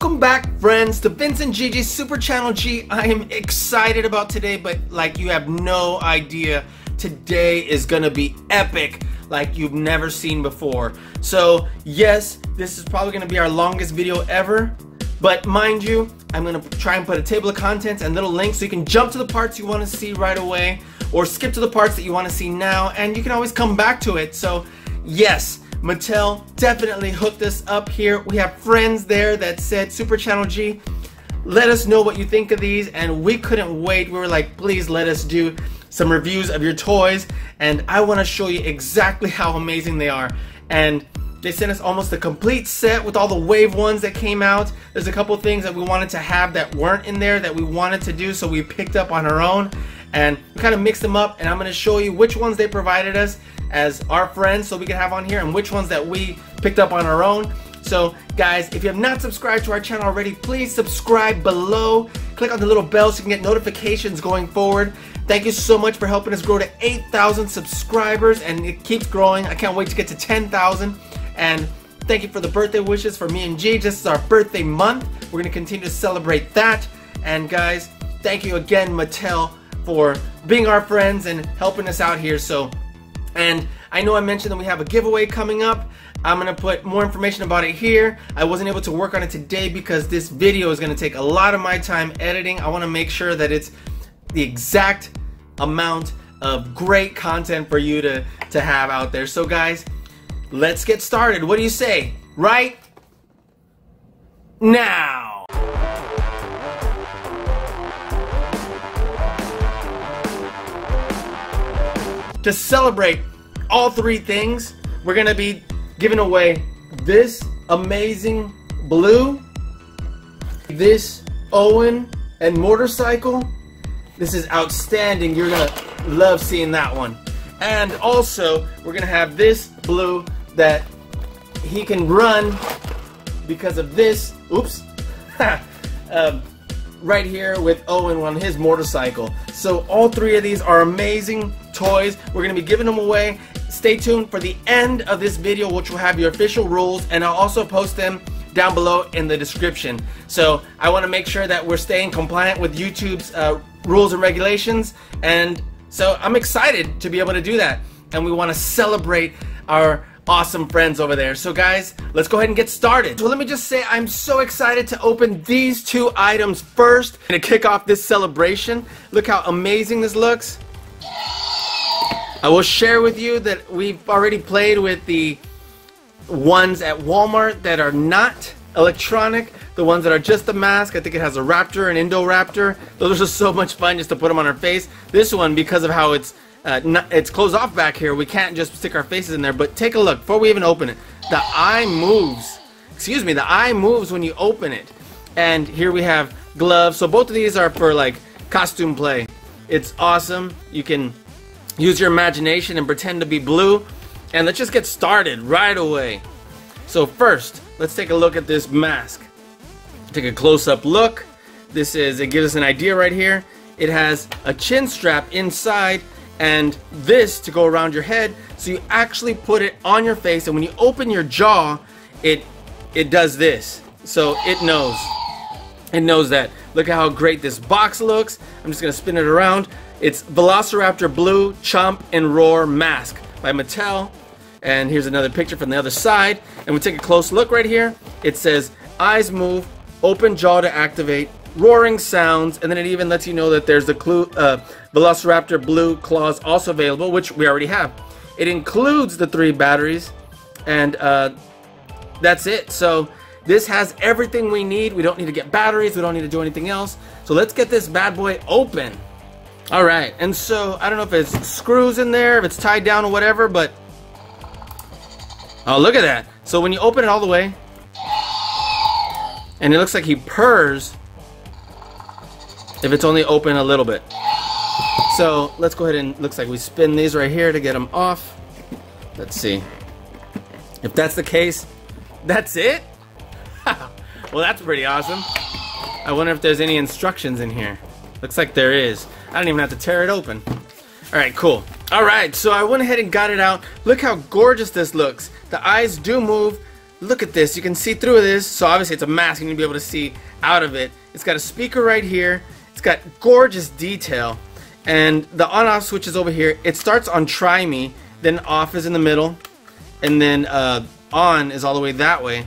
Welcome back, friends, to Vince and Gigi's Super Channel G. I am excited about today, but like you have no idea. Today is gonna be epic like you've never seen before. So yes, this is probably gonna be our longest video ever, but mind you, I'm gonna try and put a table of contents and little links so you can jump to the parts you want to see right away or skip to the parts that you want to see now, and you can always come back to it. So yes, Mattel definitely hooked us up here. We have friends there that said, Super Channel G, let us know what you think of these, and we couldn't wait. We were like, please let us do some reviews of your toys, and I want to show you exactly how amazing they are. And they sent us almost a complete set with all the wave ones that came out. There's a couple things that we wanted to have that weren't in there that we wanted to do, so we picked up on our own, and we kind of mixed them up, and I'm going to show you which ones they provided us as our friends so we can have on here, and which ones that we picked up on our own. So guys, if you have not subscribed to our channel already, please subscribe below. Click on the little bell so you can get notifications going forward. Thank you so much for helping us grow to 8,000 subscribers, and it keeps growing. I can't wait to get to 10,000. And thank you for the birthday wishes for me and G. This is our birthday month. We're going to continue to celebrate that. And guys, thank you again, Mattel, for being our friends and helping us out here. And I know I mentioned that we have a giveaway coming up. I'm going to put more information about it here. I wasn't able to work on it today because this video is going to take a lot of my time editing. I want to make sure that it's the exact amount of great content for you to have out there. So guys, let's get started. What do you say? Right now. To celebrate all three things, we're gonna be giving away this amazing blue, this Owen and Motorcycle. This is outstanding. You're gonna love seeing that one. And also, we're gonna have this blue that he can run because of this, oops, right here with Owen on his motorcycle. So all three of these are amazing toys. We're going to be giving them away. Stay tuned for the end of this video, which will have your official rules, and I'll also post them down below in the description. So I want to make sure that we're staying compliant with YouTube's rules and regulations, and so I'm excited to be able to do that, and we want to celebrate our awesome friends over there. So guys, let's go ahead and get started. So let me just say, I'm so excited to open these two items first and to kick off this celebration. Look how amazing this looks. I will share with you that we've already played with the ones at Walmart that are not electronic, the ones that are just the mask. I think it has a Raptor, an Indo Raptor. Those are just so much fun just to put them on our face. This one, because of how it's closed off back here, we can't just stick our faces in there. But take a look before we even open it. The eye moves. Excuse me, the eye moves when you open it. And here we have gloves. So both of these are for like costume play. It's awesome. You can use your imagination and pretend to be blue. And let's just get started right away. So first, let's take a look at this mask. Take a close-up look. It gives us an idea right here. It has a chin strap inside and this to go around your head, so you actually put it on your face, and when you open your jaw, it does this. So it knows that. Look at how great this box looks. I'm just gonna spin it around. It's Velociraptor Blue, Chump, and Roar mask by Mattel. And here's another picture from the other side. And we take a close look right here. It says, eyes move, open jaw to activate, roaring sounds, and then it even lets you know that there's the Velociraptor Blue claws also available, which we already have. It includes the 3 batteries, and that's it. So this has everything we need. We don't need to get batteries. We don't need to do anything else. So let's get this bad boy open. All right, and so I don't know if it's screws in there, if it's tied down or whatever, but oh, look at that. So when you open it all the way, and it looks like he purrs if it's only open a little bit. So let's go ahead and, looks like we spin these right here to get them off. Let's see. If that's the case, that's it? Well, that's pretty awesome. I wonder if there's any instructions in here. Looks like there is. I don't even have to tear it open. Alright, cool. Alright, so I went ahead and got it out. Look how gorgeous this looks. The eyes do move. look at this. You can see through this. So obviously it's a mask. You need to be able to see out of it. It's got a speaker right here. It's got gorgeous detail. And the on-off switch is over here. It starts on try me, then off is in the middle, and then on is all the way that way.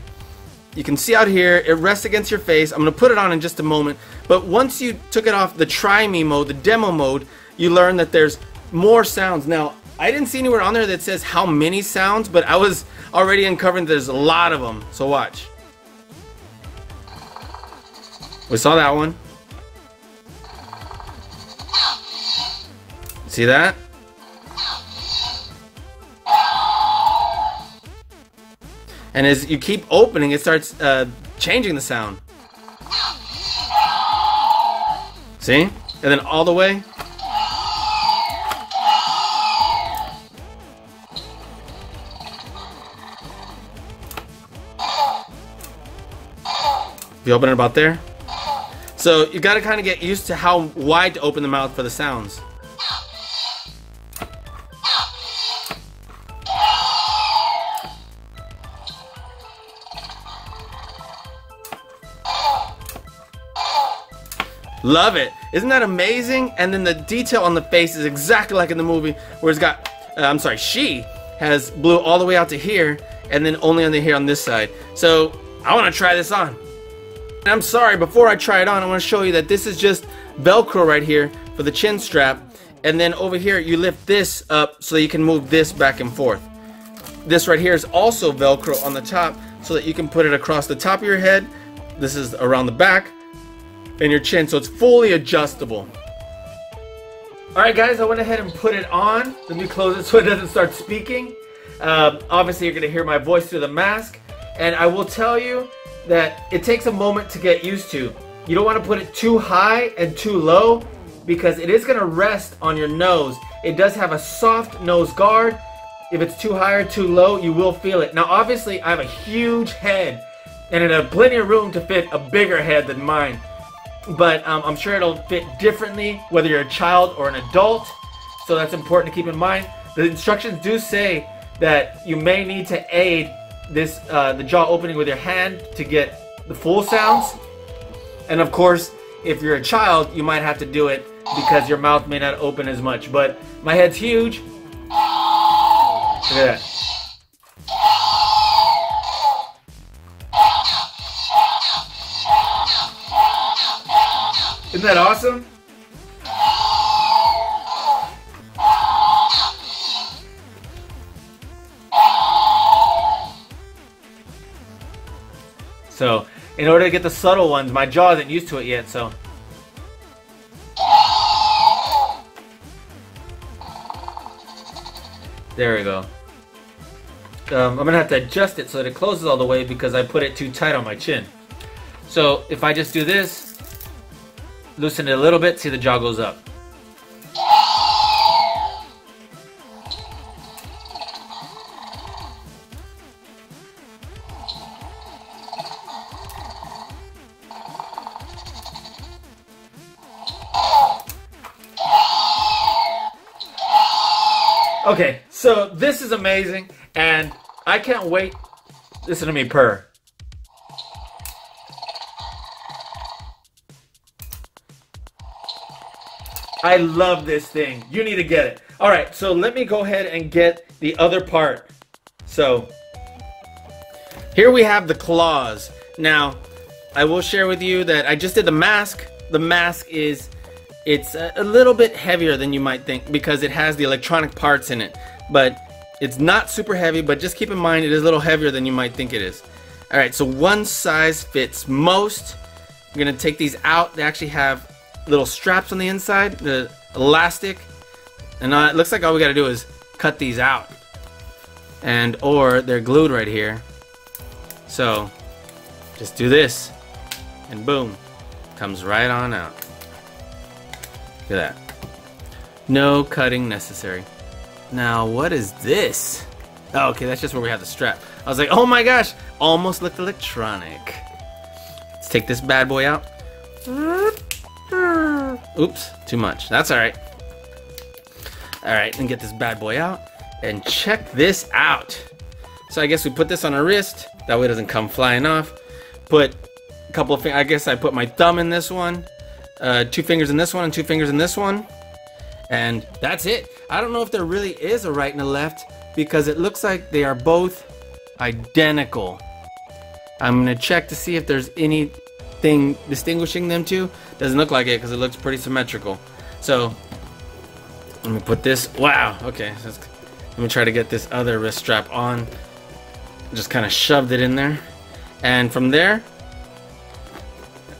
You can see out here, it rests against your face. I'm going to put it on in just a moment. But once you took it off the try me mode, the demo mode, you learn that there's more sounds. Now, I didn't see anywhere on there that says how many sounds, but I was already uncovering there's a lot of them. So watch. We saw that one. See that? And as you keep opening, it starts changing the sound. See? And then all the way. You open it about there. So you gotta kind of get used to how wide to open the mouth for the sounds. Love it. Isn't that amazing? And then the detail on the face is exactly like in the movie, where it's got, she has blue all the way out to here, and then only on the hair on this side. So I want to try this on. And I'm sorry, before I try it on, I want to show you that this is just Velcro right here for the chin strap. And then over here, you lift this up so that you can move this back and forth. This right here is also Velcro on the top so that you can put it across the top of your head. This is around the back and your chin, so it's fully adjustable. Alright guys, I went ahead and put it on. Let me close it so it doesn't start speaking. Obviously you're going to hear my voice through the mask, and I will tell you that it takes a moment to get used to. You don't want to put it too high and too low because it is going to rest on your nose. It does have a soft nose guard. If it's too high or too low, you will feel it. Now obviously I have a huge head and it had plenty of room to fit a bigger head than mine. But I'm sure it'll fit differently whether you're a child or an adult, so that's important to keep in mind. The instructions do say that you may need to aid this the jaw opening with your hand to get the full sounds, and of course if you're a child you might have to do it because your mouth may not open as much. But my head's huge. Look at that. Isn't that awesome? So, in order to get the subtle ones, my jaw isn't used to it yet, so. There we go. I'm gonna have to adjust it so that it closes all the way because I put it too tight on my chin. So, if I just do this, loosen it a little bit, see the jaw goes up. Okay, so this is amazing, and I can't wait. Listen to me purr. I love this thing. You need to get it. Alright, so let me go ahead and get the other part. So, here we have the claws. Now, I will share with you that I just did the mask. The mask is, it's a little bit heavier than you might think because it has the electronic parts in it. But it's not super heavy, but just keep in mind it is a little heavier than you might think it is. Alright, so one size fits most. I'm going to take these out. They actually have little straps on the inside, the elastic, and it looks like all we got to do is cut these out, and or they're glued right here. So just do this and boom, comes right on out. Look at that. No cutting necessary. Now what is this? Oh, okay, that's just where we have the strap. I was like, oh my gosh, almost looked electronic. Let's take this bad boy out. Oops, too much. That's alright. Alright, and get this bad boy out. And check this out. So I guess we put this on our wrist. That way it doesn't come flying off. Put a couple of I guess I put my thumb in this one. 2 fingers in this one and 2 fingers in this one. And that's it. I don't know if there really is a right and a left because it looks like they are both identical. I'm gonna check to see if there's anything distinguishing them two. Doesn't look like it because it looks pretty symmetrical. So let me put this. Wow. Okay. So let me try to get this other wrist strap on. Just kind of shoved it in there, and from there,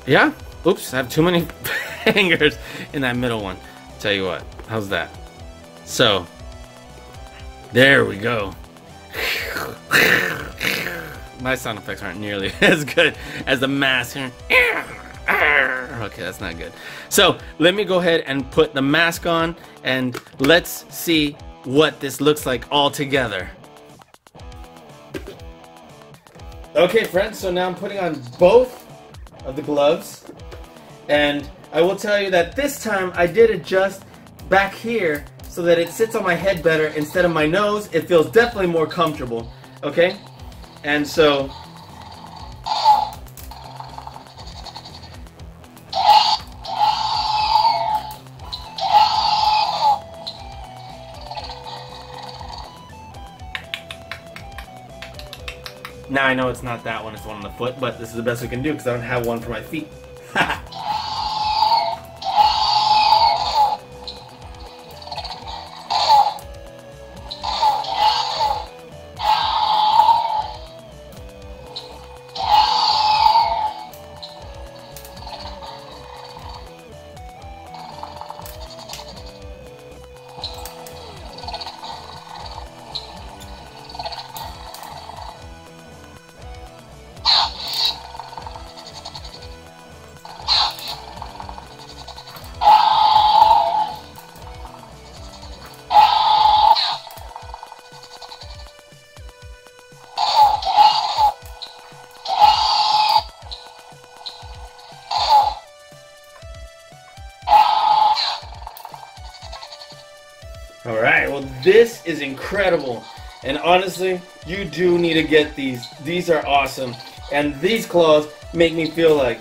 yeah. Oops, I have too many fingers in that middle one. Tell you what, how's that? So, there we go. My sound effects aren't nearly as good as the mask here. Okay, that's not good. So, let me go ahead and put the mask on, and let's see what this looks like all together. Okay, friends, so now I'm putting on both of the gloves. And I will tell you that this time I did adjust back here so that it sits on my head better instead of my nose. It feels definitely more comfortable, okay? And so now I know it's not that one, it's one on the foot, but this is the best we can do because I don't have one for my feet. Alright, well this is incredible, and honestly, you do need to get these. These are awesome, and these claws make me feel like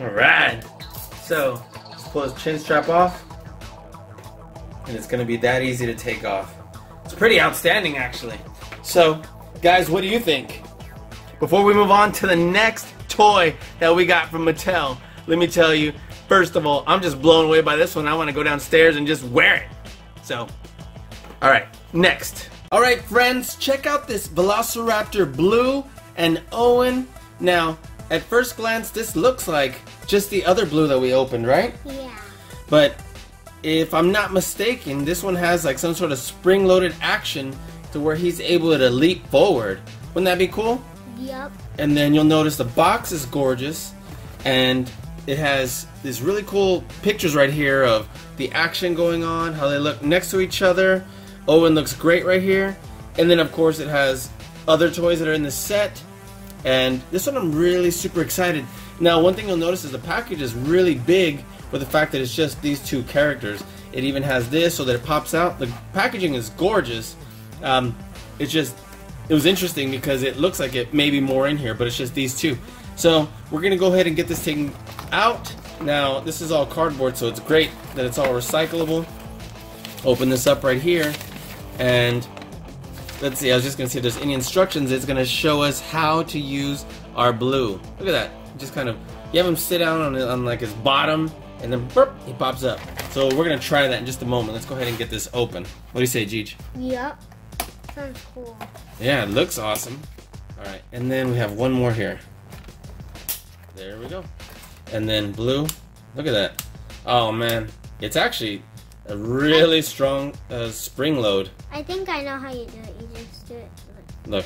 alright, so let's pull his chin strap off, and it's gonna be that easy to take off. It's pretty outstanding actually. So guys, what do you think? Before we move on to the next toy that we got from Mattel, let me tell you, first of all, I'm just blown away by this one. I want to go downstairs and just wear it. So, alright, next. Alright friends, check out this Velociraptor Blue and Owen. Now, at first glance, this looks like just the other blue that we opened, right? Yeah. But if I'm not mistaken, this one has like some sort of spring-loaded action to where he's able to leap forward. Wouldn't that be cool? Yep. And then you'll notice the box is gorgeous, and it has these really cool pictures right here of the action going on, how they look next to each other. Owen looks great right here. And then of course it has other toys that are in the set. And this one I'm really super excited. Now one thing you'll notice is the package is really big for the fact that it's just these two characters. It even has this so that it pops out. The packaging is gorgeous. It was interesting because it looks like it may be more in here, but it's just these two. So we're gonna go ahead and get this taken out. Now this is all cardboard, so it's great that it's all recyclable. Open this up right here, and let's see, I was just gonna see if there's any instructions. It's gonna show us how to use our blue. Look at that. Just kind of, you have him sit down on like his bottom, and then burp, he pops up. So we're gonna try that in just a moment. Let's go ahead and get this open. What do you say, Jeej? Yep. Sounds cool. Yeah, it looks awesome. Alright, and then we have one more here. There we go. And then blue. Look at that. Oh man, it's actually a really strong spring load. I think I know how you do it. You just do it. Look,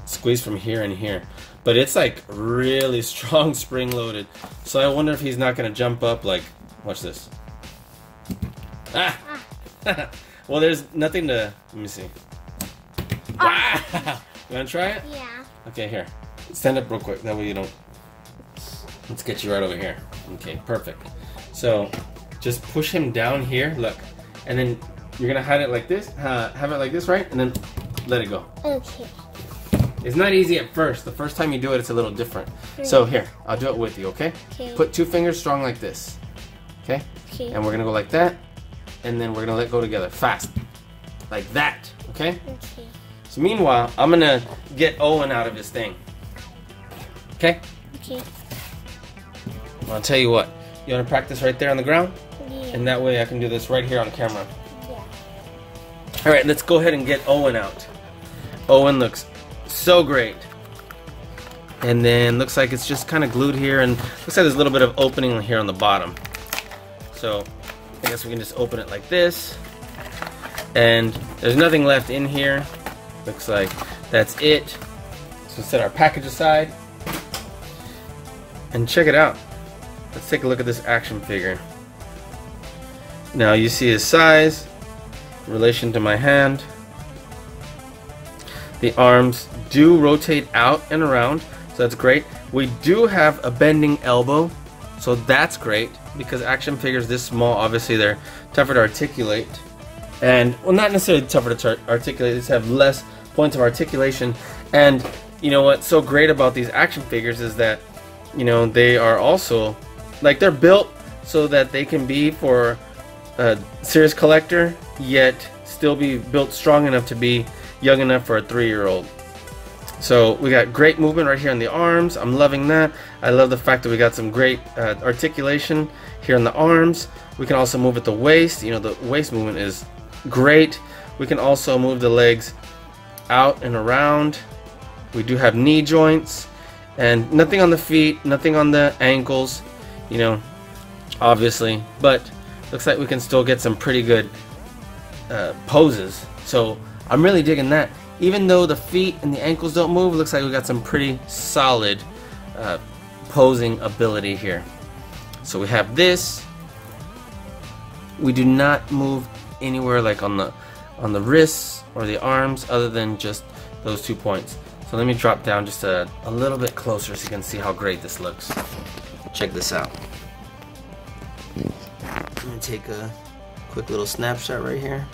squeeze from here and here. But it's like really strong spring loaded. So I wonder if he's not gonna jump up like, watch this. Ah! Well, there's nothing to, let me see. Wow! You wanna try it? Yeah. Okay, here. Stand up real quick, that way you don't, let's get you right over here. Okay, perfect. So, just push him down here, look. And then you're gonna have it like this, have it like this, right? And then let it go. Okay. It's not easy at first. The first time you do it, it's a little different. So here, I'll do it with you, okay? Okay. Put 2 fingers strong like this, okay? Okay. And we're gonna go like that, and then we're gonna let go together, fast. Like that, okay? Okay. So meanwhile, I'm gonna get Owen out of his thing. Okay? Okay. Well, I'll tell you what. You wanna practice right there on the ground? Yeah. And that way I can do this right here on camera. Yeah. Alright, let's go ahead and get Owen out. Owen looks so great. And then looks like it's just kind of glued here, and looks like there's a little bit of opening here on the bottom. So I guess we can just open it like this. And there's nothing left in here. Looks like that's it. So set our package aside. And check it out. Let's take a look at this action figure. Now you see his size in relation to my hand. The arms do rotate out and around, so that's great. We do have a bending elbow, so that's great, because action figures this small, obviously they're tougher to articulate. And, well, not necessarily tougher to articulate, they just have less points of articulation. And, you know what's so great about these action figures is that, you know, they are also, like, they're built so that they can be for a serious collector, yet still be built strong enough to be young enough for a 3-year-old. So we got great movement right here on the arms. I'm loving that. I love the fact that we got some great articulation here on the arms. We can also move at the waist. You know, the waist movement is great. We can also move the legs out and around. We do have knee joints, and nothing on the feet, nothing on the ankles, you know, obviously, but looks like we can still get some pretty good poses. So I'm really digging that. Even though the feet and the ankles don't move, it looks like we got some pretty solid posing ability here. So we have this. We do not move anywhere like on the wrists or the arms, other than just those 2 points. So let me drop down just a little bit closer so you can see how great this looks. Check this out. I'm gonna take a quick little snapshot right here.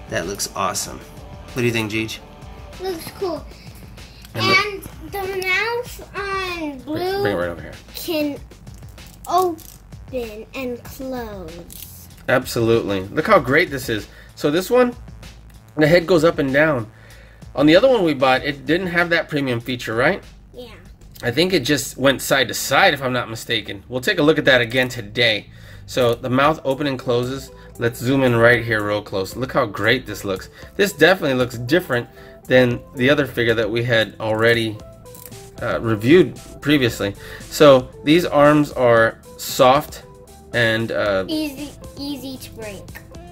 That looks awesome. What do you think, Gigi? Looks cool. And the mouth on blue bring it right over here. can open and close. Absolutely. Look how great this is. So this one, the head goes up and down. On the other one we bought, it didn't have that premium feature, right? Yeah. I think it just went side to side, if I'm not mistaken. We'll take a look at that again today. So the mouth open and closes. Let's zoom in right here real close. Look how great this looks. This definitely looks different than the other figure that we had already reviewed previously. So these arms are soft and easy to break.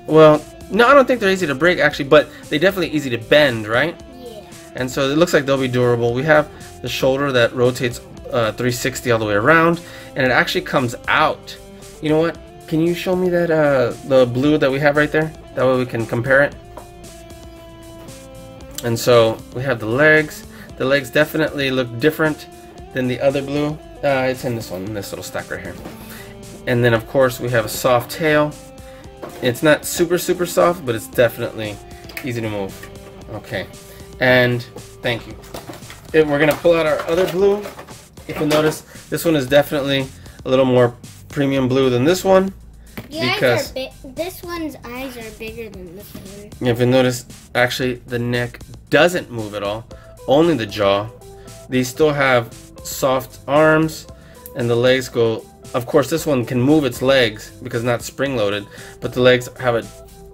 well, no, I don't think they're easy to break actually, but they're definitely easy to bend, right? Yeah. And so it looks like they'll be durable. We have the shoulder that rotates 360 all the way around, and it actually comes out. You know what? Can you show me that the blue that we have right there? That way we can compare it. And so we have the legs. The legs definitely look different than the other blue. It's in this one, in this little stack right here. And then of course we have a soft tail. It's not super soft, but it's definitely easy to move. Okay, and thank you. We're gonna pull out our other blue. If you notice, this one is definitely a little more premium blue than this one. Because this one's eyes are bigger than this one. If you notice, actually the neck doesn't move at all, only the jaw. These still have soft arms, and the legs go. Of course, this one can move its legs because it's not spring-loaded, but the legs have a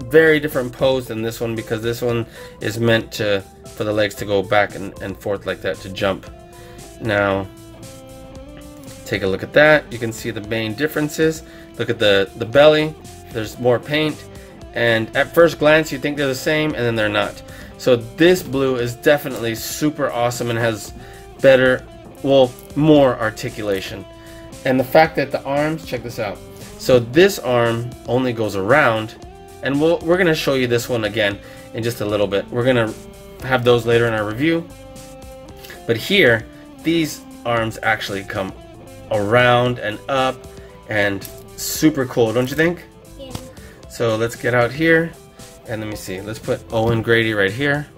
very different pose than this one, because this one is meant for the legs to go back and forth like that to jump. Now, Take a look at that. You can see the main differences. Look at the belly. There's more paint. And at first glance, you think they're the same, and then they're not. So this blue is definitely super awesome and has better, well, more articulation. And the fact that the arms, check this out. So this arm only goes around, and we're going to show you this one again in just a little bit. We're going to have those later in our review. But here, these arms actually come around and up, and super cool, don't you think? Yeah. So let's get out here, and let me see. Let's put Owen Grady right here,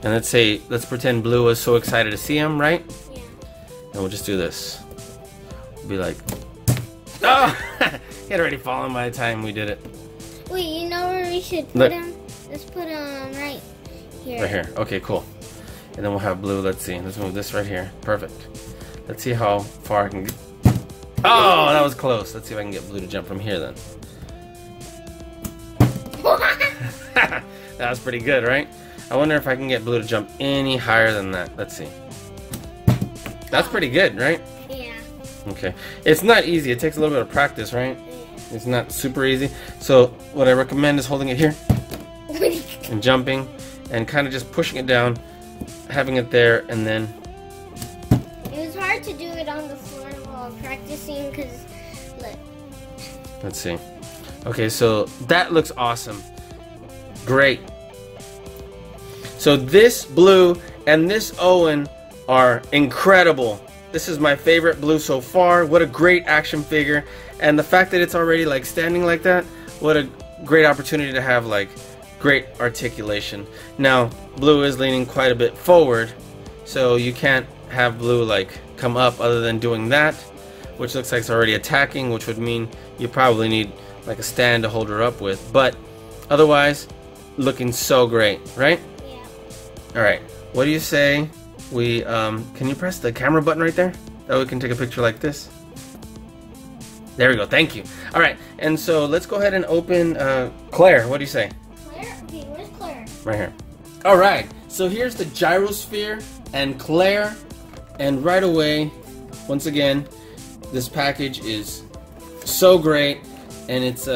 and let's pretend Blue is so excited to see him, right? Yeah. And we'll just do this. We'll be like, oh, he had already fallen by the time we did it. Wait, you know where we should put him? Let's put him right here. Right here. Okay, cool. And then we'll have Blue. Let's see. Let's move this right here. Perfect. Let's see how far I can get. Oh, that was close. Let's see if I can get Blue to jump from here then. That was pretty good, right? I wonder if I can get Blue to jump any higher than that. Let's see. That's pretty good, right? Yeah. Okay. It's not easy. It takes a little bit of practice, right? Yeah. It's not super easy. So what I recommend is holding it here and jumping and kind of just pushing it down, having it there, and then... It was hard to do it on the floor while practicing because, look. Let's see. Okay, so that looks awesome. Great. So this Blue and this Owen are incredible. This is my favorite Blue so far. What a great action figure. And the fact that it's already like standing like that, what a great opportunity to have like great articulation. Now, Blue is leaning quite a bit forward, so you can't have Blue like come up other than doing that, which looks like it's already attacking, which would mean you probably need like a stand to hold her up with. But otherwise, looking so great, right? Yeah. All right. What do you say we can you press the camera button right there? That we can take a picture like this. There we go. Thank you. All right. And so let's go ahead and open Claire. What do you say? Claire? Okay, where's Claire? Right here. All right. So here's the Gyrosphere and Claire. And right away, once again, this package is so great, and it's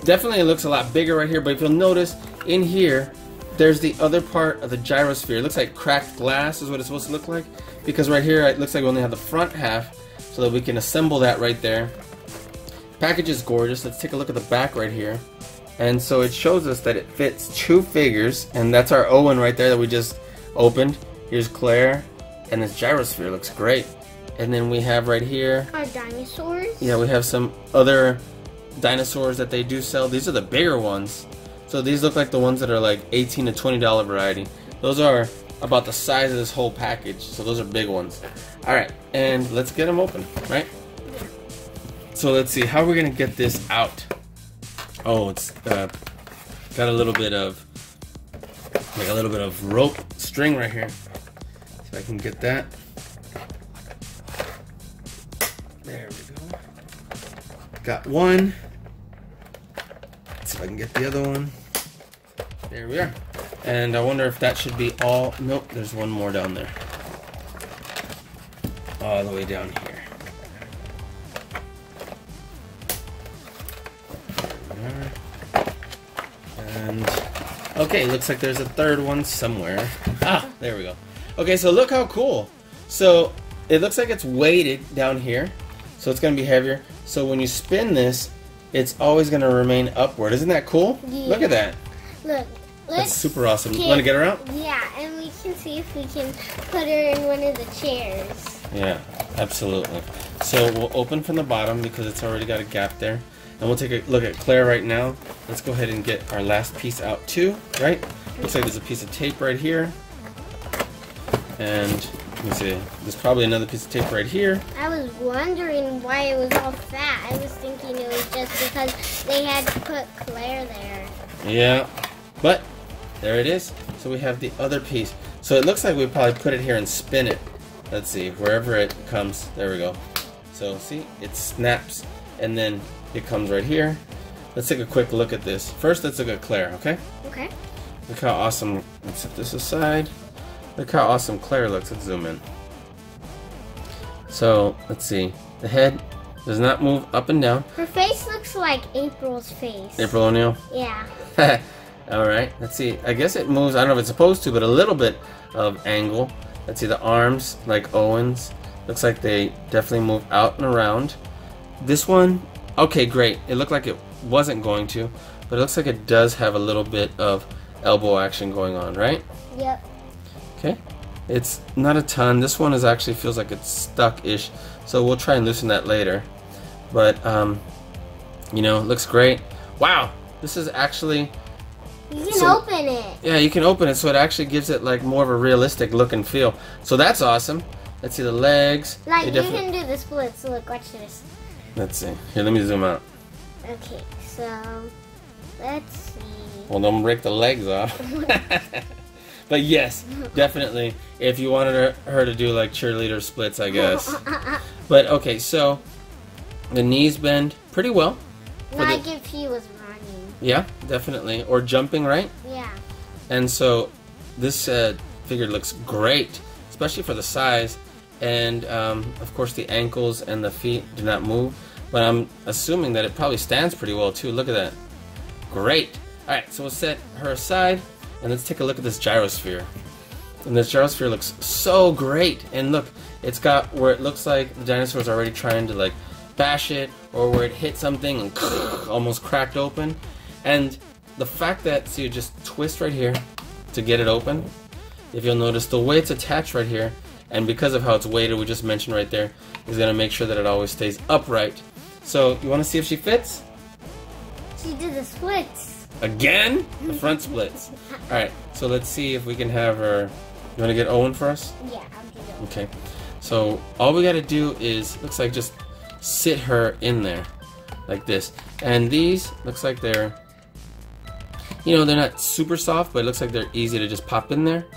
definitely, it looks a lot bigger right here. But if you'll notice in here, there's the other part of the Gyrosphere. It looks like cracked glass is what it's supposed to look like, because right here it looks like we only have the front half, so that we can assemble that right there. Package is gorgeous. Let's take a look at the back right here. And so it shows us that it fits 2 figures, and that's our Owen right there that we just opened. Here's Claire, and this Gyrosphere looks great. And then we have right here our dinosaurs. Yeah, we have some other dinosaurs that they do sell. These are the bigger ones. So these look like the ones that are like $18 to $20 variety. Those are about the size of this whole package. So those are big ones. Alright, and let's get them open, right? So let's see, how are we going to get this out? Oh, it's got a little bit of rope string right here. See if I can get that. There we go. Got one. Let's see if I can get the other one. There we are. And I wonder if that should be all. Nope, there's one more down there. All the way down here. And okay, looks like there's a third one somewhere. Ah, there we go. Okay, so look how cool. So it looks like it's weighted down here, so it's gonna be heavier. So when you spin this, it's always gonna remain upward. Isn't that cool? Yeah. Look at that. Look. That's super awesome. You want to get her out? Yeah, and we can see if we can put her in one of the chairs. Yeah, absolutely. So we'll open from the bottom because it's already got a gap there. And we'll take a look at Claire right now. Let's go ahead and get our last piece out too, right? Looks like there's a piece of tape right here. And let me see, there's probably another piece of tape right here. I was wondering why it was all fat. I was thinking it was just because they had to put Claire there. Yeah, but there it is. So we have the other piece. So it looks like we probably put it here and spin it. Let's see, wherever it comes. There we go. So see, it snaps and then it comes right here. Let's take a quick look at this. First, let's look at Claire, okay? Okay. Look how awesome. Let's set this aside. Look how awesome Claire looks. Let's zoom in. So let's see. The head does not move up and down. Her face looks like April's face. April O'Neil? Yeah. Alright, let's see. I guess it moves, I don't know if it's supposed to, but a little bit of angle. Let's see, the arms, like Owen's. Looks like they definitely move out and around. This one, okay, great. It looked like it wasn't going to, but it looks like it does have a little bit of elbow action going on, right? Yep. Okay. It's not a ton. This one is actually feels like it's stuck-ish, so we'll try and loosen that later. But, you know, it looks great. Wow, this is actually... You can open it. Yeah, you can open it, so it actually gives it like more of a realistic look and feel. So that's awesome. Let's see the legs. Like, you can do the splits. Look, watch this. Let's see. Here, let me zoom out. Okay, so let's see. Well, don't break the legs off. But yes, definitely. If you wanted her to do like cheerleader splits, I guess. But okay, so the knees bend pretty well. Like if he was running. Yeah, definitely. Or jumping, right? Yeah. And so this figure looks great, especially for the size. And of course the ankles and the feet do not move. But I'm assuming that it probably stands pretty well too. Look at that. Great. Alright, so we'll set her aside. And let's take a look at this Gyrosphere. And this Gyrosphere looks so great. And look, it's got where it looks like the dinosaur is already trying to like bash it, or where it hit something and almost cracked open. And the fact that, see, you just twist right here to get it open. If you'll notice, the way it's attached right here, and because of how it's weighted, we just mentioned right there, is going to make sure that it always stays upright. So, you want to see if she fits? She did the splits. Again? The front splits. Alright, so let's see if we can have her... You want to get Owen for us? Yeah, I'll do it. Okay. So, all we got to do is, looks like just sit her in there. Like this. And these, looks like they're... You know, they're not super soft, but it looks like they're easy to just pop in there.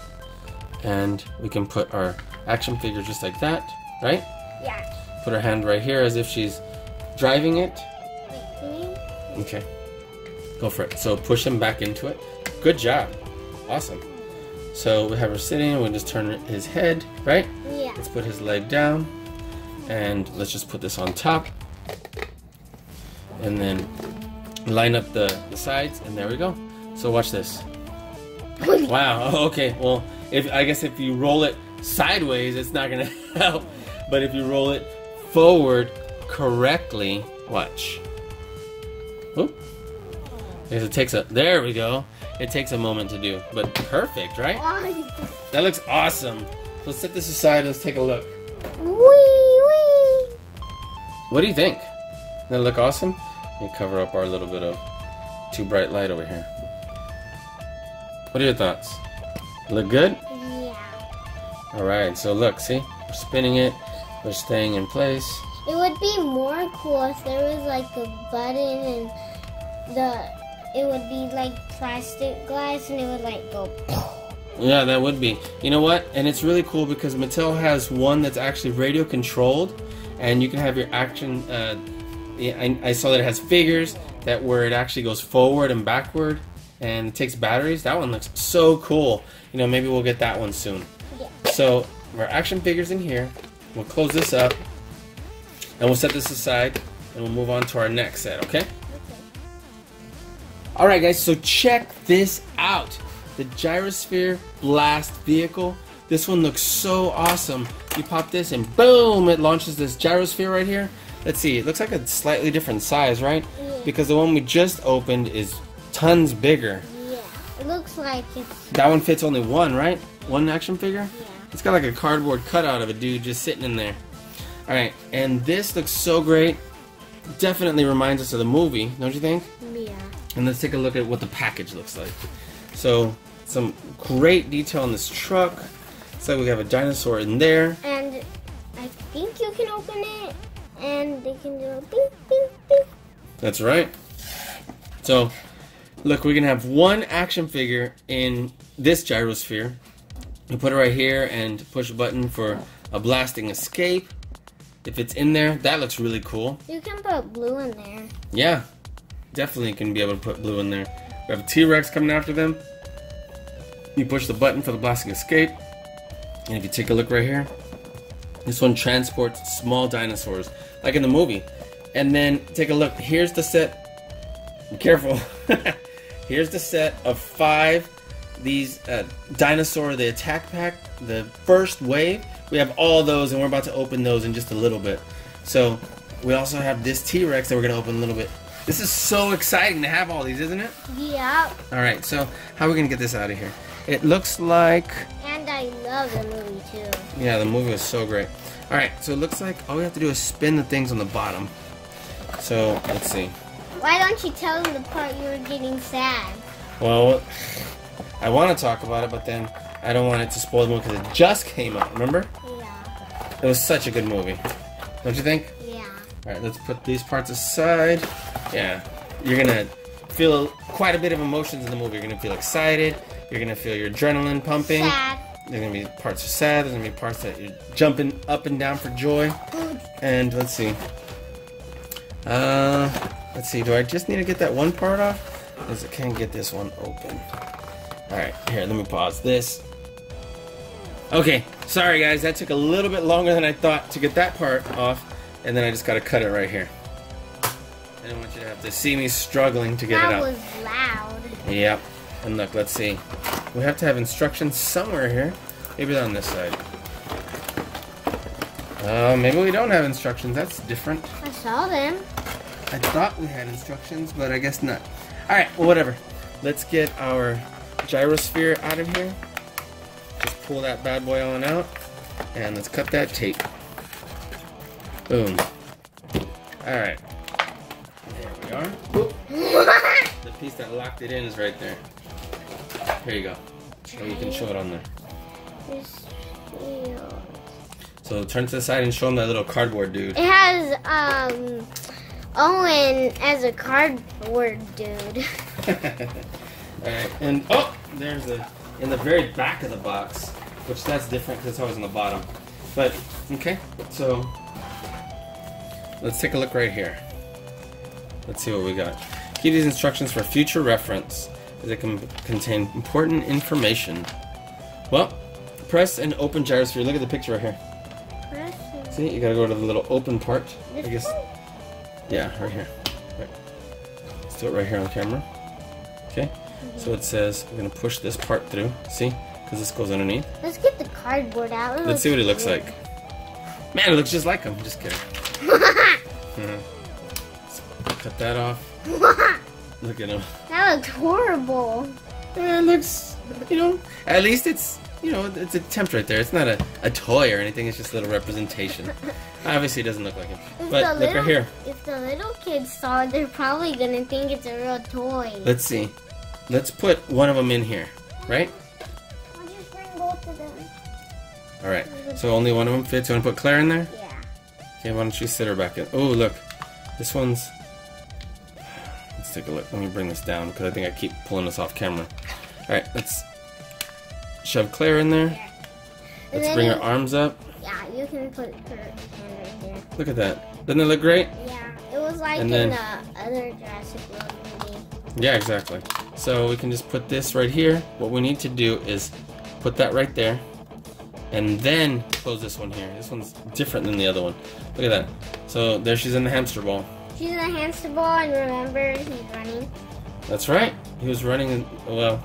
And we can put our action figure just like that, right? Yeah. Put her hand right here as if she's driving it. Okay. Go for it. So push him back into it. Good job. Awesome. So we have her sitting, we'll just turn his head, right? Yeah. Let's put his leg down. And let's just put this on top. And then line up the sides, and there we go. So watch this. Wow, okay, well, I guess if you roll it sideways, it's not gonna help. But if you roll it forward correctly, watch. Oop. Because it takes there we go. It takes a moment to do, but perfect, right? That looks awesome. So let's set this aside, let's take a look. Wee, wee. What do you think? Doesn't that look awesome? Let me cover up our little bit of too bright light over here. What are your thoughts? Look good? Yeah. Alright, so look, see? We're spinning it. We're staying in place. It would be more cool if there was like a button and it would be like plastic glass and it would like go. Yeah, that would be. You know what? And it's really cool because Mattel has one that's actually radio controlled, and you can have your action. I saw that it has figures that where it actually goes forward and backward, and it takes batteries. That one looks so cool. You know, maybe we'll get that one soon. Yeah. So our action figures in here. We'll close this up, and we'll set this aside, and we'll move on to our next set. Okay? Alright guys, so check this out. The Gyrosphere Blast vehicle. This one looks so awesome. You pop this and boom, it launches this Gyrosphere right here. Let's see, it looks like a slightly different size, right? Yeah. Because the one we just opened is tons bigger. Yeah, it looks like it's... That one fits only one, right? One action figure? Yeah. It's got like a cardboard cutout of a dude just sitting in there. Alright, and this looks so great. Definitely reminds us of the movie, don't you think? Yeah. And let's take a look at what the package looks like. So, some great detail on this truck. So we have a dinosaur in there. And I think you can open it, and they can do a bing, bing, bing. That's right. So, look, we can have one action figure in this Gyrosphere. You put it right here and push a button for a blasting escape. If it's in there, that looks really cool. You can put blue in there. Yeah, definitely can be able to put blue in there. We have a T-Rex coming after them. You push the button for the blasting escape. And if you take a look right here, This one transports small dinosaurs, like in the movie. And then take a look. Here's the set. Be careful. Here's the set of 5 these dinosaur, the attack pack, the first wave. We have all those, and we're about to open those in just a little bit. So we also have this T-Rex that we're gonna open a little bit. This is so exciting to have all these, isn't it? Yeah. All right. So how are we gonna get this out of here? It looks like. And I love the movie too. Yeah, the movie was so great. All right. So it looks like all we have to do is spin the things on the bottom. So let's see. Why don't you tell them the part you were getting sad? Well, I want to talk about it, but then I don't want it to spoil the movie because it just came out, remember? Yeah. It was such a good movie. Don't you think? Yeah. Alright, let's put these parts aside. Yeah. You're going to feel quite a bit of emotions in the movie. You're going to feel excited. You're going to feel your adrenaline pumping. Sad. There's going to be parts are sad. There's going to be parts that you're jumping up and down for joy. And let's see. Let's see. Do I just need to get that one part off? Because I can't get this one open. Alright, here, let me pause this. Okay, sorry guys, that took a little bit longer than I thought to get that part off, and then I just gotta cut it right here. I don't want you to have to see me struggling to get it out. That was loud. Yep, and look, let's see. We have to have instructions somewhere here. Maybe on this side. Maybe we don't have instructions, that's different. I saw them. I thought we had instructions, but I guess not. Alright, well, whatever. Let's get our Gyrosphere out of here. Just pull that bad boy on out. And let's cut that tape. Boom. Alright. There we are. The piece that locked it in is right there. Here you go. So you can show it on there. So turn to the side and show them that little cardboard dude. It has, Owen as a cardboard dude. Alright, and oh, there's in the very back of the box, which that's different because it's always on the bottom. But okay, so let's take a look right here. Let's see what we got. Keep these instructions for future reference, as they can contain important information. Well, press and open Gyrosphere. Look at the picture right here. See, you gotta go to the little open part. I guess. Yeah, right here. Right. Let's do it right here on camera. Okay. So it says we're gonna push this part through. See? Because this goes underneath. Let's get the cardboard out. Let's see what it looks like. Man, it looks just like him. Just kidding. Cut that off. Look at him. That looks horrible. It looks, at least it's, it's a attempt right there. It's not a toy or anything. It's just a little representation. Obviously, it doesn't look like him. But look right here. If the little kids saw it, they're probably gonna think it's a real toy. Let's see. Let's put one of them in here, right? I'll just bring both of them. All right. So only one of them fits. You want to put Claire in there? Yeah. Okay. Why don't you sit her back in? Oh, look. This one's. Let's take a look. Let me bring this down because I think I keep pulling this off camera. All right. Let's shove Claire in there. Yeah. Let's bring her arms up. Yeah, you can put her hand right there. Look at that. Doesn't it look great? Yeah, it was like in the other Jurassic World movie. Yeah, exactly. So we can just put this right here. What we need to do is put that right there. And then close this one here. This one's different than the other one. Look at that. So there she's in the hamster ball. She's in the hamster ball, and remember, he's running. That's right. He was running, well,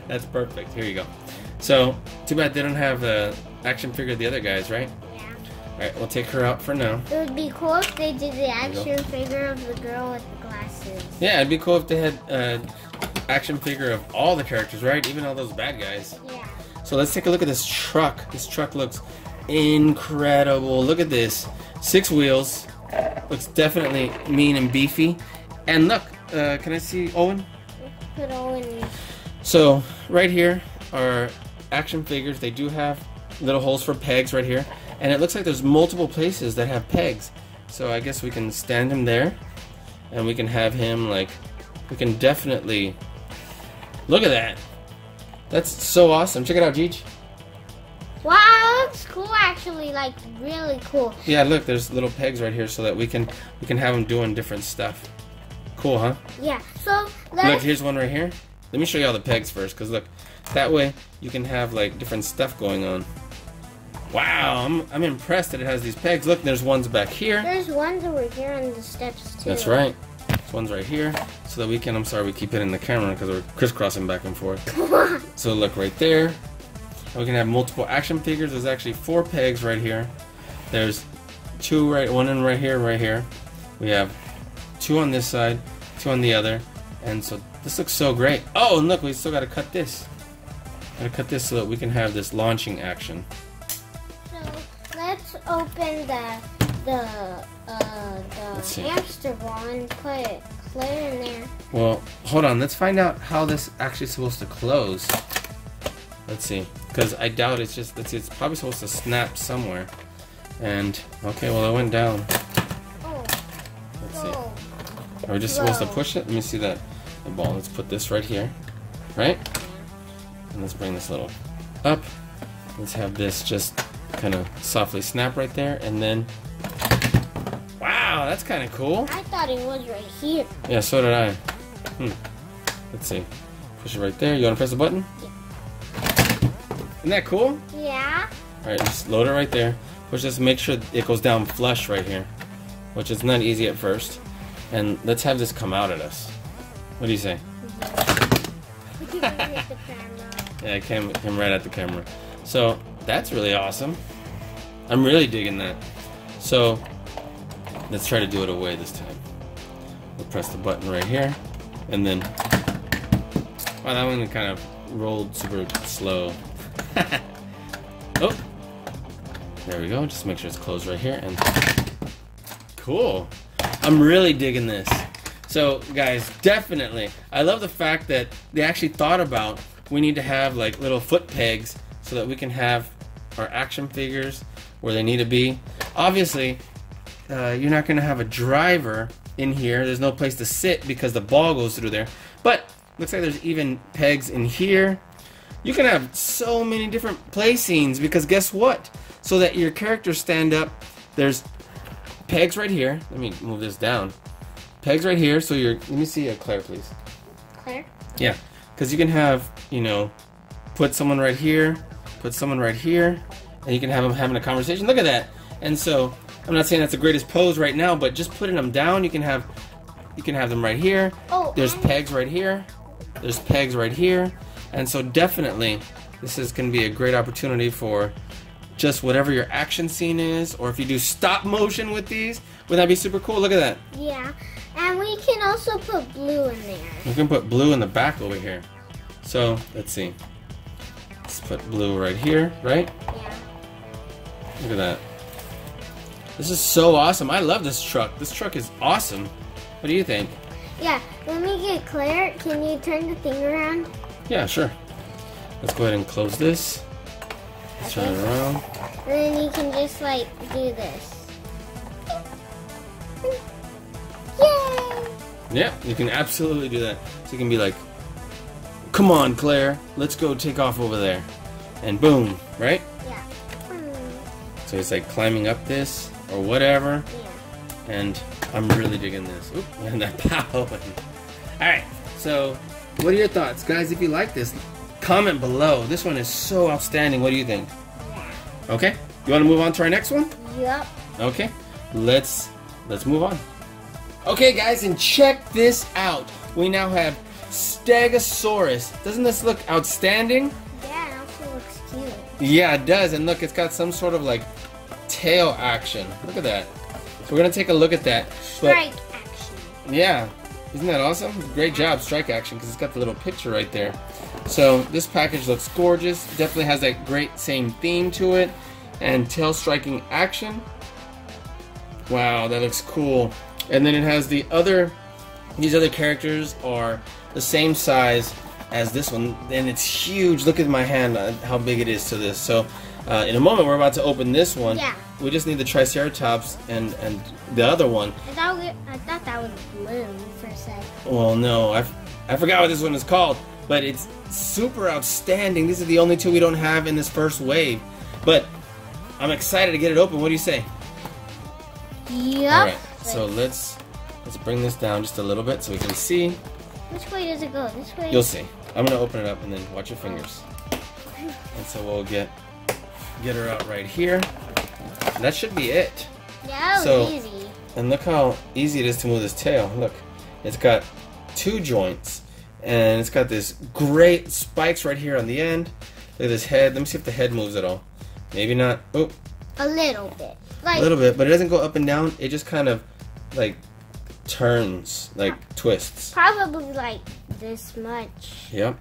that's perfect. Here you go. So, too bad they don't have an action figure of the other guys, right? Yeah. Alright, we'll take her out for now. It would be cool if they did the action figure of the girl with the glasses. Yeah, it'd be cool if they had an action figure of all the characters, right? Even all those bad guys. Yeah. So let's take a look at this truck. This truck looks incredible. Look at this. 6 wheels. Looks definitely mean and beefy. And look, can I see Owen? Put Owen. So, right here are action figures. They do have little holes for pegs right here. And it looks like there's multiple places that have pegs. So I guess we can stand him there. And we can have him we can definitely, look at that. That's so awesome. Check it out, Jeej. Wow, that looks cool actually, really cool. Yeah, look, there's little pegs right here so that we can have them doing different stuff. Cool, huh? Yeah, so look, here's one right here. Let me show you all the pegs first, because look, that way you can have different stuff going on. Wow, I'm impressed that it has these pegs. Look, there's ones back here. There's ones over here on the steps too. That's right. There's ones right here, so that we can. I'm sorry, we keep hitting the camera because we're crisscrossing back and forth. Come on. So look right there. And we can have multiple action figures. There's actually 4 pegs right here. There's 2 one in right here. We have 2 on this side, 2 on the other, and so this looks so great. Oh, and look, we still got to cut this. Got to cut this so that we can have this launching action. So let's open the hamster ball and put Claire in there. Well, hold on. Let's find out how this actually is supposed to close. Let's see, because I doubt it's just. Let's see. It's probably supposed to snap somewhere. And okay, well, it went down. Oh. Let's see. Are we just supposed to push it? Let me see the ball. Let's put this right here, right? And let's bring this little up. Let's have this just kind of softly snap right there, and then. Wow, that's kind of cool. I thought it was right here. Yeah, so did I. Let's see. Push it right there. You want to press the button? Yeah. Isn't that cool? Yeah. Alright, just load it right there. Push this, make sure it goes down flush right here. Which is not easy at first. And let's have this come out at us. What do you say? Yeah, it came right at the camera. So, that's really awesome. I'm really digging that. So, let's try to do it away this time. We'll press the button right here. And then... Wow, that one kind of rolled super slow. Oh! There we go. Just make sure it's closed right here. And cool. I'm really digging this. So, guys, definitely. I love the fact that they actually thought about we need to have like little foot pegs so that we can have our action figures where they need to be. Obviously, you're not going to have a driver in here. There's no place to sit because the ball goes through there. But looks like there's even pegs in here. You can have so many different play scenes because guess what? So that your characters stand up, there's pegs right here. Let me move this down. Pegs right here. So you're. Let me see Claire, please. Claire? Yeah, because you can have, you know, put someone right here, put someone right here, and you can have them having a conversation. Look at that. And so I'm not saying that's the greatest pose right now, but just putting them down, you can have them right here. Oh, there's pegs right here. There's pegs right here. And so definitely, this is going to be a great opportunity for just whatever your action scene is, or if you do stop motion with these, would that be super cool? Look at that. Yeah, and we can also put blue in there. We can put blue in the back over here. So, let's see. Let's put blue right here, right? Yeah. Look at that. This is so awesome. I love this truck. This truck is awesome. What do you think? Yeah, let me get Claire. Can you turn the thing around? Yeah, sure. Let's go ahead and close this. Let's turn it around. And then you can just like do this. Yay! Yeah, you can absolutely do that. So you can be like, come on, Claire, let's go take off over there. And boom, right? Yeah. So it's like climbing up this or whatever. Yeah. And I'm really digging this. Oop, and that pow. Alright, so what are your thoughts? Guys, if you like this, comment below. This one is so outstanding. What do you think? Yeah. Okay, you want to move on to our next one? Yep. Okay, let's move on. Okay, guys, and check this out. We now have Stegosaurus. Doesn't this look outstanding? Yeah, it also looks cute. Yeah, it does. And look, it's got some sort of like tail action. Look at that. So we're gonna take a look at that. Strike action. Yeah, isn't that awesome? Great job, strike action, because it's got the little picture right there. So this package looks gorgeous. Definitely has that great same theme to it, and tail striking action. Wow, that looks cool. And then it has these other characters are the same size as this one, and it's huge. Look at my hand, how big it is to this. So in a moment we're about to open this one. Yeah. We just need the Triceratops and the other one. I thought that was blue for a sec. Well, no, I forgot what this one is called, but it's super outstanding. These are the only two we don't have in this first wave, but I'm excited to get it open. What do you say? Yep. All right, so let's bring this down just a little bit so we can see. Which way does it go? This way? You'll see. I'm gonna open it up and then watch your fingers. And so we'll get get her out right here. And that should be it. Yeah, that was easy. And look how easy it is to move this tail. Look, it's got 2 joints. And it's got this great spikes right here on the end. Look at this head. Let me see if the head moves at all. Maybe not. Oh. A little bit. Like, a little bit, but it doesn't go up and down. It just kind of like turns, like twists. Probably like this much. Yep.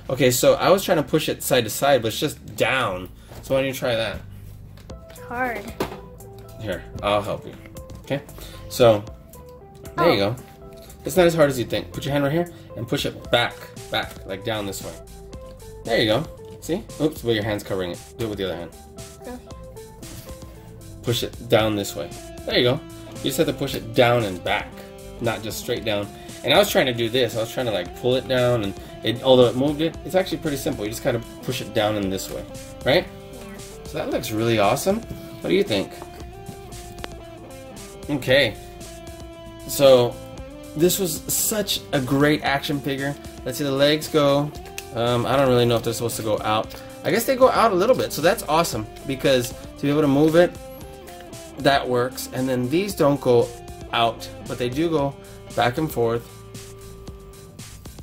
Okay, so I was trying to push it side to side, but it's just down. So why don't you try that? It's hard. Here, I'll help you. Okay. So there you go. It's not as hard as you think. Put your hand right here and push it back, like down this way. There you go. See? Oops, but your hand's covering it. Do it with the other hand. Okay. Push it down this way. There you go. You just have to push it down and back, not just straight down. And I was trying to do this. I was trying to like pull it down, and although it moved it, it's actually pretty simple. You just kind of push it down in this way, right? Yeah. So that looks really awesome. What do you think? Okay. So this was such a great action figure. Let's see, the legs go. I don't really know if they're supposed to go out. I guess they go out a little bit, so that's awesome because to be able to move it, that works. And then these don't go out, but they do go back and forth.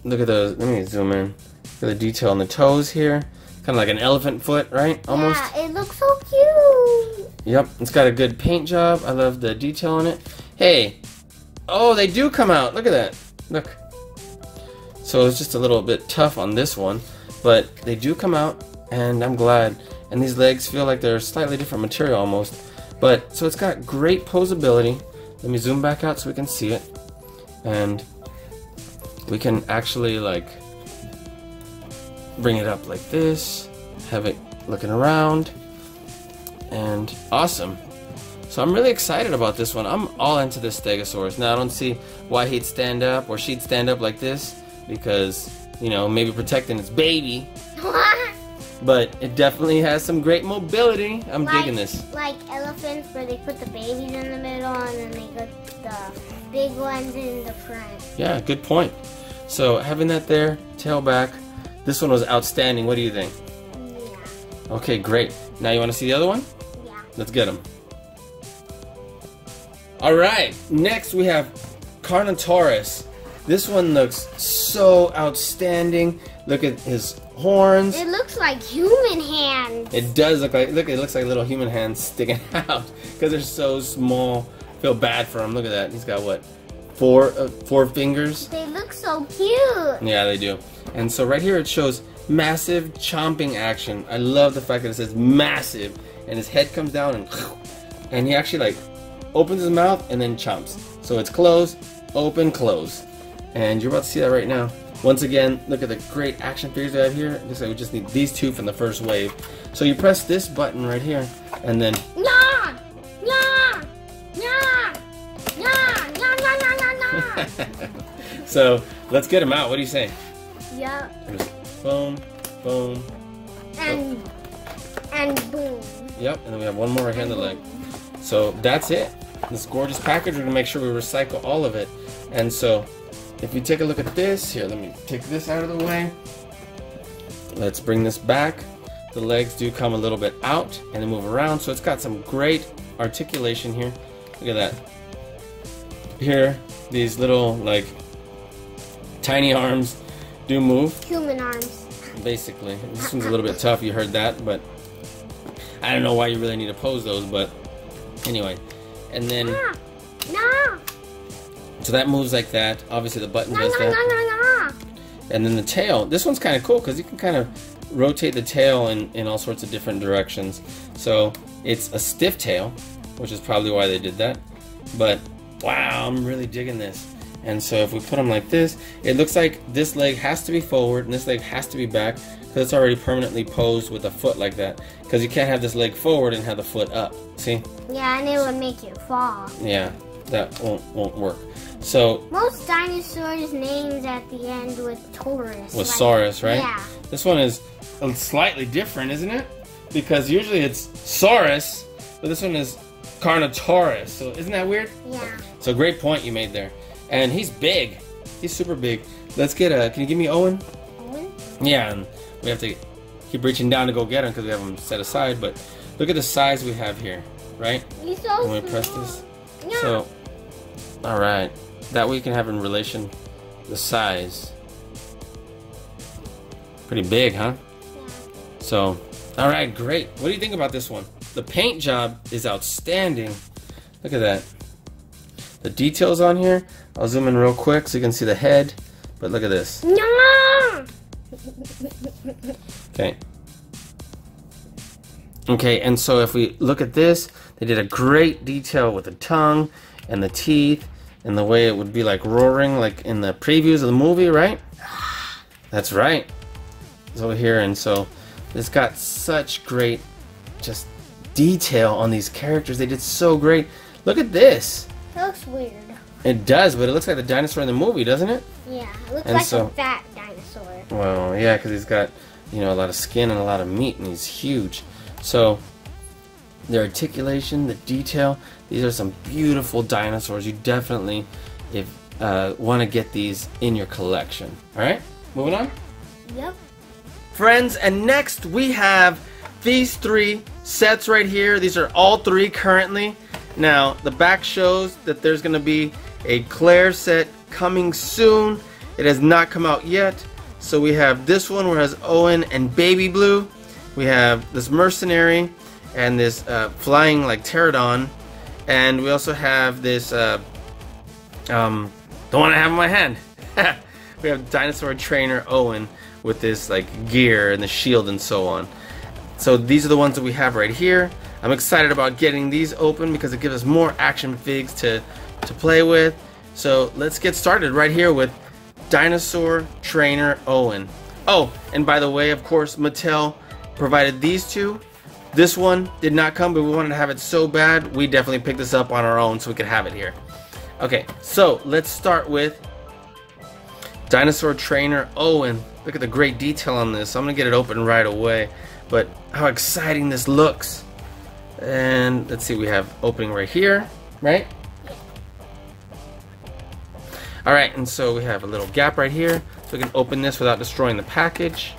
Look at those. Let me zoom in. Look at the detail on the toes here. Kind of like an elephant foot, right? Almost. Yeah, it looks so cute. Yep, it's got a good paint job. I love the detail on it. Hey, oh, they do come out. Look at that. Look. So it's just a little bit tough on this one, but they do come out, and I'm glad. And these legs feel like they're slightly different material almost. But, so it's got great posability. Let me zoom back out so we can see it. And we can actually like bring it up like this, have it looking around, and awesome. So I'm really excited about this one. I'm all into this Stegosaurus. Now I don't see why he'd stand up or she'd stand up like this, because, you know, maybe protecting its baby. But it definitely has some great mobility. I'm digging this. Like elephants, where they put the babies in the middle and then they put the big ones in the front. Yeah, good point. So having that there, tail back, this one was outstanding. What do you think? Yeah. Okay, great. Now you want to see the other one? Yeah. Let's get them. All right, next we have Carnotaurus. This one looks so outstanding. Look at his horns. It looks like human hands. It does look like, look, it looks like little human hands sticking out because they're so small. Feel bad for him. Look at that. He's got what? Four fingers. They look so cute. Yeah, they do. And so right here it shows massive chomping action. I love the fact that it says massive, and his head comes down and he actually like opens his mouth and then chomps. So it's close, open, close. And you're about to see that right now. Once again, look at the great action figures I have here. Looks like we just need these two from the first wave. So you press this button right here, and then so let's get him out. What do you say? Yeah. Boom, boom, and boom. Yep, and then we have one more right here on the leg. So that's it. This gorgeous package. We're gonna make sure we recycle all of it. And so, if you take a look at this here, let me take this out of the way. Let's bring this back. The legs do come a little bit out and then move around, so it's got some great articulation here. Look at that. Here, these little like tiny arms do move. Human arms. Basically, this one's a little bit tough. You heard that, but I don't know why you really need to pose those. But anyway, and then so that moves like that. Obviously, the button does that. And then the tail. This one's kind of cool because you can kind of rotate the tail in all sorts of different directions. So it's a stiff tail, which is probably why they did that. But wow, I'm really digging this. And so if we put them like this, it looks like this leg has to be forward and this leg has to be back because it's already permanently posed with a foot like that. Because you can't have this leg forward and have the foot up. See? Yeah, and it would make it fall. Yeah, that won't work. So most dinosaurs names at the end with Taurus. With Saurus, right? Yeah. This one is slightly different, isn't it? Because usually it's Saurus, but this one is Carnotaurus. So isn't that weird? Yeah. So great point you made there. And he's big. He's super big. Let's get a. Can you give me Owen? Owen? Yeah, and we have to keep reaching down to go get them because we have them set aside. But look at the size we have here, right? He's so when we press this. Yeah. So, all right. That way you can have in relation the size. Pretty big, huh? Yeah. So, all right, great. What do you think about this one? The paint job is outstanding. Look at that. The details on here. I'll zoom in real quick so you can see the head. But look at this. No! Okay. Okay, and so if we look at this, they did a great detail with the tongue and the teeth and the way it would be like roaring like in the previews of the movie, right? That's right. It's over here, and so it's got such great just detail on these characters. They did so great. Look at this. That looks weird. It does, but it looks like the dinosaur in the movie, doesn't it? Yeah, it looks And like so- a fat dinosaur. Well, yeah, because he's got, you know, a lot of skin and a lot of meat, and he's huge. So, the articulation, the detail, these are some beautiful dinosaurs. You definitely want to get these in your collection. All right, moving on. Yep. Friends, and next we have these three sets right here. These are all three currently. Now, the back shows that there's going to be a Claire set coming soon. It has not come out yet. So we have this one where it has Owen and Baby Blue. We have this mercenary and this flying like pterodon. And we also have this, the one I have in my hand. We have Dinosaur Trainer Owen with this like gear and the shield and so on. So these are the ones that we have right here. I'm excited about getting these open because it gives us more action figs to play with. So let's get started right here with Dinosaur Trainer Owen. Oh, and by the way, of course, Mattel provided these two. This one did not come, but we wanted to have it so bad, we definitely picked this up on our own so we could have it here. Okay, so let's start with Dinosaur Trainer Owen. Look at the great detail on this. I'm gonna get it open right away, but how exciting this looks. And let's see, we have opening right here, right? All right, and so we have a little gap right here, so we can open this without destroying the package.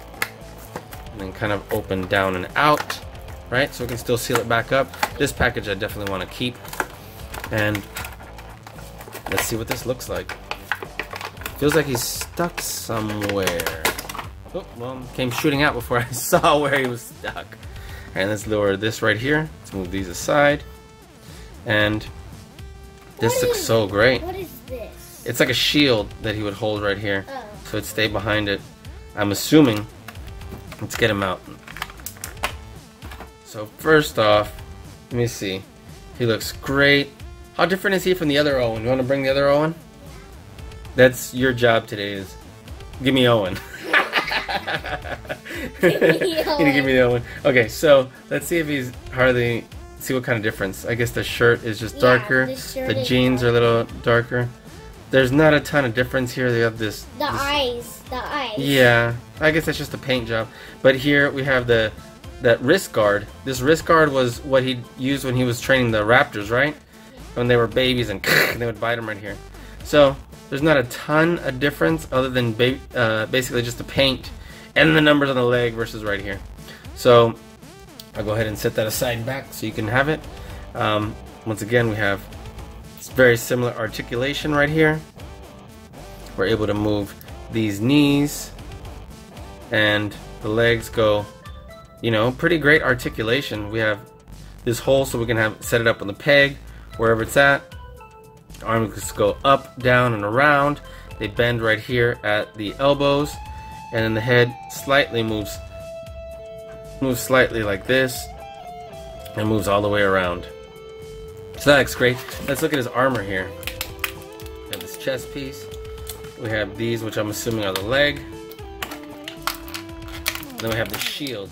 And then kind of open down and out, right? So we can still seal it back up. This package I definitely want to keep. And let's see what this looks like. Feels like he's stuck somewhere. Oh, well, came shooting out before I saw where he was stuck. All right, let's lower this right here. Let's move these aside. And this looks so great. What is this? It's like a shield that he would hold right here. Oh. So it'd stay behind it. I'm assuming. Let's get him out. So first off, let me see. He looks great. How different is he from the other Owen? You want to bring the other Owen? That's your job today, is give me Owen. Give me You need to give me the Owen. Okay, so let's see if he's hardly, see what kind of difference. I guess the shirt is just darker. The jeans are a little darker. There's not a ton of difference here. They have this. The eyes. Yeah, I guess that's just a paint job. But here we have that wrist guard. This wrist guard was what he used when he was training the raptors, right? When they were babies and they would bite them right here. So there's not a ton of difference other than basically just the paint and the numbers on the leg versus right here. So I'll go ahead and set that aside back so you can have it. Once again, we have very similar articulation right here. We're able to move these knees and the legs go, you know, pretty great articulation. We have this hole so we can set it up on the peg wherever it's at. Arms go up, down, and around. They bend right here at the elbows, and then the head slightly moves slightly like this and moves all the way around. So that looks great. Let's look at his armor here. We have this chest piece. We have these, which I'm assuming are the leg. Then we have the shield.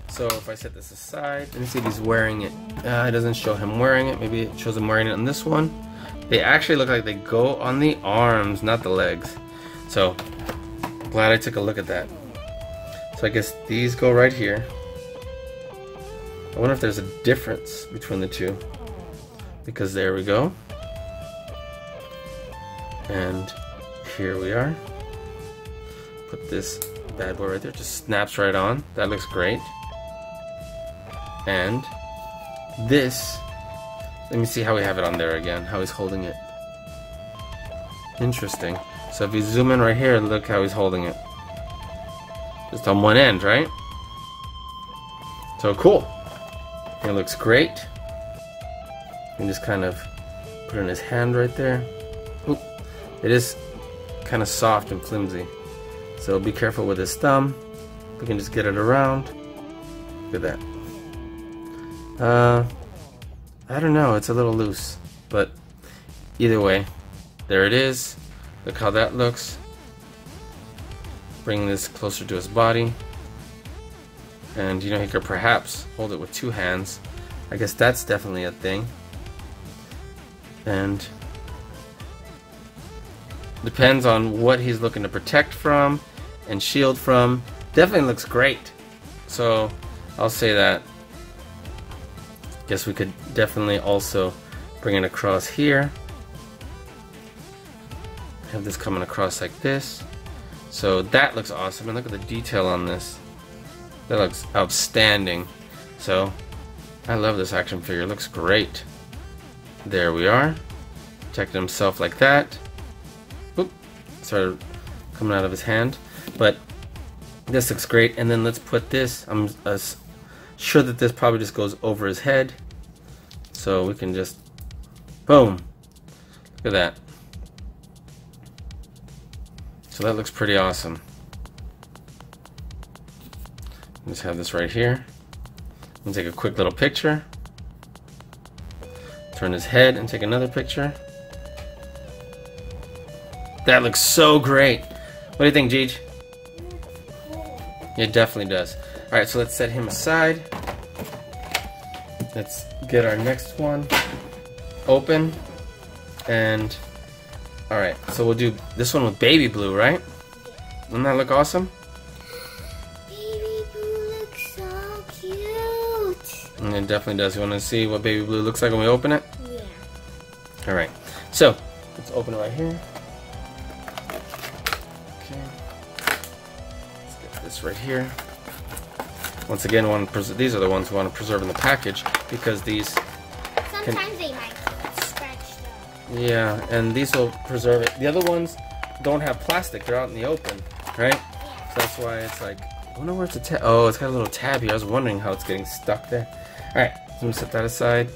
So if I set this aside, let me see if he's wearing it. It doesn't show him wearing it. Maybe it shows him wearing it on this one. They actually look like they go on the arms, not the legs. So glad I took a look at that. So I guess these go right here. I wonder if there's a difference between the two. Because there we go. And here we are. Put this bad boy right there. Just snaps right on. That looks great. And this, let me see how we have it on there again. How he's holding it. Interesting. So if you zoom in right here, look how he's holding it. Just on one end, right? So cool. It looks great. You can just kind of put it in his hand right there. Oop. It is kind of soft and flimsy. So be careful with his thumb. We can just get it around. Look at that. I don't know. It's a little loose. But either way, there it is. Look how that looks. Bring this closer to his body. And you know, he could perhaps hold it with two hands. I guess that's definitely a thing. And depends on what he's looking to protect from and shield from. Definitely looks great. So I'll say that. Guess we could definitely also bring it across here. Have this coming across like this. So that looks awesome. And look at the detail on this. That looks outstanding. So I love this action figure. It looks great. There we are. Protected himself like that. Oop. Started coming out of his hand. But this looks great. And then let's put this. I'm sure that this probably just goes over his head. So we can just boom. Look at that. So that looks pretty awesome. Just have this right here. And take a quick little picture. Turn his head and take another picture. That looks so great. What do you think, Gigi? It definitely does. Alright, so let's set him aside. Let's get our next one open. And alright, so we'll do this one with Baby Blue, right? Doesn't that look awesome? Baby Blue looks so cute. And it definitely does. You want to see what Baby Blue looks like when we open it? Yeah. Alright, so let's open it right here. Okay. Let's get this right here. Once again, these are the ones we want to preserve in the package because these Sometimes they might get scratched up. Yeah, and these will preserve it. The other ones don't have plastic. They're out in the open, right? Yeah. So that's why it's like, I wonder where it's a tab. Oh, it's got a little tab here. I was wondering how it's getting stuck there. Alright, so I'm going to set that aside.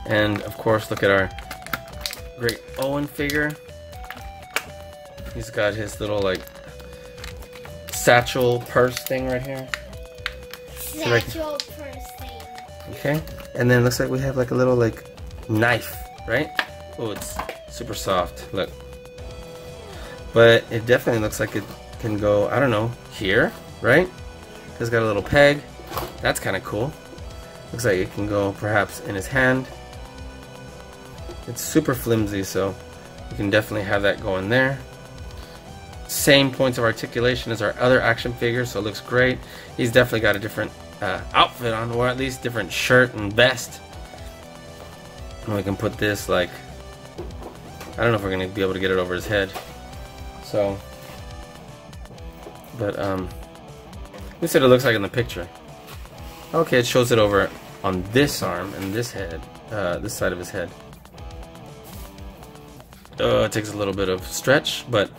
And, of course, look at our great Owen figure. He's got his little, like, satchel purse thing right here. Satchel purse thing. Okay, and then it looks like we have like a little like knife, right? Oh, it's super soft, look. But it definitely looks like it can go, I don't know, here, right? It's got a little peg. That's kind of cool. Looks like it can go perhaps in his hand. It's super flimsy, so you can definitely have that going there. Same points of articulation as our other action figures, so it looks great. He's definitely got a different outfit on, or at least different shirt and vest. And we can put this like, I don't know if we're gonna be able to get it over his head. So, but we said it looks like in the picture. Okay, it shows it over on this arm and this head, this side of his head. It takes a little bit of stretch, but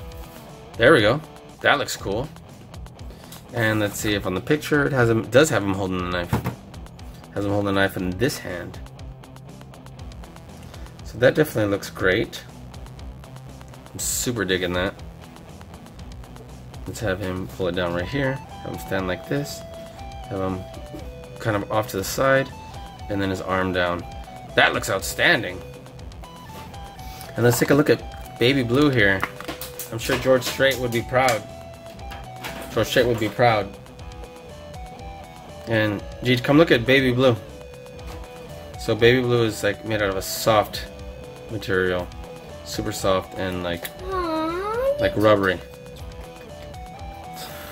there we go. That looks cool. And let's see if on the picture it does have him holding the knife. Has him holding the knife in this hand. So that definitely looks great. I'm super digging that. Let's have him pull it down right here. Have him stand like this. Have him kind of off to the side. And then his arm down. That looks outstanding. And let's take a look at Baby Blue here. I'm sure George Strait would be proud. George Strait would be proud. And Gigi, come look at Baby Blue. So Baby Blue is like made out of a soft material, super soft and like rubbery.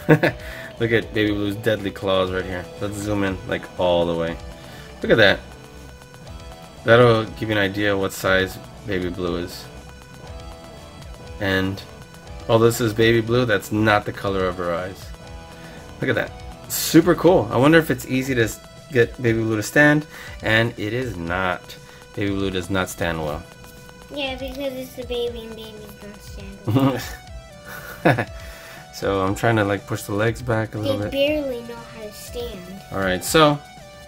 Look at Baby Blue's deadly claws right here. Let's zoom in like all the way. Look at that. That'll give you an idea what size Baby Blue is. And Oh, this is baby blue. That's not the color of her eyes. Look at that. Super cool. I wonder if it's easy to get baby blue to stand, and it is not. Baby blue does not stand well. Yeah, because it's the baby and babies don't stand well. So I'm trying to like push the legs back a little bit. They barely know how to stand. Alright, so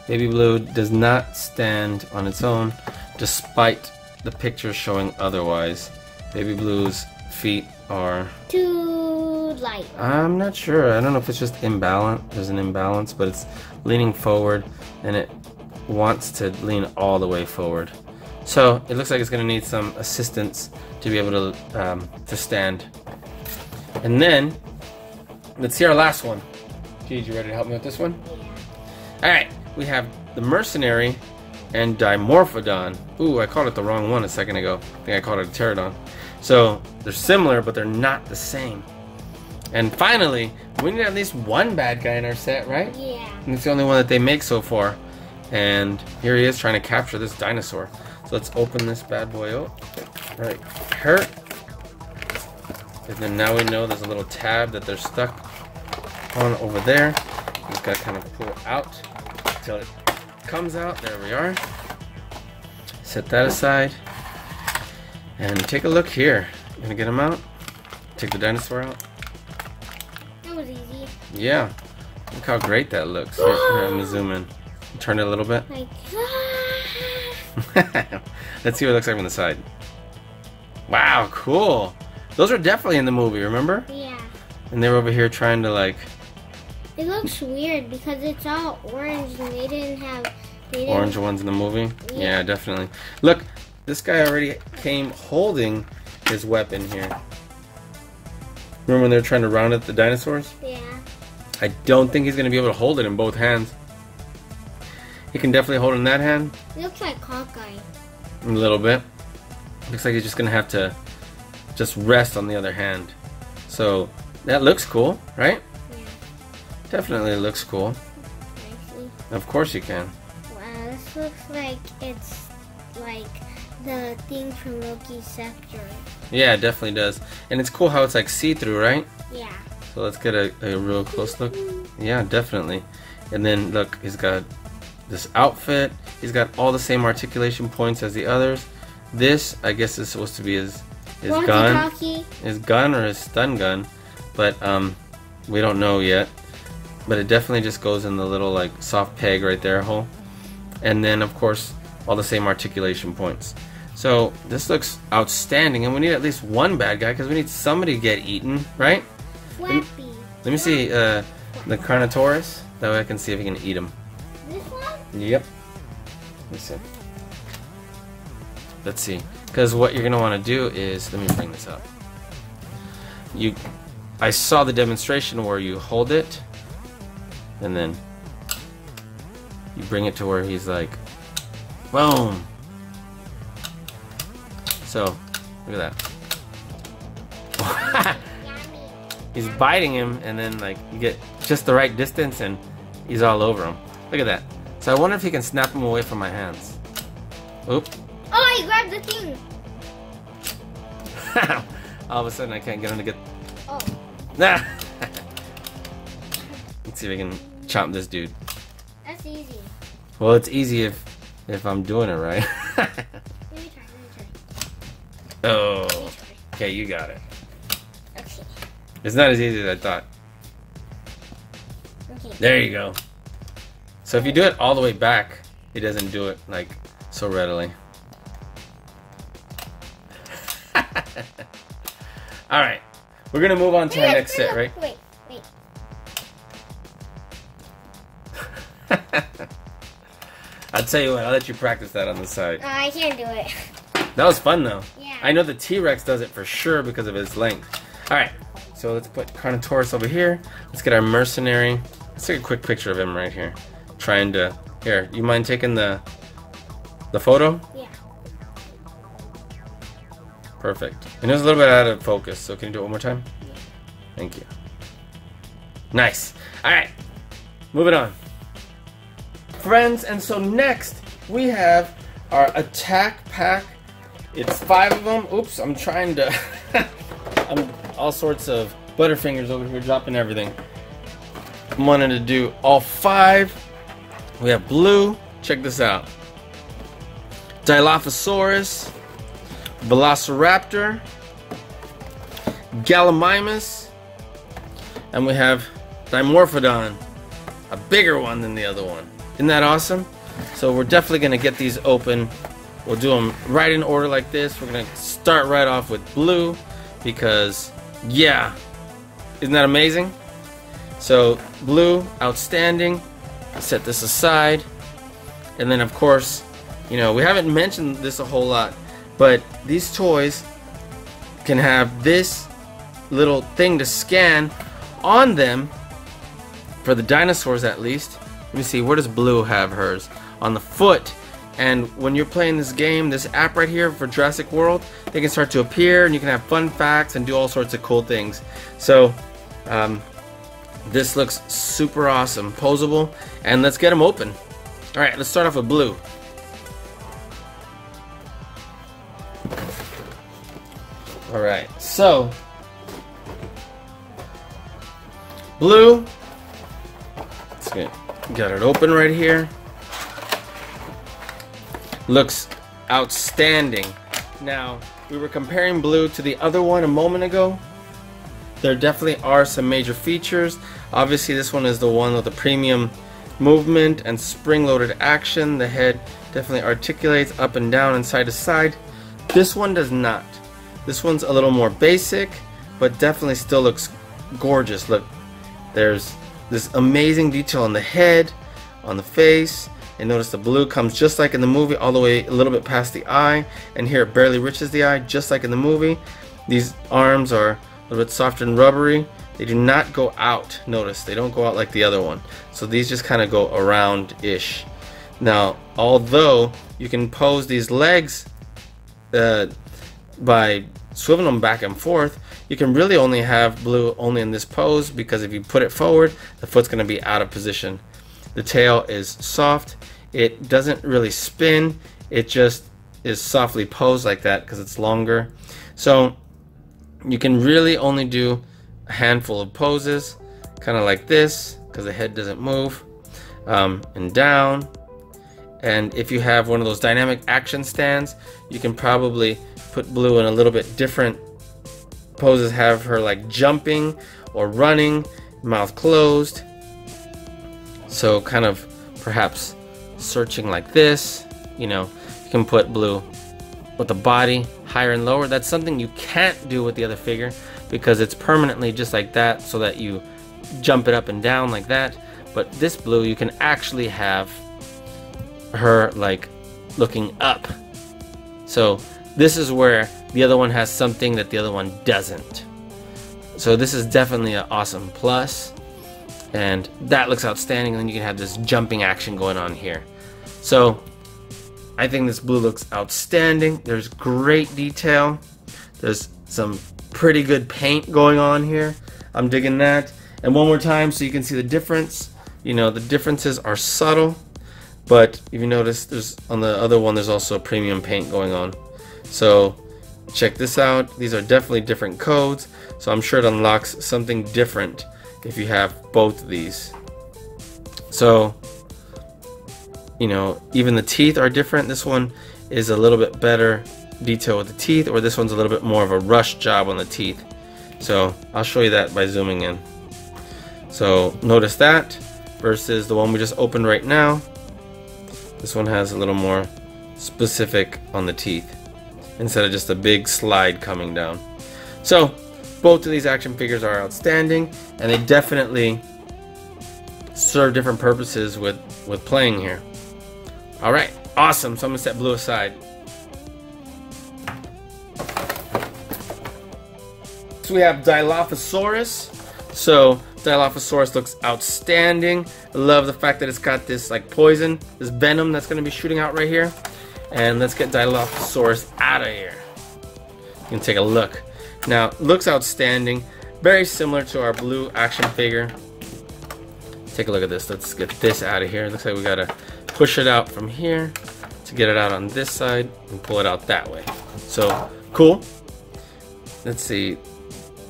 baby blue does not stand on its own, despite the picture showing otherwise. Baby blue's feet are too light. I'm not sure. I don't know if it's just imbalance. There's an imbalance, but it's leaning forward and it wants to lean all the way forward. So it looks like it's going to need some assistance to be able to stand. And then let's see our last one. Gigi, you ready to help me with this one? Yeah. Alright, we have the Mercenary and Dimorphodon. Ooh, I called it the wrong one a second ago. I think I called it a Pterodon. So they're similar, but they're not the same. And finally, we need at least one bad guy in our set, right? Yeah. And it's the only one that they make so far. And here he is trying to capture this dinosaur. So let's open this bad boy up. Right here. And then now we know there's a little tab that they're stuck on over there. Just gotta kind of pull out until it comes out. There we are. Set that aside. And take a look here. I'm gonna get him out. Take the dinosaur out. That was easy. Yeah. Look how great that looks. Here, let me zoom in. Turn it a little bit. Like, Let's see what it looks like from the side. Wow, cool. Those are definitely in the movie, remember? Yeah. And they were over here trying to like... It looks weird because it's all orange and they didn't have... Orange ones in the movie? Yeah, definitely. Look, this guy already came holding his weapon here. Remember when they were trying to round up the dinosaurs? Yeah. I don't think he's going to be able to hold it in both hands. He can definitely hold it in that hand. It looks like Hawkeye. A little bit. Looks like he's just going to have to just rest on the other hand. So that looks cool, right? Yeah. Definitely looks cool. Nicely. Of course you can. Wow, this looks like it's like the thing from Loki's scepter. Yeah, it definitely does. And it's cool how it's like see-through, right? Yeah. So let's get a real close look. Yeah, definitely. And then look, he's got this outfit. He's got all the same articulation points as the others. This, I guess, is supposed to be his gun. His gun or his stun gun. But we don't know yet. But it definitely just goes in the little like soft peg right there hole. And then of course all the same articulation points. So this looks outstanding, and we need at least one bad guy because we need somebody to get eaten, right? Flappy. Let me see the Carnotaurus. That way I can see if he can eat him. This one? Yep. Let's see. Because what you're gonna want to do is, let me bring this up. I saw the demonstration where you hold it, and then you bring it to where he's like, boom. So, look at that. He's biting him, and then like you get just the right distance, and he's all over him. Look at that. So I wonder if he can snap him away from my hands. Oop. Oh, he grabbed the thing. All of a sudden, I can't get him to get. Oh. Nah. Let's see if I can chomp this dude. That's easy. Well, it's easy if I'm doing it right. Let me try. Oh. Okay, you got it. Okay. It's not as easy as I thought. Okay. There you go. So if you do it all the way back, it doesn't do it like so readily. All right, we're gonna move on to our next set, right? Wait. I'll tell you what, I'll let you practice that on the side. I can't do it. That was fun though. Yeah. I know the T-Rex does it for sure because of his length. All right, so let's put Carnotaurus over here. Let's get our Mercenary. Let's take a quick picture of him right here. Trying to, here, you mind taking the photo? Yeah. Perfect. And it was a little bit out of focus, so can you do it one more time? Yeah. Thank you. Nice. All right, moving on. Friends, and so next we have our attack pack. It's 5 of them. Oops, I'm trying to all sorts of Butterfingers over here dropping everything. I'm wanting to do all 5. We have Blue. Check this out. Dilophosaurus, Velociraptor, Gallimimus, and we have Dimorphodon, a bigger one than the other one. Isn't that awesome? So we're definitely going to get these open. We'll do them right in order like this. We're going to start right off with Blue because, yeah, isn't that amazing? So Blue, outstanding. Set this aside. And then, of course, you know, we haven't mentioned this a whole lot, but these toys can have this little thing to scan on them, for the dinosaurs at least. Let me see, where does Blue have hers? On the foot. And when you're playing this game, this app right here for Jurassic World, they can start to appear and you can have fun facts and do all sorts of cool things. So this looks super awesome, posable, and let's get them open. Alright, let's start off with Blue. Alright, so Blue, let's got it open right here. Looks outstanding. Now, we were comparing Blue to the other one a moment ago. There definitely are some major features. Obviously, this one is the one with the premium movement and spring-loaded action. The head definitely articulates up and down and side to side. This one does not. This one's a little more basic, but definitely still looks gorgeous. Look, there's this amazing detail on the head, on the face, and notice the blue comes just like in the movie, all the way a little bit past the eye, and here it barely reaches the eye, just like in the movie. These arms are a little bit softer and rubbery. They do not go out. Notice they don't go out like the other one, so these just kind of go around-ish. Now, although you can pose these legs by swiveling them back and forth, you can really only have Blue only in this pose, because if you put it forward, the foot's going to be out of position. The tail is soft. It doesn't really spin. It just is softly posed like that because it's longer. So you can really only do a handful of poses, kind of like this, because the head doesn't move, and down. And if you have one of those dynamic action stands, you can probably put Blue in a little bit different poses, have her like jumping or running, mouth closed. So kind of perhaps searching like this. You know, you can put Blue with the body higher and lower. That's something you can't do with the other figure because it's permanently just like that, so that you jump it up and down like that. But this Blue, you can actually have her like looking up. So this is where the other one has something that the other one doesn't. So this is definitely an awesome plus. And that looks outstanding, and then you can have this jumping action going on here. So I think this Blue looks outstanding. There's great detail. There's some pretty good paint going on here. I'm digging that. And one more time so you can see the difference. You know, the differences are subtle, but if you notice, there's on the other one there's also premium paint going on. So check this out. These are definitely different codes, so I'm sure it unlocks something different if you have both of these. So, you know, even the teeth are different. This one is a little bit better detail with the teeth, or this one's a little bit more of a rush job on the teeth. So I'll show you that by zooming in. So notice that versus the one we just opened right now. This one has a little more specific on the teeth instead of just a big slide coming down. So both of these action figures are outstanding, and they definitely serve different purposes with playing here. Alright, awesome. So I'm going to set Blue aside. So we have Dilophosaurus. So Dilophosaurus looks outstanding. I love the fact that it's got this like poison, this venom that's going to be shooting out right here. And let's get Dilophosaurus out of here. You can take a look. Now, looks outstanding. Very similar to our Blue action figure. Take a look at this. Let's get this out of here. Looks like we gotta push it out from here to get it out on this side and pull it out that way. So, cool. Let's see.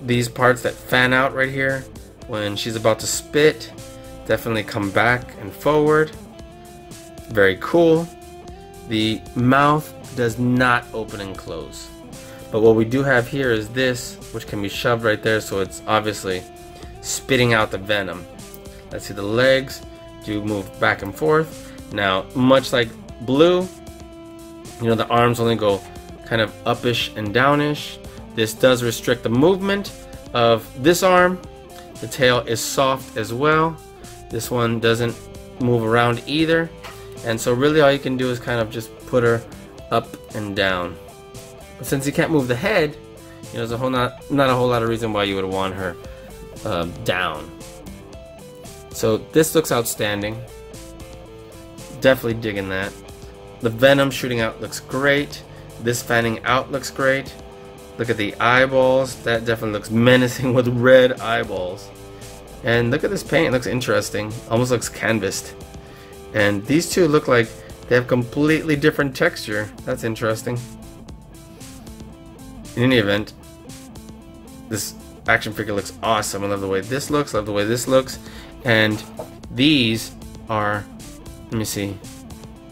these parts that fan out right here when she's about to spit definitely come back and forward. Very cool. The mouth does not open and close. But what we do have here is this, which can be shoved right there, so it's obviously spitting out the venom. Let's see, the legs do move back and forth. Now, much like Blue, you know, the arms only go kind of uppish and downish. This does restrict the movement of this arm. The tail is soft as well. This one doesn't move around either. And so really all you can do is kind of just put her up and down. But since you can't move the head, you know, there's not a whole lot of reason why you would want her down. So this looks outstanding. Definitely digging that. The venom shooting out looks great. This fanning out looks great. Look at the eyeballs. That definitely looks menacing with red eyeballs. And look at this paint. It looks interesting. Almost looks canvassed. And these two look like they have completely different texture. That's interesting. In any event, this action figure looks awesome. I love the way this looks. I love the way this looks. And these are, let me see.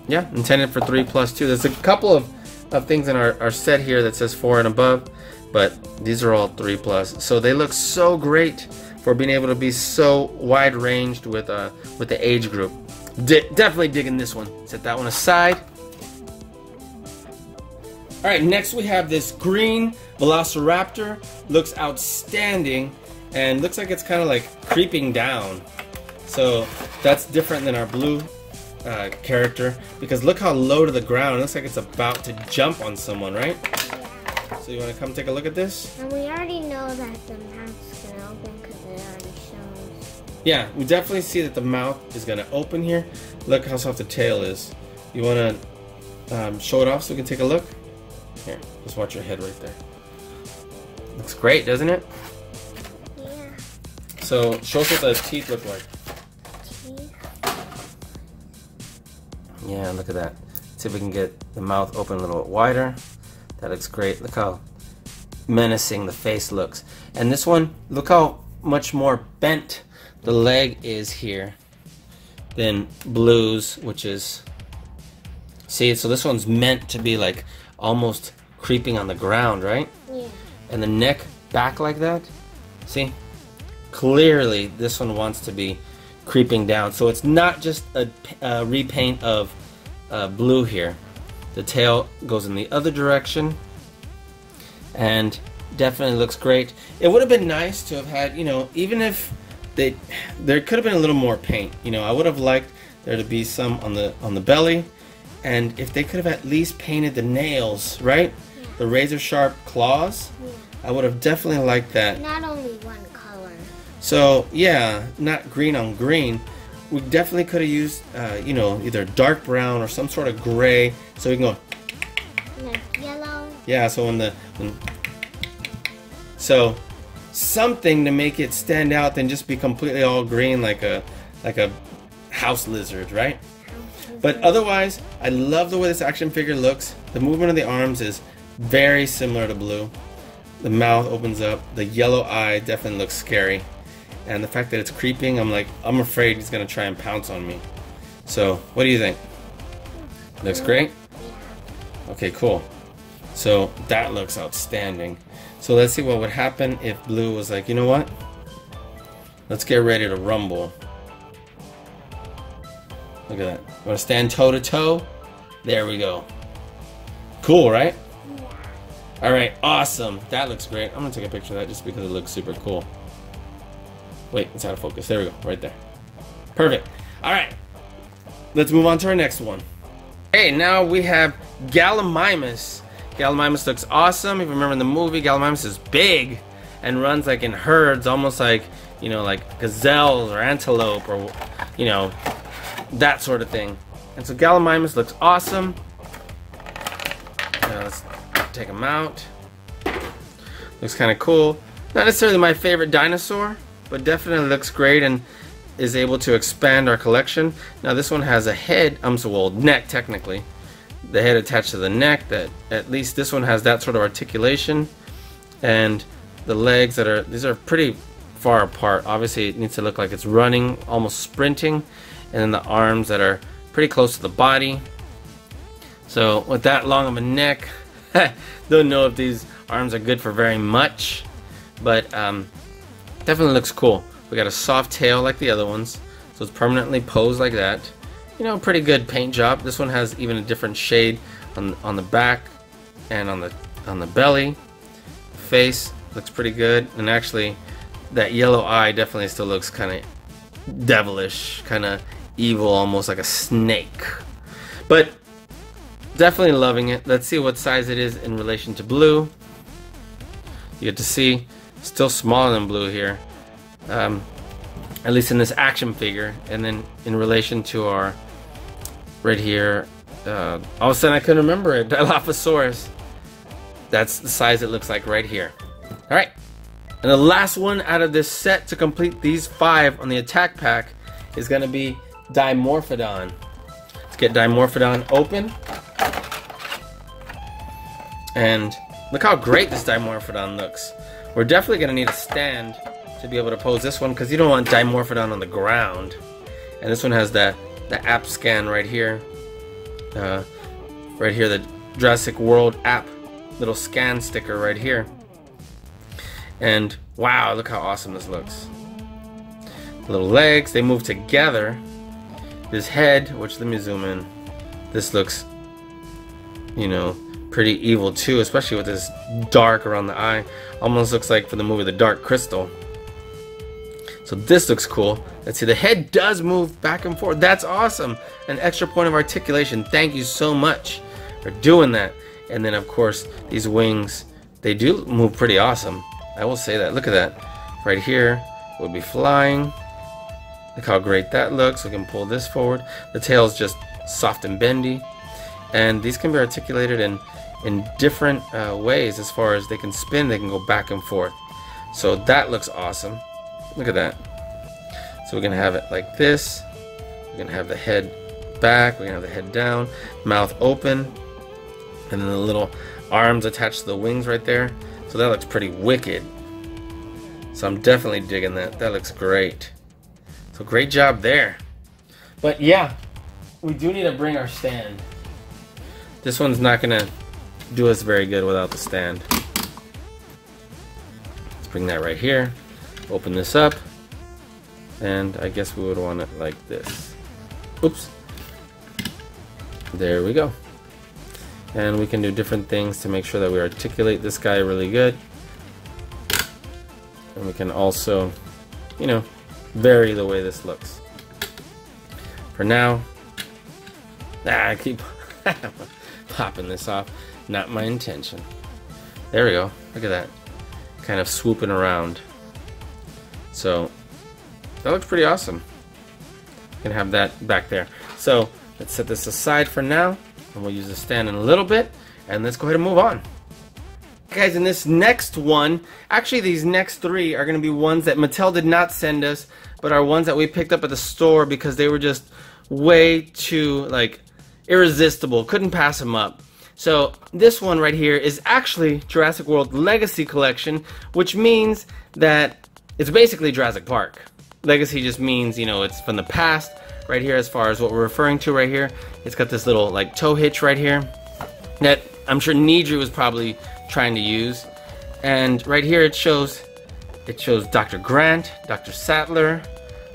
Yeah, intended for 3+2. There's a couple of things in our set here that says 4 and above, but these are all 3+. So they look so great for being able to be so wide ranged with the age group. Definitely digging this one. Set that one aside. Alright, next we have this green Velociraptor. Looks outstanding and looks like it's kind of like creeping down. So that's different than our blue character, because look how low to the ground. It looks like it's about to jump on someone, right? Yeah. So you want to come take a look at this? And we already know that the mouth's going to open because it already shows. Yeah, we definitely see that the mouth is going to open here. Look how soft the tail is. You want to show it off so we can take a look? Here, just watch your head right there. Looks great, doesn't it? Yeah. So show us what the teeth look like. Yeah, look at that. Let's see if we can get the mouth open a little bit wider. That looks great. Look how menacing the face looks. And this one, look how much more bent the leg is here than Blue's, which is, see, so this one's meant to be like almost creeping on the ground, right? Yeah. And the neck back like that. See? Clearly this one wants to be creeping down. So it's not just a repaint of Blue here. The tail goes in the other direction and definitely looks great. It would have been nice to have had, you know, even if there could have been a little more paint. You know, I would have liked there to be some on the belly, and if they could have at least painted the nails, right? The razor sharp claws. I would have definitely liked that. Not only one color. So yeah, not green on green. We definitely could have used, you know, either dark brown or some sort of gray, so we can go. Like yellow. Yeah, so so something to make it stand out than just be completely all green like a house lizard, right? But otherwise, I love the way this action figure looks. The movement of the arms is very similar to Blue. The mouth opens up. The yellow eye definitely looks scary. And the fact that it's creeping, I'm afraid he's gonna try and pounce on me. So, what do you think? Looks great? Okay, cool. So, that looks outstanding. So, let's see what would happen if Blue was like, you know what? Let's get ready to rumble. Look at that. Want to stand toe to toe? There we go. Cool, right? Alright, awesome. That looks great. I'm going to take a picture of that just because it looks super cool. Wait, it's out of focus. There we go, right there. Perfect. Alright, let's move on to our next one. Hey, now we have Gallimimus. Gallimimus looks awesome. If you remember in the movie, Gallimimus is big and runs like in herds, almost like, you know, like gazelles or antelope or, you know, that sort of thing. And so Gallimimus looks awesome. Now let's take him out. Looks kind of cool. Not necessarily my favorite dinosaur, but definitely looks great and is able to expand our collection. Now this one has a head, well, neck technically. The head attached to the neck, that at least this one has that sort of articulation. And the legs these are pretty far apart. Obviously it needs to look like it's running, almost sprinting, and then the arms that are pretty close to the body. So with that long of a neck, don't know if these arms are good for very much, but definitely looks cool. We got a soft tail like the other ones, so it's permanently posed like that. You know, pretty good paint job. This one has even a different shade on the back and on the belly. Face looks pretty good, and actually that yellow eye definitely still looks kind of devilish, kind of evil, almost like a snake. But definitely loving it. Let's see what size it is in relation to Blue. You get to see still smaller than Blue here, at least in this action figure. And then in relation to our right here, all of a sudden I couldn't remember it, Dilophosaurus. That's the size it looks like right here. All right, and the last one out of this set to complete these 5 on the attack pack is going to be Dimorphodon. Let's get Dimorphodon open. And look how great this Dimorphodon looks. We're definitely going to need a stand to be able to pose this one, because you don't want Dimorphodon on the ground. And this one has the app scan right here. Right here, the Jurassic World app little scan sticker right here. And wow, look how awesome this looks. Little legs, they move together. This head, which, let me zoom in. This looks, you know, pretty evil too, especially with this dark around the eye. Almost looks like from the movie The Dark Crystal. So this looks cool. Let's see, the head does move back and forth. That's awesome. An extra point of articulation. Thank you so much for doing that. And then of course these wings, they do move pretty awesome. I will say that. Look at that. Right here would be flying. Look how great that looks. We can pull this forward. The tail is just soft and bendy. And these can be articulated in different ways, as far as they can spin, they can go back and forth. So that looks awesome. Look at that. So we're going to have it like this. We're going to have the head back. We're going to have the head down. Mouth open. And then the little arms attached to the wings right there. So that looks pretty wicked. So I'm definitely digging that. That looks great. So great job there. But yeah, we do need to bring our stand. This one's not going to do us very good without the stand. Let's bring that right here. Open this up. And I guess we would want it like this. Oops. There we go. And we can do different things to make sure that we articulate this guy really good. And we can also, you know, vary the way this looks. For now, I keep popping this off. Not my intention. There we go. Look at that. Kind of swooping around. So that looks pretty awesome. You can have that back there. So let's set this aside for now, and we'll use the stand in a little bit, and let's go ahead and move on. Guys, in this next one, actually these next 3 are going to be ones that Mattel did not send us, but are ones that we picked up at the store because they were just way too, like, irresistible. Couldn't pass them up. So this one right here is actually Jurassic World Legacy Collection, which means that it's basically Jurassic Park. Legacy just means, you know, it's from the past. Right here, as far as what we're referring to right here, it's got this little like tow hitch right here that I'm sure Nidri was probably trying to use. And right here it shows Dr. Grant, Dr. Sattler.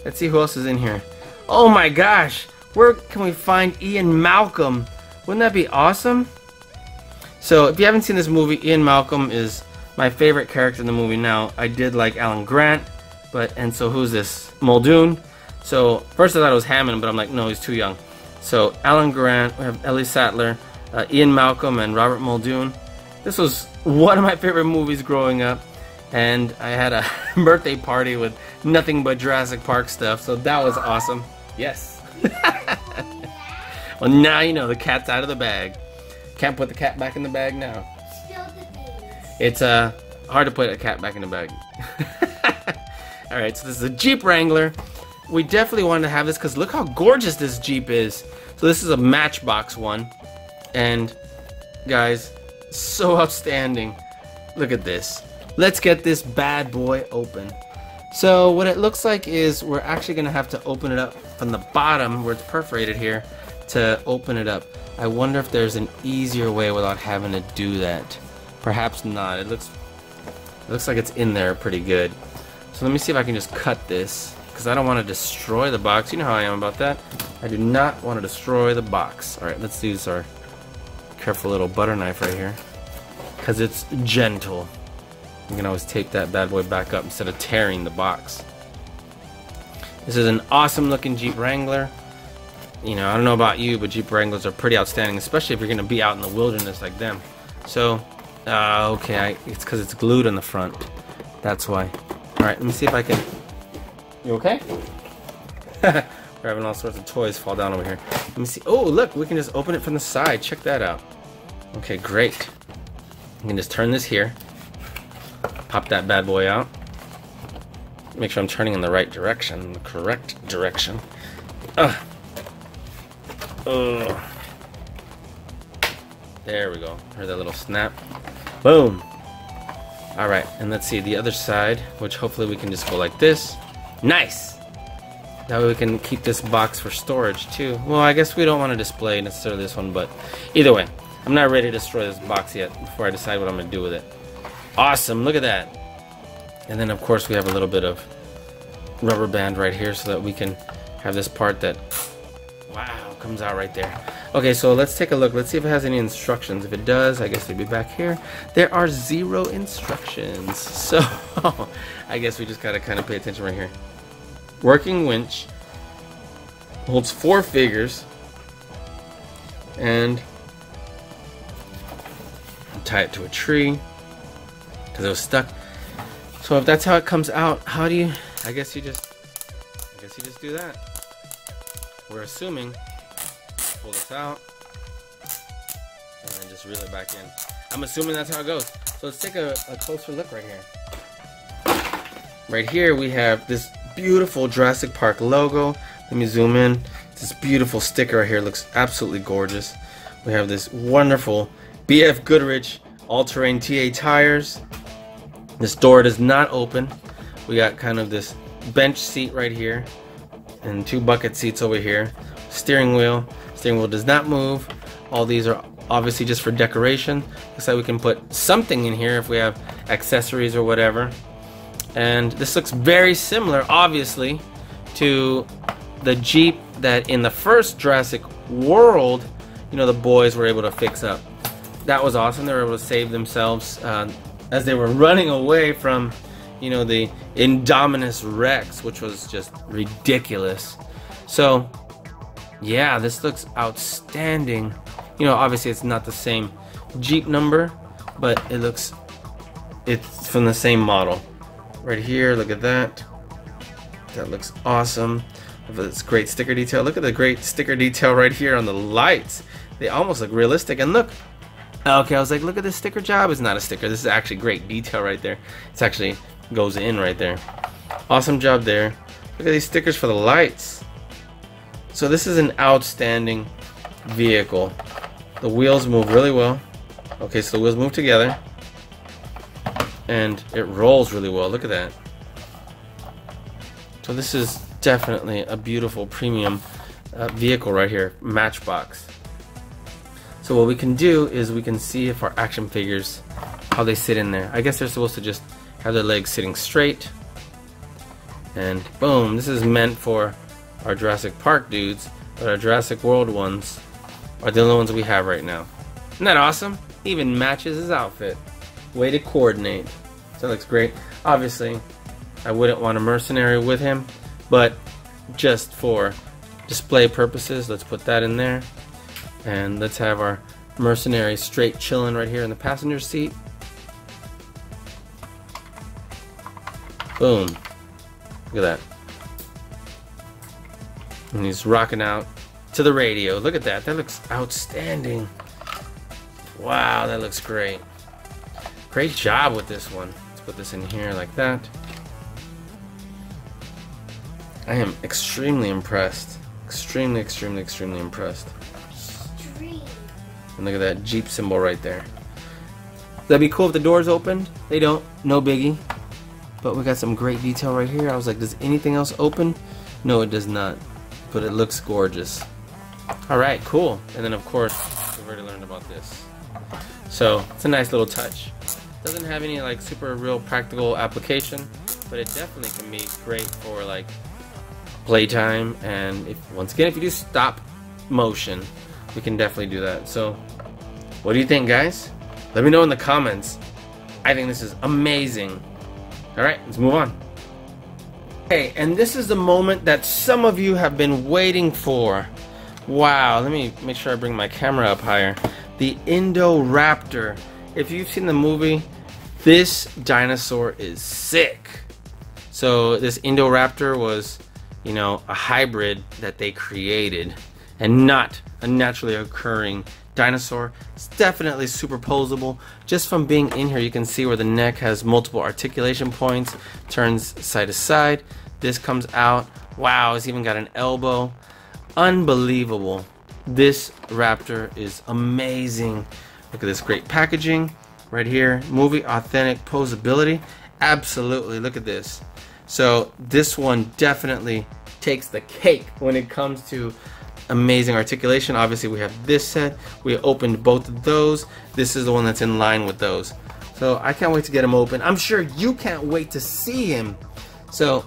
Let's see who else is in here. Oh my gosh, where can we find Ian Malcolm? Wouldn't that be awesome? So if you haven't seen this movie, Ian Malcolm is my favorite character in the movie. Now, I did like Alan Grant, and so who's this? Muldoon. So first I thought it was Hammond, but I'm like, no, he's too young. So Alan Grant, we have Ellie Sattler, Ian Malcolm, and Robert Muldoon. This was one of my favorite movies growing up, and I had a birthday party with nothing but Jurassic Park stuff, so that was awesome. Yes. Well, now you know the cat's out of the bag. Can't put the cat back in the bag now. It's hard to put a cat back in the bag. Alright, so this is a Jeep Wrangler. We definitely wanted to have this because look how gorgeous this Jeep is. So this is a Matchbox one. And guys, so outstanding. Look at this. let's get this bad boy open. So what it looks like is we're actually gonna have to open it up from the bottom where it's perforated here to open it up. I wonder if there's an easier way without having to do that. Perhaps not. It looks like it's in there pretty good. So let me see if I can just cut this, because I don't want to destroy the box. You know how I am about that. I do not want to destroy the box. Alright, let's use our careful little butter knife right here, because it's gentle. You can always tape that bad boy back up instead of tearing the box. This is an awesome looking Jeep Wrangler. You know, I don't know about you, but Jeep Wranglers are pretty outstanding, especially if you're going to be out in the wilderness like them. So, okay, it's because it's glued on the front. That's why. Alright, let me see if I can... You okay? We're having all sorts of toys fall down over here. Let me see. Oh, look, we can just open it from the side. Check that out. Okay, great. You can just turn this here. Pop that bad boy out. Make sure I'm turning in the right direction, the correct direction. There we go. Heard that little snap. Boom. Alright, and let's see the other side, which hopefully we can just go like this. Nice! That way we can keep this box for storage too. Well, I guess we don't want to display necessarily this one, but either way, I'm not ready to destroy this box yet before I decide what I'm going to do with it. Awesome, look at that. And then of course we have a little bit of rubber band right here so that we can have this part that, wow, comes out right there. Okay, so let's take a look. Let's see if it has any instructions. If it does, I guess it'll be back here. There are 0 instructions. So I guess we just gotta kind of pay attention right here. Working winch holds 4 figures and tie it to a tree because it was stuck. So if that's how it comes out, how do you? I guess you just do that. We're assuming. Pull this out and then just reel it back in. I'm assuming that's how it goes. So let's take a closer look right here. Right here we have this beautiful Jurassic Park logo. Let me zoom in. This beautiful sticker right here looks absolutely gorgeous. We have this wonderful BF Goodrich all-terrain TA tires. This door does not open. We got kind of this bench seat right here and 2 bucket seats over here. Steering wheel. Steering wheel does not move. All these are obviously just for decoration. Looks like we can put something in here if we have accessories or whatever. And this looks very similar, obviously, to the Jeep that in the first Jurassic World, you know, the boys were able to fix up. That was awesome. They were able to save themselves as they were running away from, you know, the Indominus Rex, which was just ridiculous. So yeah, this looks outstanding. You know, obviously it's not the same Jeep number, but it's from the same model. Right here, look at that. That looks awesome. This great sticker detail. Look at the great sticker detail right here on the lights. They almost look realistic. And look, okay, I was like, look at this sticker job. It's not a sticker. This is actually great detail right there. It's actually goes in right there. Awesome job there. Look at these stickers for the lights. So this is an outstanding vehicle. The wheels move really well. Okay, so the wheels move together. And it rolls really well. Look at that. So this is definitely a beautiful premium vehicle right here. Matchbox. So what we can do is we can see if our action figures, how they sit in there. I guess they're supposed to just have their legs sitting straight. And boom, this is meant for our Jurassic Park dudes, but our Jurassic World ones are the only ones we have right now. Isn't that awesome? Even matches his outfit. Way to coordinate. So that looks great. Obviously, I wouldn't want a mercenary with him, but just for display purposes, let's put that in there. And let's have our mercenary straight chilling right here in the passenger seat. Boom. Look at that. And he's rocking out to the radio. Look at that. That looks outstanding. Wow, that looks great. Great job with this one. Let's put this in here like that. I am extremely impressed. Extremely, extremely, extremely impressed. And look at that Jeep symbol right there. That'd be cool if the doors opened. They don't, no biggie. But we got some great detail right here. I was like, does anything else open? No, it does not. But it looks gorgeous. Alright, cool. And then of course, we've already learned about this. So, it's a nice little touch. Doesn't have any like super real practical application, but it definitely can be great for like playtime. And if, once again, if you do stop motion, we can definitely do that. So, what do you think, guys? Let me know in the comments. I think this is amazing. Alright, let's move on. Okay, and this is the moment that some of you have been waiting for. Wow, let me make sure I bring my camera up higher. The Indo Raptor. If you've seen the movie, this dinosaur is sick. So this Indo Raptor was, you know, a hybrid that they created and not a naturally occurring dinosaur. It's definitely superposable. Just from being in here, you can see where the neck has multiple articulation points, turns side to side. This comes out. Wow, it's even got an elbow. Unbelievable. This raptor is amazing. Look at this great packaging right here. Movie authentic posability. Absolutely. Look at this. So this one definitely takes the cake when it comes to amazing articulation. Obviously we have this set. We opened both of those. This is the one that's in line with those. So I can't wait to get him open. I'm sure you can't wait to see him. So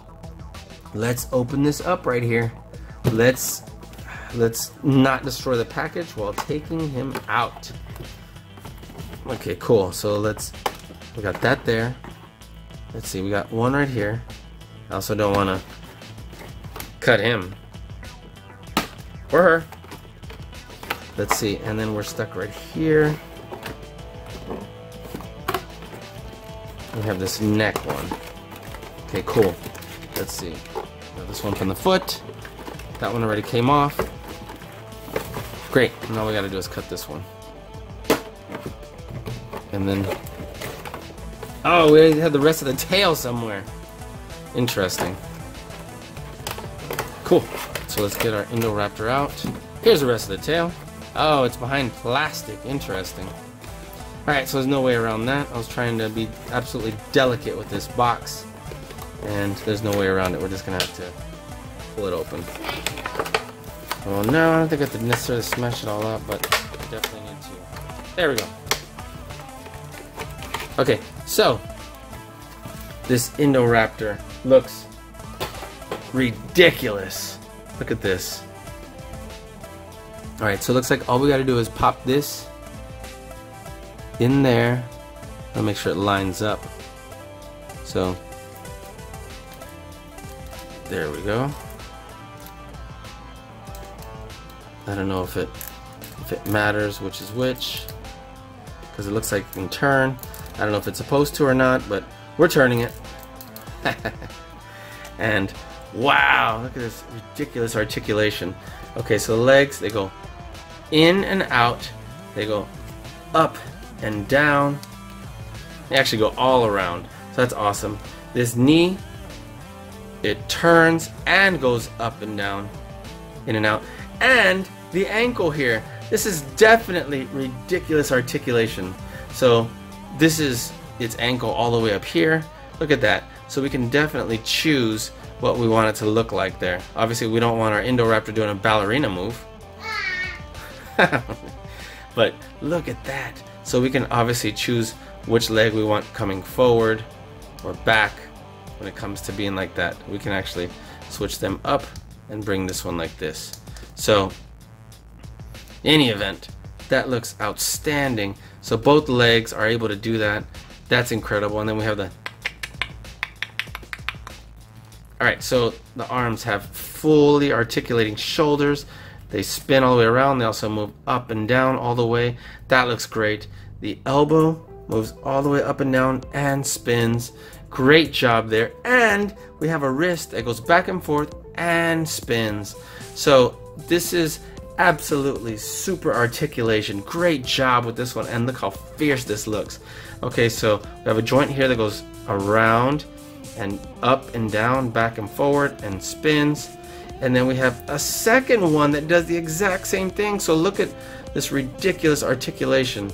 let's open this up right here. Let's not destroy the package while taking him out. Okay, cool. So we got that there. Let's see, we got one right here. I also don't want to cut him or her. Let's see, and then we're stuck right here. We have this neck one. Okay, cool. Let's see. Got this one from the foot. That one already came off. Great. And all we gotta do is cut this one. And then, oh, we have the rest of the tail somewhere. Interesting. Cool. So let's get our Indo Raptor out. Here's the rest of the tail. Oh, it's behind plastic. Interesting. Alright, so there's no way around that. I was trying to be absolutely delicate with this box, and there's no way around it. We're just gonna have to pull it open. Well, no, I don't think I have to necessarily smash it all up, but I definitely need to. There we go. Okay, so this Indo Raptor looks ridiculous. Look at this. Alright, so it looks like all we gotta do is pop this in there. I'll make sure it lines up. So there we go. I don't know if it matters which is which, because it looks like it can turn. I don't know if it's supposed to or not, but we're turning it. And wow, look at this ridiculous articulation. Okay, so the legs, they go in and out. They go up and down. They actually go all around. So that's awesome. This knee, it turns and goes up and down, in and out. And the ankle here, this is definitely ridiculous articulation. So this is its ankle all the way up here. Look at that. So we can definitely choose what we want it to look like there. Obviously we don't want our Indo Raptor doing a ballerina move. But look at that. So we can obviously choose which leg we want coming forward or back when it comes to being like that. We can actually switch them up and bring this one like this. So in any event, that looks outstanding. So both legs are able to do that. That's incredible. And then we have the... Alright, so the arms have fully articulating shoulders. They spin all the way around. They also move up and down all the way. That looks great. The elbow moves all the way up and down and spins. Great job there. And we have a wrist that goes back and forth and spins. So this is absolutely super articulation. Great job with this one. And look how fierce this looks. Okay, so we have a joint here that goes around and up and down, back and forward, and spins. And then we have a second one that does the exact same thing. So look at this ridiculous articulation.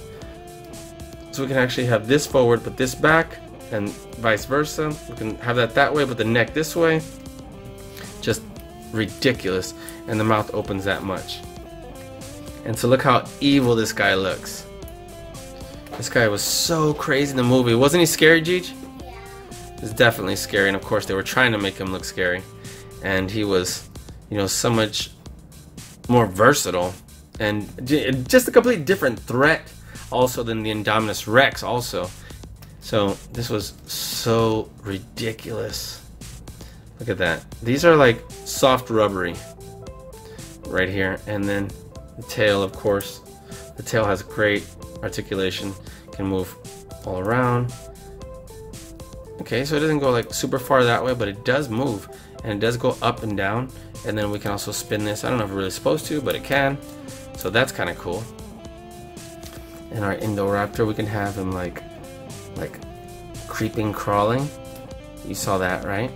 So we can actually have this forward but this back, and vice versa. We can have that way but the neck this way. Just ridiculous. And the mouth opens that much. And so look how evil this guy looks. This guy was so crazy in the movie. Wasn't he scary, Jeej? Yeah. It's definitely scary, and of course they were trying to make him look scary. And he was, you know, so much more versatile and just a completely different threat also than the Indominus Rex also. So this was so ridiculous. Look at that. These are like soft rubbery right here. And then the tail, of course. The tail has great articulation, can move all around. Okay, so it doesn't go like super far that way, but it does move, and it does go up and down. And then we can also spin this. I don't know if we're really supposed to, but it can. So that's kind of cool. And our Indo Raptor, we can have him like creeping, crawling. You saw that, right?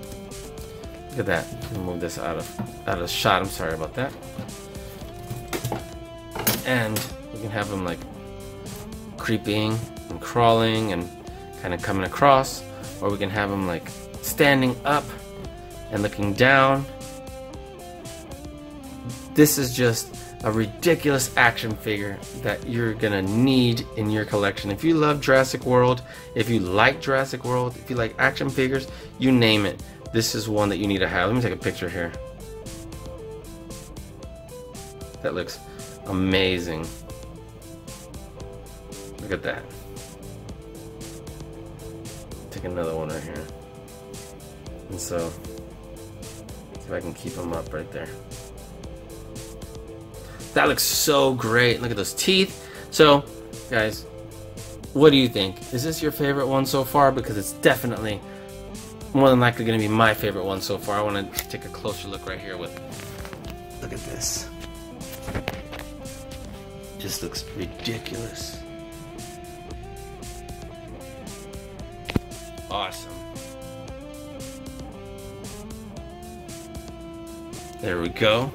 Look at that. Let me move this out of shot. I'm sorry about that. And we can have him like creeping and crawling and kind of coming across, or we can have him like standing up and looking down. This is just a ridiculous action figure that you're gonna need in your collection. If you love Jurassic World, if you like Jurassic World, if you like action figures, you name it, this is one that you need to have. Let me take a picture here. That looks amazing. Look at that. Take another one right here. And so, see if I can keep them up right there. That looks so great. Look at those teeth. So, guys, what do you think? Is this your favorite one so far? Because it's definitely more than likely going to be my favorite one so far. I want to take a closer look right here with. Look at this. Just looks ridiculous. Awesome. There we go.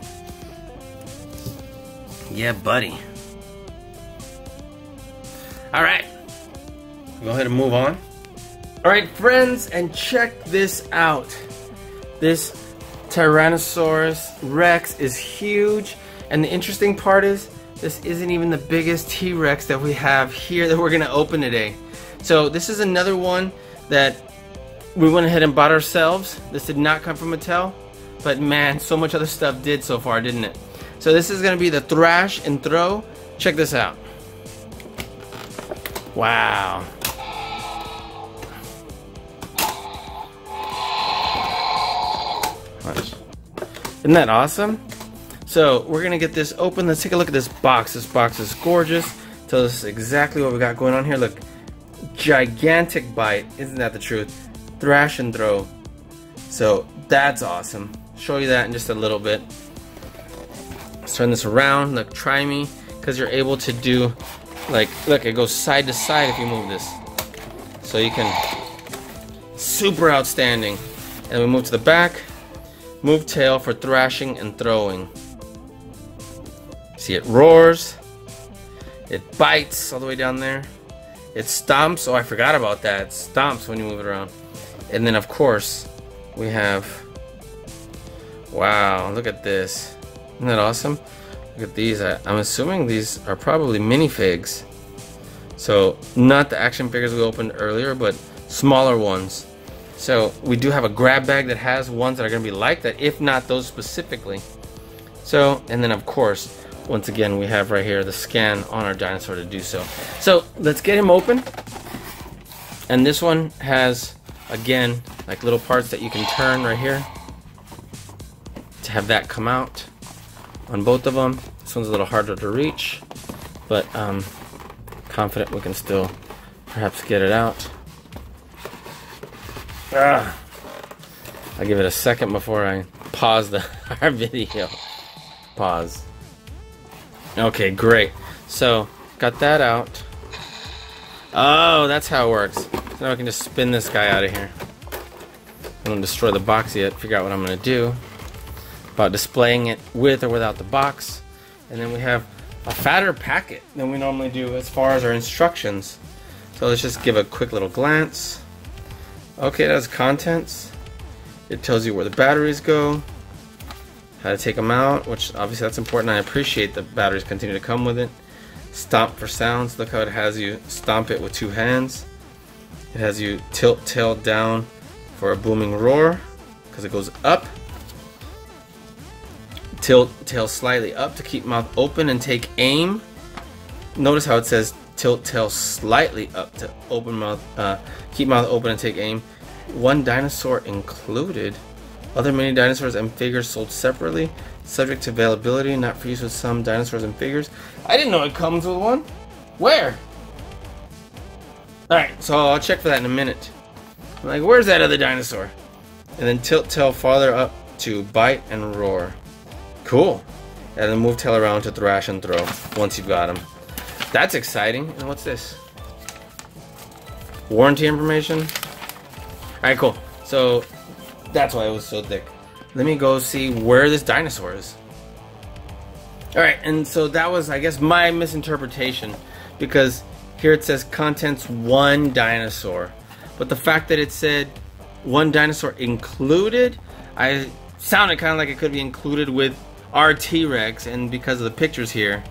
Yeah, buddy. Alright. Go ahead and move on. Alright, friends, and check this out. This Tyrannosaurus Rex is huge. And the interesting part is, this isn't even the biggest T-Rex that we have here that we're going to open today. So this is another one that we went ahead and bought ourselves. This did not come from Mattel. But man, so much other stuff did so far, didn't it? So this is going to be the Thrash and Throw. Check this out. Wow. Isn't that awesome? So we're going to get this open. Let's take a look at this box. This box is gorgeous. Tells us exactly what we got going on here. Look, gigantic bite. Isn't that the truth? Thrash and Throw. So that's awesome. Show you that in just a little bit. Let's turn this around. Look, try me, because you're able to do, like, look, it goes side to side if you move this. So you can, super outstanding. And we move to the back. Move tail for thrashing and throwing. See, it roars. It bites all the way down there. It stomps. Oh, I forgot about that. It stomps when you move it around. And then, of course, we have, wow, look at this. Isn't that awesome? Look at these. I'm assuming these are probably minifigs. So, not the action figures we opened earlier, but smaller ones. So, we do have a grab bag that has ones that are going to be like that, if not those specifically. So, and then of course, once again, we have right here the scan on our dinosaur to do so. So, let's get him open. And this one has, again, like little parts that you can turn right here to have that come out on both of them. This one's a little harder to reach, but confident we can still perhaps get it out. I'll give it a second before I pause our video. Pause. Okay, great. So, got that out. Oh, that's how it works. Now I can just spin this guy out of here. I don't destroy the box yet. Figure out what I'm going to do about displaying it with or without the box. And then we have a fatter packet than we normally do as far as our instructions. So let's just give a quick little glance. Okay, that's contents. It tells you where the batteries go, how to take them out, which obviously that's important. I appreciate the batteries continue to come with it. Stomp for sounds. Look how it has you stomp it with 2 hands. It has you tilt tail down for a booming roar because it goes up. Tilt tail slightly up to keep mouth open and take aim. Notice how it says tilt tail slightly up to open mouth, keep mouth open and take aim. 1 dinosaur included. Other mini dinosaurs and figures sold separately. Subject to availability, not for use with some dinosaurs and figures. I didn't know it comes with one. Where? Alright, so I'll check for that in a minute. I'm like, where's that other dinosaur? And then tilt tail farther up to bite and roar. Cool. And then move tail around to thrash and throw once you've got him. That's exciting. And what's this? Warranty information. Alright, cool. So that's why it was so thick. Let me go see where this dinosaur is. Alright, and so that was, I guess, my misinterpretation. Because here it says contents 1 dinosaur. But the fact that it said 1 dinosaur included, I sounded kind of like it could be included with our T-Rex. And because of the pictures here,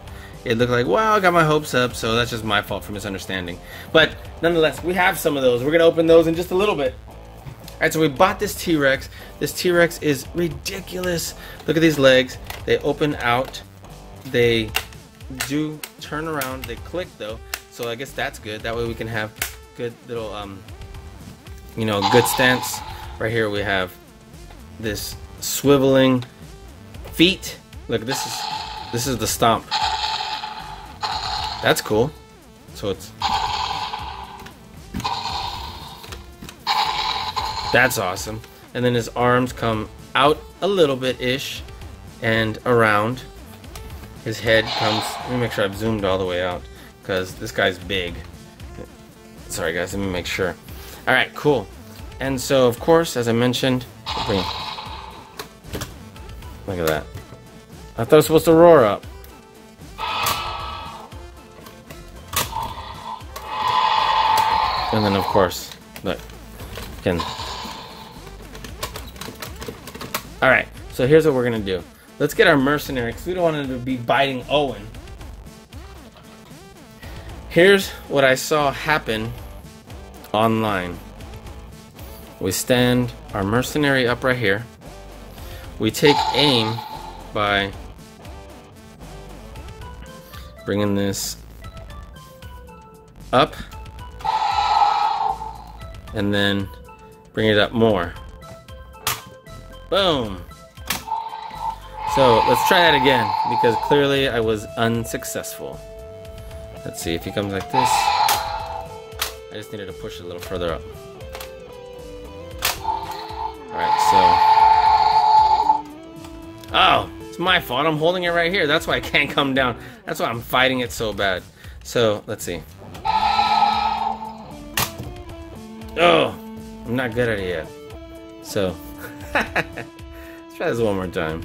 it looked like, well, I got my hopes up. So that's just my fault for misunderstanding. But nonetheless, we have some of those. We're going to open those in just a little bit. Alright, so we bought this T-Rex. This T-Rex is ridiculous. Look at these legs. They open out. They do turn around. They click though. So I guess that's good. That way we can have good little, you know, good stance. Right here we have this swiveling feet. Look, this is the stomp. That's cool. So it's... That's awesome. And then his arms come out a little bit-ish and around. His head comes... Let me make sure I've zoomed all the way out because this guy's big. Sorry guys, let me make sure. Alright, cool. And so, of course, as I mentioned... Look at that. I thought it was supposed to roar up. And then, of course, look. Can... Alright, so here's what we're going to do. Let's get our mercenary, because we don't want him to be biting Owen. Here's what I saw happen online. We stand our mercenary up right here. We take aim by bringing this up and then bring it up more. Boom. So let's try that again because clearly I was unsuccessful. Let's see if he comes like this. I just needed to push it a little further up. Alright, so... Oh, it's my fault. I'm holding it right here. That's why I can't come down. That's why I'm fighting it so bad. So, let's see. Oh, I'm not good at it yet. So, let's try this one more time.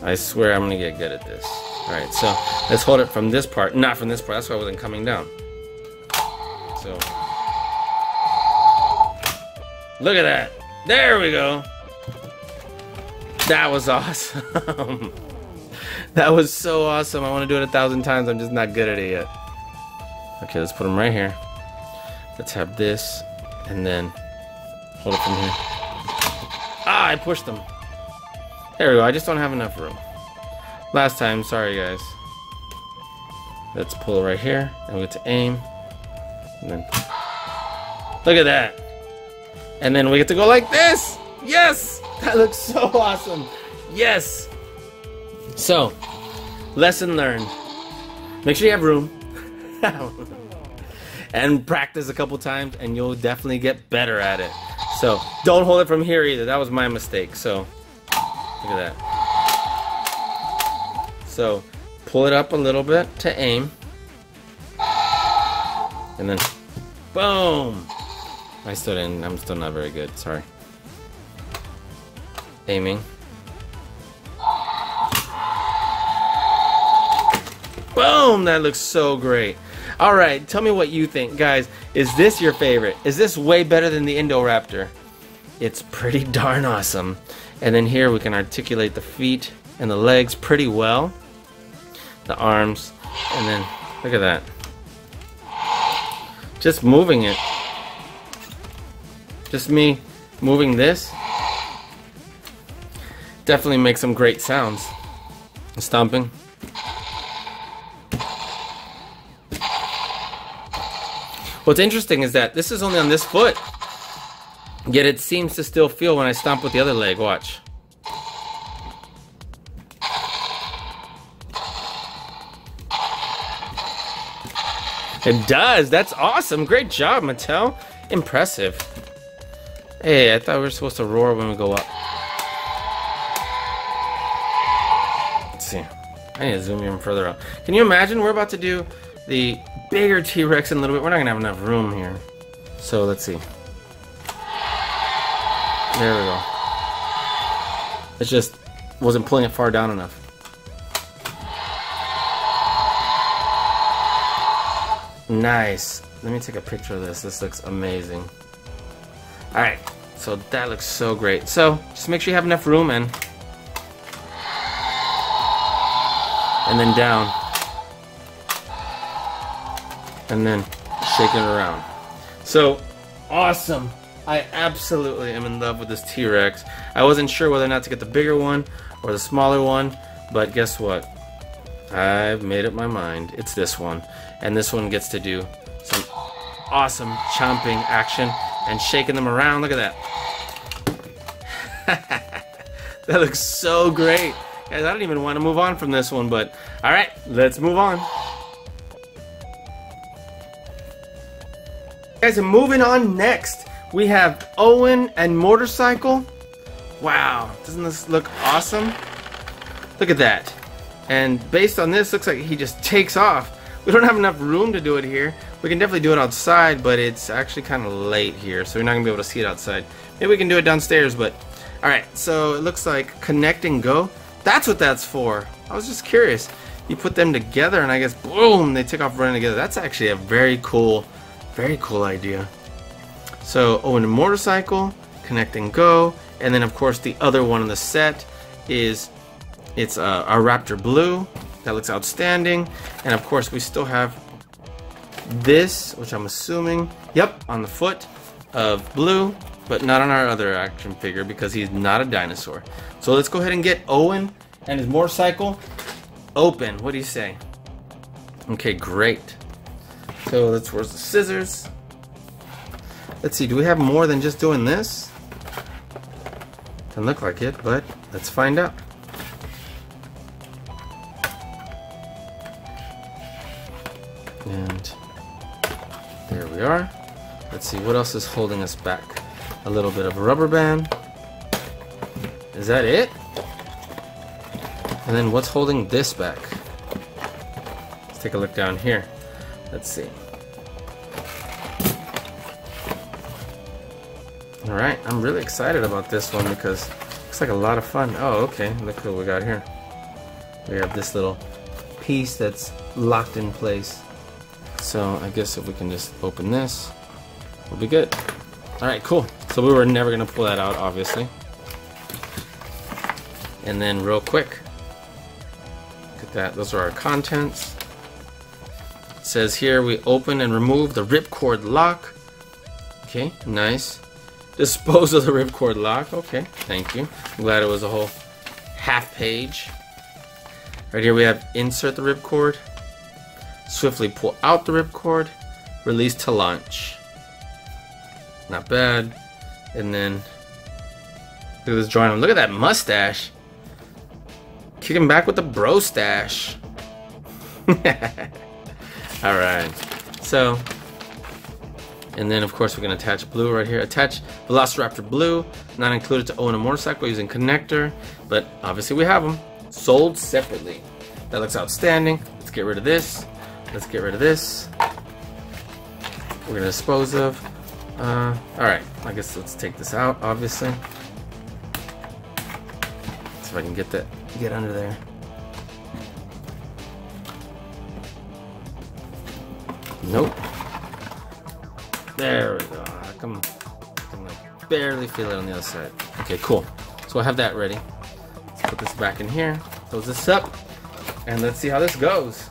I swear I'm gonna get good at this. Alright, so let's hold it from this part, not from this part. That's why I wasn't coming down. So, look at that. There we go. That was awesome. That was so awesome. I want to do it 1,000 times. I'm just not good at it yet. Okay, let's put them right here. Let's have this, and then hold it from here. Ah, I pushed them. There we go. I just don't have enough room. Last time, sorry guys. Let's pull it right here, and we get to aim. And then, look at that. And then we get to go like this. Yes! That looks so awesome. Yes! So, lesson learned. Make sure you have room. And practice a couple times and you'll definitely get better at it. So, don't hold it from here either. That was my mistake. So, look at that. So, pull it up a little bit to aim. And then, boom! I'm still not very good, sorry. Aiming. Boom! That looks so great. Alright, tell me what you think. Guys, is this your favorite? Is this way better than the Indo Raptor? It's pretty darn awesome. And then here we can articulate the feet and the legs pretty well. The arms. And then, look at that. Just moving it. Just me moving this. Definitely makes some great sounds. Stomping. What's interesting is that this is only on this foot, yet it seems to still feel when I stomp with the other leg. Watch. It does. That's awesome. Great job, Mattel. Impressive. Hey, I thought we were supposed to roar when we go up. Let's see. I need to zoom even further up. Can you imagine? We're about to do the bigger T-Rex in a little bit. We're not gonna have enough room here. So let's see. There we go. It just wasn't pulling it far down enough. Nice. Let me take a picture of this. This looks amazing. Alright, so that looks so great. So just make sure you have enough room and then down. And then shake it around. So awesome. I absolutely am in love with this T-Rex. I wasn't sure whether or not to get the bigger one or the smaller one, but guess what? I've made up my mind. It's this one. And this one gets to do some awesome chomping action and shaking them around. Look at that. That looks so great. Guys, I don't even want to move on from this one, but alright, let's move on. Guys, and moving on next, we have Owen and Motorcycle. Wow, doesn't this look awesome? Look at that. And based on this, looks like he just takes off. We don't have enough room to do it here. We can definitely do it outside, but it's actually kind of late here, so we're not going to be able to see it outside. Maybe we can do it downstairs, but... Alright, so it looks like connect and go. That's what that's for. I was just curious. You put them together, and I guess, boom, they take off running together. That's actually a very cool idea. So, Owen and Motorcycle, connect and go, and then, of course, the other one in the set is... It's our Raptor Blue. That looks outstanding. And of course we still have this, which I'm assuming, yep, on the foot of Blue, but not on our other action figure because he's not a dinosaur. So let's go ahead and get Owen and his motorcycle open. What do you say? Okay, great. So where's the scissors? Let's see, do we have more than just doing this? Doesn't look like it, but let's find out. And there we are. Let's see, what else is holding us back? A little bit of a rubber band. Is that it? And then what's holding this back? Let's take a look down here. Let's see. Alright, I'm really excited about this one because it looks like a lot of fun. Oh, okay, look what we got here. We have this little piece that's locked in place. So I guess if we can just open this, we'll be good. Alright, cool. So we were never going to pull that out, obviously. And then real quick, look at that. Those are our contents. It says here we open and remove the ripcord lock. Okay, nice. Dispose of the ripcord lock. Okay, thank you. I'm glad it was a whole half page. Right here we have insert the ripcord. Swiftly pull out the ripcord, release to launch. Not bad. And then look at this drawing. Look at that mustache. Kicking back with the bro stash. Alright. So, and then of course we're going to attach Blue right here. Attach Velociraptor Blue. Not included to Owen and Motorcycle using connector. But obviously we have them. Sold separately. That looks outstanding. Let's get rid of this. Let's get rid of this. We're going to dispose of. Alright, I guess let's take this out, obviously. See if I can get under there. Nope. There we go. I can like barely feel it on the other side. Okay, cool. So I have that ready. Let's put this back in here. Close this up. And let's see how this goes.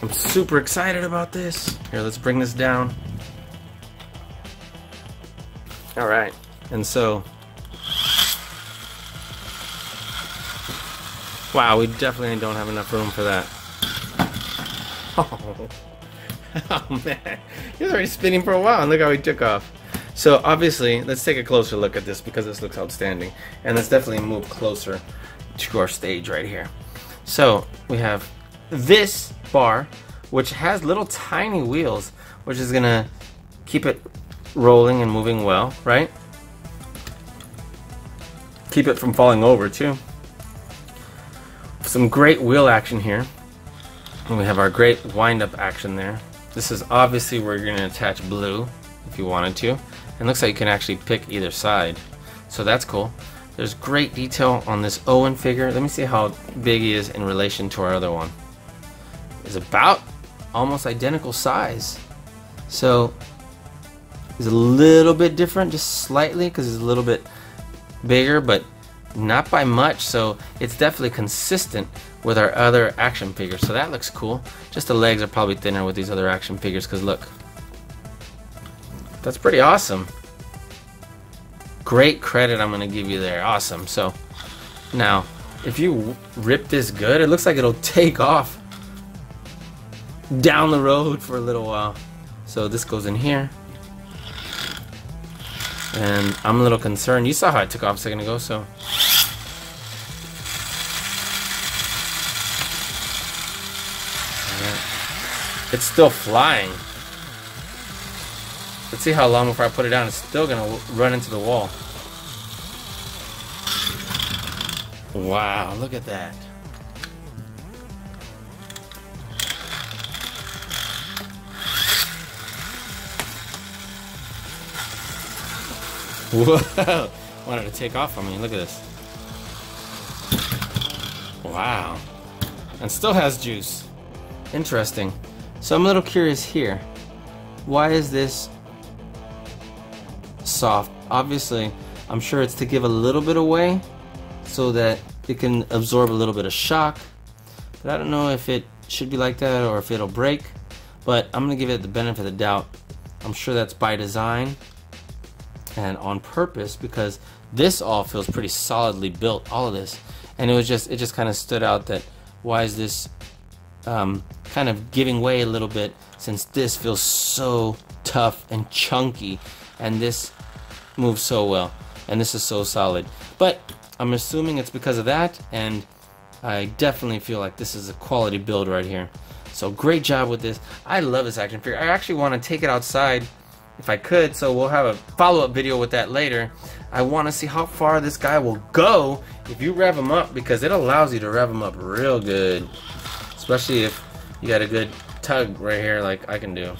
I'm super excited about this. Here, let's bring this down. All right. And so, wow, we definitely don't have enough room for that. Oh, oh man, he was already spinning for a while, and look how he took off. So obviously, let's take a closer look at this because this looks outstanding. And let's definitely move closer to our stage right here. So we have this bar, which has little tiny wheels, which is gonna keep it rolling and moving well, right? Keep it from falling over too. Some great wheel action here. And we have our great wind-up action there. This is obviously where you're gonna attach Blue if you wanted to. And looks like you can actually pick either side. So that's cool. There's great detail on this Owen figure. Let me see how big he is in relation to our other one. It's about almost identical size. So he's a little bit different, just slightly, because he's a little bit bigger, but not by much. So it's definitely consistent with our other action figures. So that looks cool. Just the legs are probably thinner with these other action figures, because look. That's pretty awesome. Great credit I'm gonna give you there. Awesome. So now, if you rip this good, it looks like it'll take off down the road for a little while. So this goes in here. And I'm a little concerned. You saw how it took off a second ago, so. It's still flying. Let's see how long before I put it down. It's still gonna run into the wall. Wow, look at that. Whoa, wanted to take off on me. Look at this. Wow. And still has juice. Interesting. So I'm a little curious here. Why is this soft? Obviously, I'm sure it's to give a little bit away so that it can absorb a little bit of shock. But I don't know if it should be like that or if it'll break. But I'm going to give it the benefit of the doubt. I'm sure that's by design and on purpose, because this all feels pretty solidly built, all of this. And it just kind of stood out that why is this kind of giving way a little bit, since this feels so tough and chunky and this moves so well and this is so solid. But I'm assuming it's because of that, and I definitely feel like this is a quality build right here. So great job with this. I love this action figure. I actually want to take it outside if I could, so we'll have a follow-up video with that later. I want to see how far this guy will go if you rev him up, because it allows you to rev him up real good, especially if you got a good tug right here like I can do. Look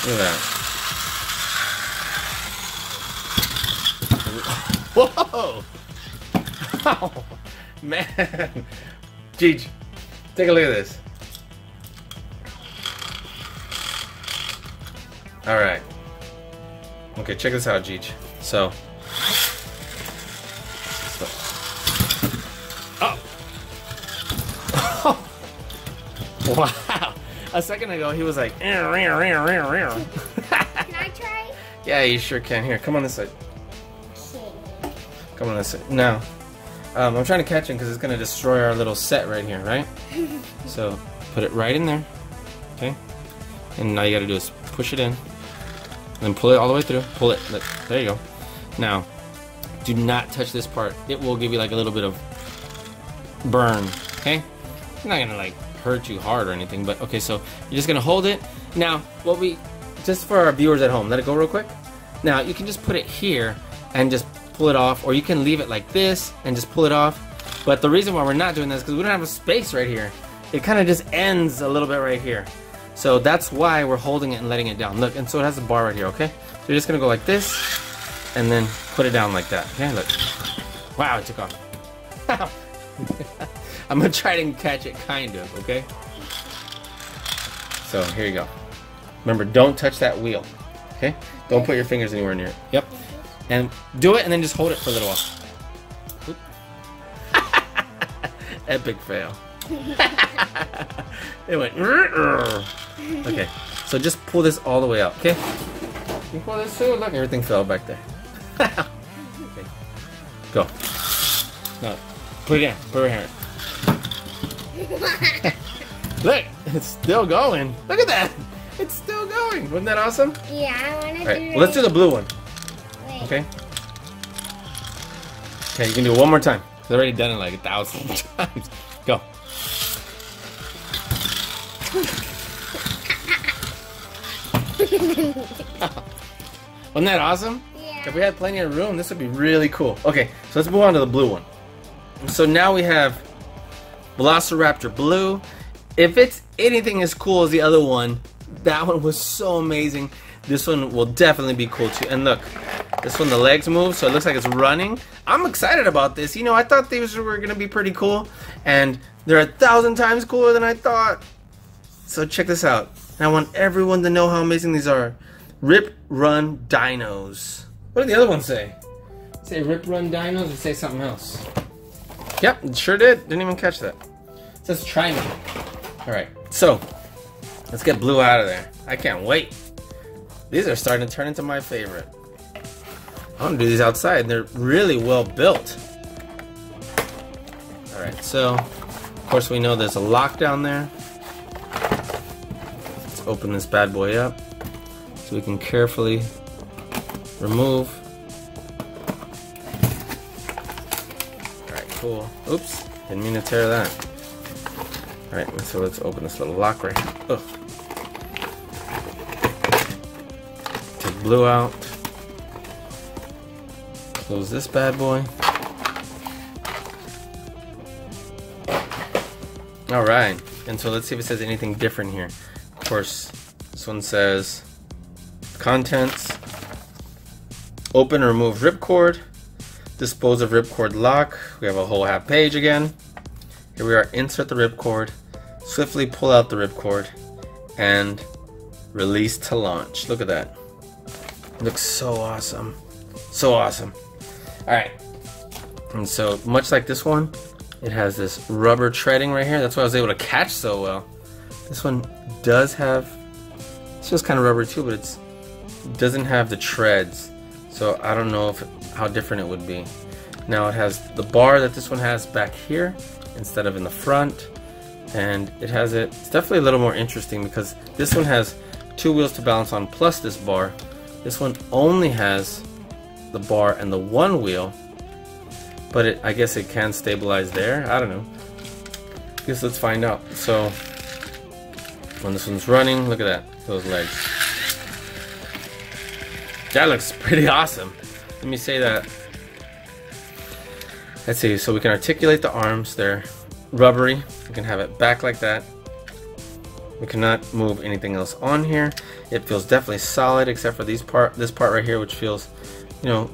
at that. Whoa! Oh, man. Jeej, take a look at this. Alright. Okay, check this out, Jeej. So. Oh! Wow! A second ago he was like, Can I try? Yeah, you sure can. Here, come on this side. Come on this side. Now, I'm trying to catch him because it's going to destroy our little set right here, right? So, put it right in there. Okay? And now you got to do is push it in. And then pull it all the way through. Pull it. There you go. Now, do not touch this part. It will give you like a little bit of burn. Okay? It's not going to like hurt you hard or anything, but okay, so you're just going to hold it. Now, just for our viewers at home, let it go real quick. Now, you can just put it here and just pull it off, or you can leave it like this and just pull it off. But the reason why we're not doing this is because we don't have a space right here. It kind of just ends a little bit right here. So that's why we're holding it and letting it down. Look, and so it has a bar right here, okay? So you're just gonna go like this, and then put it down like that, okay? Look. Wow, it took off. I'm gonna try to catch it, kind of, okay? So here you go. Remember, don't touch that wheel, okay? Don't put your fingers anywhere near it. Yep. And do it, and then just hold it for a little while. Epic fail. It went. Okay, so just pull this all the way out, okay? You pull this too. Look, everything fell back there. Okay, go. No, put it in. Put it here. Look, it's still going. Look at that. It's still going. Wasn't that awesome? Yeah, I want to All right, do well, let's do the blue one. Wait. Okay. Okay, you can do it one more time. I've already done it like 1,000 times. Go. Wasn't that awesome? Yeah. If we had plenty of room, this would be really cool. Okay, so let's move on to the blue one. So now we have Velociraptor Blue. If it's anything as cool as the other one, that one was so amazing. This one will definitely be cool too. And look, this one, the legs move, so it looks like it's running. I'm excited about this. You know, I thought these were gonna be pretty cool, and they're 1,000 times cooler than I thought. So check this out. And I want everyone to know how amazing these are. Rip Run Dinos. What did the other one say? Say Rip Run Dinos or say something else? Yep, it sure did. Didn't even catch that. It says try me. Alright, so let's get Blue out of there. I can't wait. These are starting to turn into my favorite. I want to do these outside. They're really well built. Alright, so of course we know there's a lock down there. Let's open this bad boy up so we can carefully remove. Alright, cool. Oops, didn't mean to tear that. Alright, so let's open this little lock right here. Ugh. Take Blue out. Close this bad boy. Alright, and so let's see if it says anything different here. Of course, this one says contents, open or remove ripcord, dispose of ripcord lock. We have a whole half page again. Here we are, insert the ripcord, swiftly pull out the ripcord, and release to launch. Look at that. It looks so awesome. So awesome. Alright, and so much like this one, it has this rubber treading right here. That's why I was able to catch so well. This one does have, it's just kind of rubber too, but it doesn't have the treads. So I don't know how different it would be. Now it has the bar that this one has back here instead of in the front. And it has it's definitely a little more interesting because this one has 2 wheels to balance on plus this bar. This one only has the bar and the 1 wheel, but I guess it can stabilize there. I don't know. I guess let's find out. So when this one's running, look at that, those legs. That looks pretty awesome. Let me say that. Let's see, so we can articulate the arms. They're rubbery. We can have it back like that. We cannot move anything else on here. It feels definitely solid except for this part right here, which feels, you know,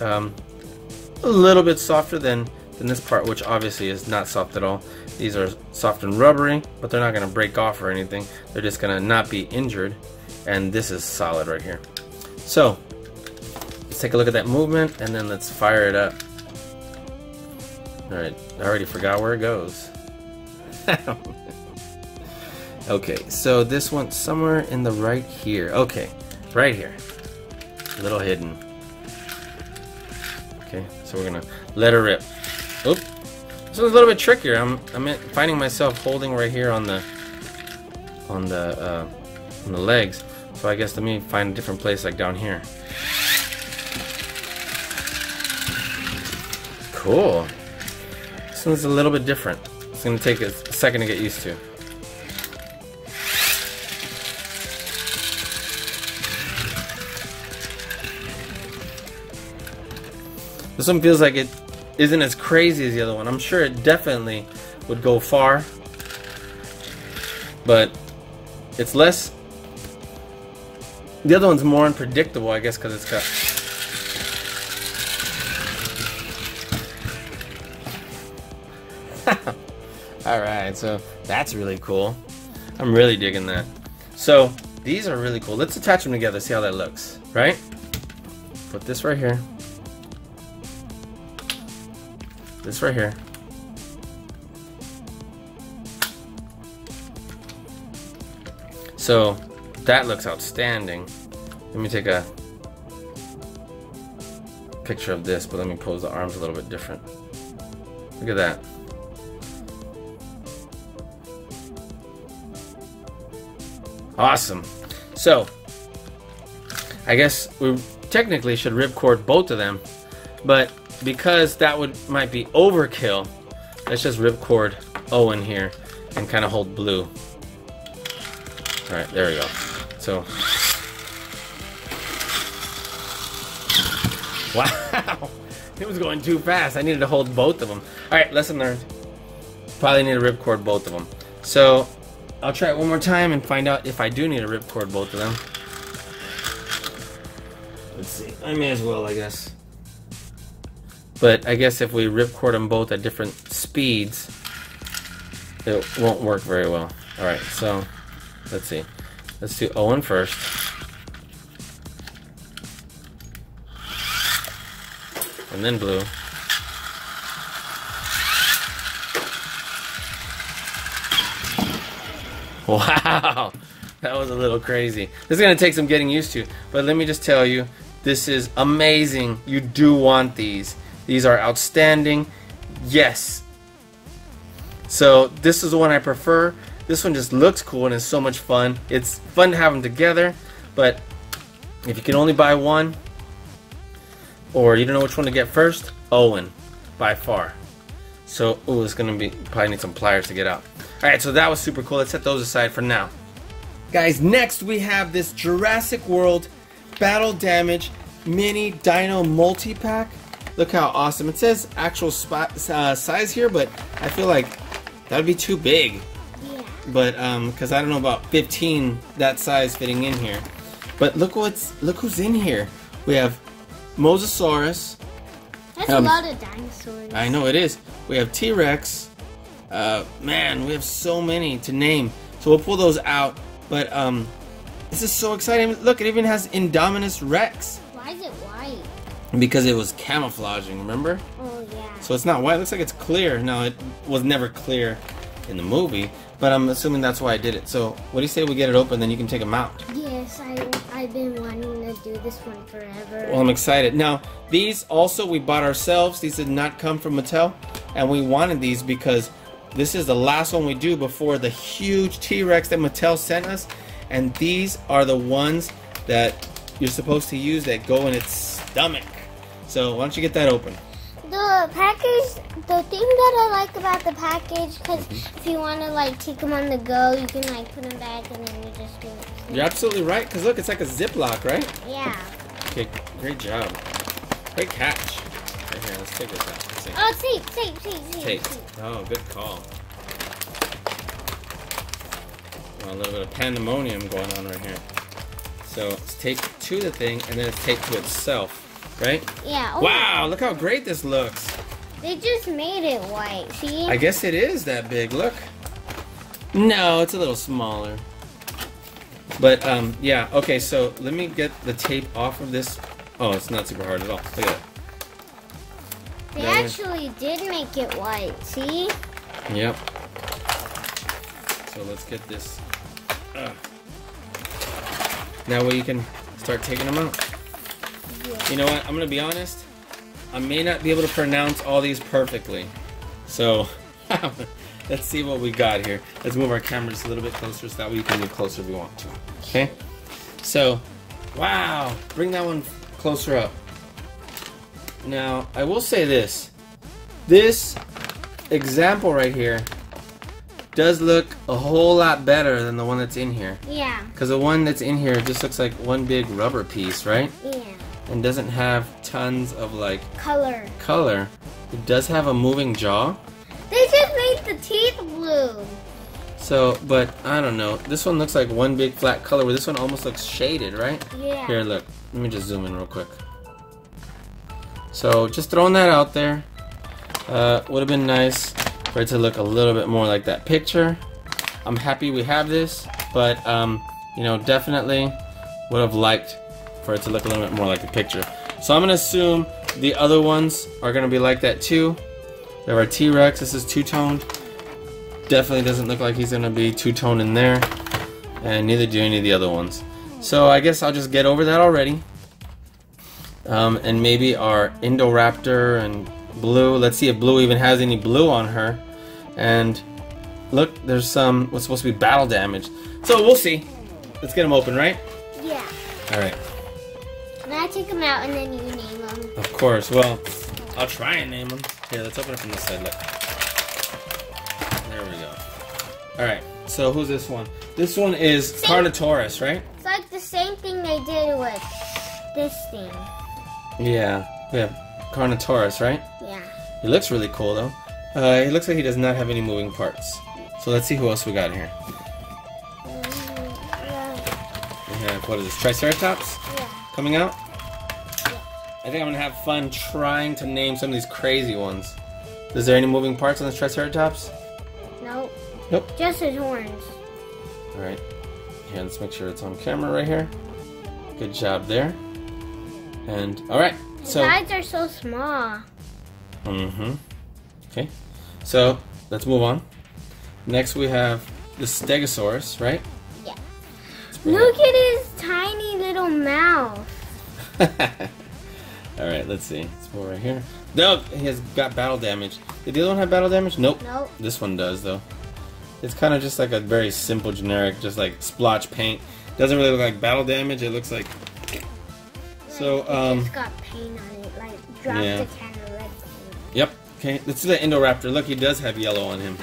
a little bit softer than this part, which obviously is not soft at all. These are soft and rubbery, but they're not going to break off or anything. They're just going to not be injured. And this is solid right here. So let's take a look at that movement and then let's fire it up. Alright, I already forgot where it goes. Okay, so this one somewhere in the right here. Okay, right here. A little hidden. Okay, so we're gonna let her rip. Oop. This one's a little bit trickier. I'm finding myself holding right here on the legs. So I guess let me find a different place, like down here. Cool. This one's a little bit different. It's gonna take a second to get used to. This one feels like it isn't as crazy as the other one. I'm sure it definitely would go far, but it's less. The other one's more unpredictable, I guess, because it's got. Alright, so that's really cool. I'm really digging that. So, these are really cool. Let's attach them together, see how that looks, right? Put this right here. This right here. So, that looks outstanding. Let me take a picture of this, but let me pose the arms a little bit different. Look at that. Awesome. So, I guess we technically should ripcord both of them, but because that might be overkill, let's just ripcord Owen here and kind of hold Blue. All right, there we go. So, wow, it was going too fast. I needed to hold both of them. All right, lesson learned. Probably need to ripcord both of them. So, I'll try it one more time and find out if I do need to ripcord both of them. Let's see. I may as well, I guess. But I guess if we ripcord them both at different speeds, it won't work very well. All right, so let's see. Let's do Owen first. And then Blue. Wow, that was a little crazy. This is going to take some getting used to, but let me just tell you, this is amazing. You do want these. These are outstanding. Yes. So this is the one I prefer. This one just looks cool and is so much fun. It's fun to have them together, but if you can only buy one, or you don't know which one to get first, Owen, by far. So, ooh, it's going to be, probably need some pliers to get out. Alright, so that was super cool. Let's set those aside for now. Guys, next we have this Jurassic World Battle Damage Mini Dino Multipack. Look how awesome. It says actual size here, but I feel like that would be too big. Yeah. But, because I don't know about 15 that size fitting in here. But look who's in here. We have Mosasaurus. That's a lot of dinosaurs. I know it is. We have T-Rex. Man, we have so many to name. So we'll pull those out. But this is so exciting. Look, it even has Indominus Rex. Why is it white? Because it was camouflaging, remember? Oh, yeah. So it's not white. It looks like it's clear. No, it was never clear in the movie. But I'm assuming that's why I did it. So what do you say we get it open, then you can take them out? Yes, I've been wanting to do this one forever. Well, I'm excited. Now, these also we bought ourselves. These did not come from Mattel. And we wanted these because this is the last one we do before the huge T-Rex that Mattel sent us. And these are the ones that you're supposed to use that go in its stomach. So why don't you get that open? The package, the thing that I like about the package, because if you want to like take them on the go, you can like put them back and then you just do it. You're absolutely right, because look, it's like a Ziploc, right? Yeah. Okay, great job. Great catch. Right here, let's take this out. Let's see. Oh, tape. Oh, good call. Well, a little bit of pandemonium going on right here. So it's taped to the thing, and then it's taped to itself, right? Yeah. Oh, wow, look how great this looks. they just made it white, see? I guess it is that big, look. No, it's a little smaller. But, yeah, okay, so let me get the tape off of this. Oh, it's not super hard at all. Look at that. They actually did make it white, see? Yep. So let's get this. Now you can start taking them out. Yeah. You know what? I'm going to be honest. I may not be able to pronounce all these perfectly. So, let's see what we got here. Let's move our camera just a little bit closer so that way you can move closer if we want to. Okay? So, wow. Bring that one closer up. Now, I will say this. This example right here does look a whole lot better than the one that's in here. Yeah. Because the one that's in here just looks like one big rubber piece, right? Yeah. And doesn't have tons of like Color. It does have a moving jaw. They just made the teeth blue. So, but I don't know. This one looks like one big flat color, where this one almost looks shaded, right? Yeah. Here, look. Let me just zoom in real quick. So, just throwing that out there. Would have been nice for it to look a little bit more like that picture. I'm happy we have this, but you know, definitely would have liked for it to look a little bit more like the picture. So I'm gonna assume the other ones are gonna be like that too. We have our T-Rex. This is two-toned. Definitely doesn't look like he's gonna be two-toned in there, and neither do any of the other ones. So I guess I'll just get over that already. And maybe our Indo Raptor and Blue. Let's see if Blue even has any blue on her. And look, there's some what's supposed to be battle damage. So we'll see. Let's get them open, right? Yeah. All right. And I take them out and then you name them. Of course. Well, I'll try and name them. Here, let's open it from this side. Look. There we go. All right. So who's this one? This one is Carnotaurus, right? It's like the same thing they did with this thing. Yeah. We have Carnotaurus, right? Yeah. He looks really cool though. It looks like he does not have any moving parts. So let's see who else we got here. We have, what is this, Triceratops? Yeah. Coming out? Yeah. I think I'm gonna have fun trying to name some of these crazy ones. Is there any moving parts on this Triceratops? Nope. Nope. Just his horns. Alright. Here, let's make sure it's on camera right here. Good job there. And, alright. The So, sides are so small. Okay. So, let's move on. Next we have the Stegosaurus, right? Yeah. bring Look at his tiny little mouth. Alright, let's see. Let's go right here. No, he has got battle damage. Did the other one have battle damage? Nope. Nope. This one does, though. It's kind of just like a very simple, generic, just like splotch paint. Doesn't really look like battle damage. It looks like... So, It's got paint on it, like dropped yeah. the can of red paint. Yep. Okay, let's do the Indo Raptor. Look, he does have yellow on him.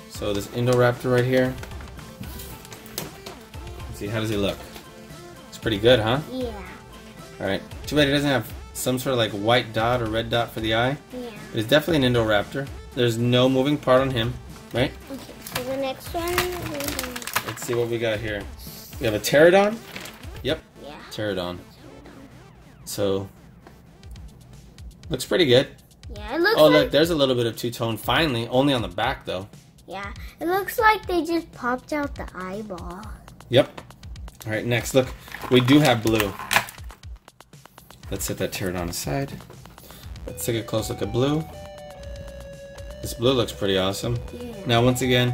So this Indo Raptor right here. Let's see, how does he look? It's pretty good, huh? Yeah. Alright. Too bad he doesn't have some sort of like white dot or red dot for the eye. Yeah. But it's definitely an Indo Raptor. There's no moving part on him, right? Okay, so the next one. Let's see what we got here. We have a Pterodon. Yep. Yeah. Pterodon. So, looks pretty good. Yeah, it looks Oh, like... look, there's a little bit of two-tone finally, only on the back though. Yeah, it looks like they just popped out the eyeball. Yep. Alright, next, look, we do have Blue. Let's set that Pterodon aside. Let's take a close look at Blue. This Blue looks pretty awesome. Yeah. Now, once again,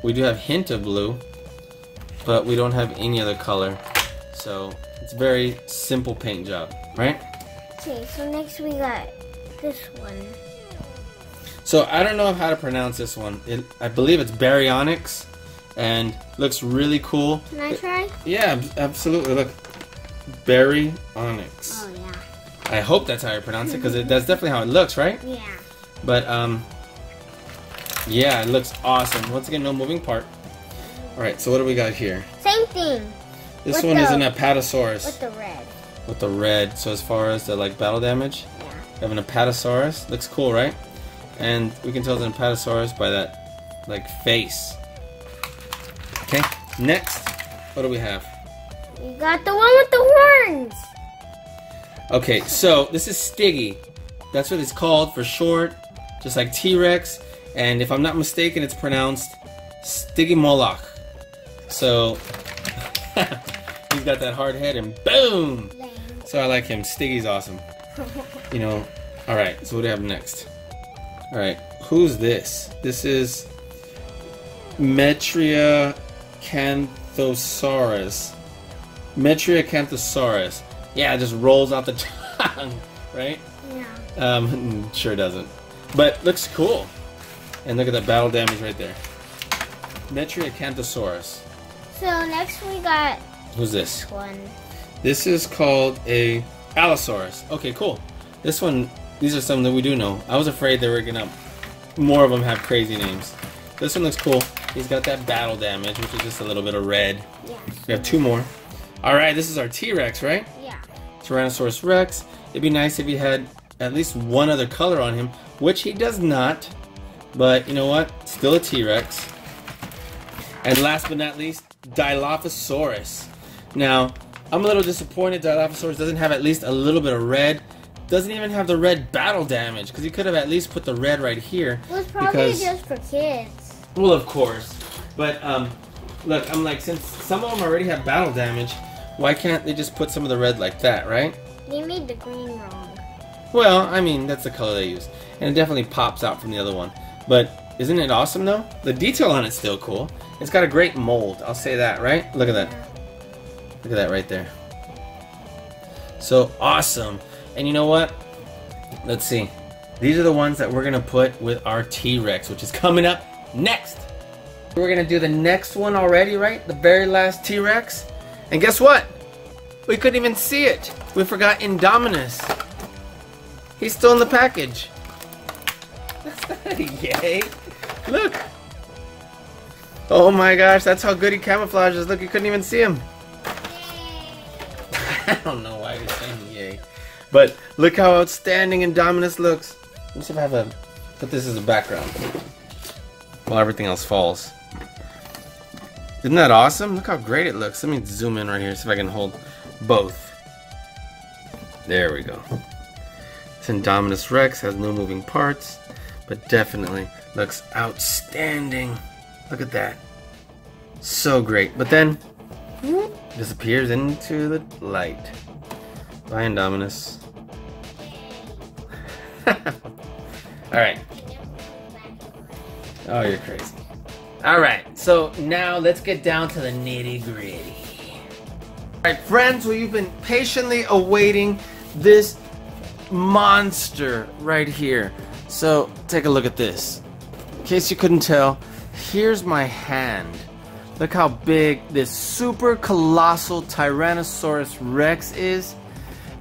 we do have hint of blue, but we don't have any other color. So, it's a very simple paint job, right? Okay, so next we got this one. So, I don't know how to pronounce this one. I believe it's Baryonyx, and looks really cool. Can I try? Yeah, absolutely. Look, Baryonyx. Oh, yeah. I hope that's how you pronounce it, because that's definitely how it looks, right? Yeah. But, yeah, it looks awesome. Once again, no moving part. Alright, so what do we got here? Same thing. This With one is the- an Apatosaurus. With the red. With the red. So as far as the like battle damage, Yeah. we have an Apatosaurus. Looks cool, right? And we can tell it's an Apatosaurus by that like face. Okay, next, what do we have? You got the one with the horns. Okay, so this is Stiggy. That's what it's called for short, just like T-Rex. And if I'm not mistaken, it's pronounced Stiggy Moloch. So he's got that hard head and boom! Lame. So I like him. Stiggy's awesome. You know, alright, so what do we have next? Alright, who's this? This is Metriacanthosaurus. Metriacanthosaurus. Yeah, it just rolls out the tongue, right? Yeah. Sure doesn't. But looks cool. And look at that battle damage right there. Metriacanthosaurus. So next we got Who's this? this one. This is called a Allosaurus. Okay, cool. This one, these are some that we do know. I was afraid they were gonna, more of them have crazy names. This one looks cool. He's got that battle damage, which is just a little bit of red. Yeah. We have two more. Alright, this is our T-Rex, right? Yeah. Tyrannosaurus Rex. It'd be nice if he had at least one other color on him, which he does not. But you know what? Still a T-Rex. And last but not least, Dilophosaurus. Now, I'm a little disappointed Dilophosaurus doesn't have at least a little bit of red doesn't even have the red battle damage, because you could have at least put the red right here. It was probably just for kids. Well, of course. But, look, I'm like, since some of them already have battle damage, why can't they just put some of the red like that, right? They made the green wrong. Well, I mean, that's the color they use. And it definitely pops out from the other one. But isn't it awesome, though? The detail on it's still cool. It's got a great mold, I'll say that, right? Look at that. Look at that right there. So awesome. And you know what? Let's see. These are the ones that we're going to put with our T-Rex, which is coming up next. We're going to do the next one already, right? The very last T-Rex. And guess what? We couldn't even see it. We forgot Indominus. He's still in the package. That's not a yay. Look. Oh my gosh, that's how good he camouflages. Look, you couldn't even see him. I don't know why you're saying yay. But look how outstanding Indominus looks. Let me see if I have a... put this as a background while everything else falls. Isn't that awesome? Look how great it looks. Let me zoom in right here, see if I can hold both. There we go. This Indominus Rex has no moving parts, but definitely looks outstanding. Look at that. So great. But then, disappears into the light. Bye, Indominus. Alright. Oh, you're crazy. Alright, so now let's get down to the nitty gritty. Alright, friends, well, you've been patiently awaiting this monster right here. So, take a look at this. In case you couldn't tell, here's my hand. Look how big this super colossal Tyrannosaurus Rex is.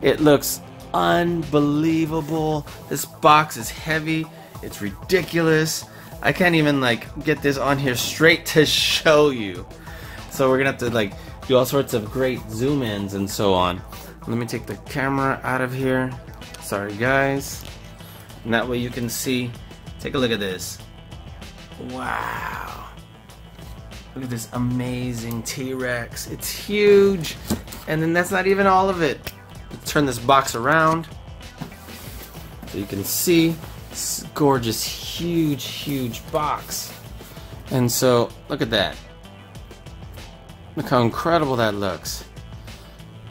It looks unbelievable. This box is heavy. It's ridiculous. I can't even like get this on here straight to show you. So we're gonna have to like do all sorts of great zoom ins and so on. Let me take the camera out of here. Sorry guys. And that way you can see. Take a look at this. Wow. Look at this amazing T-Rex. It's huge. And then that's not even all of it. Let's turn this box around so you can see this gorgeous, huge box. And so, look at that. Look how incredible that looks.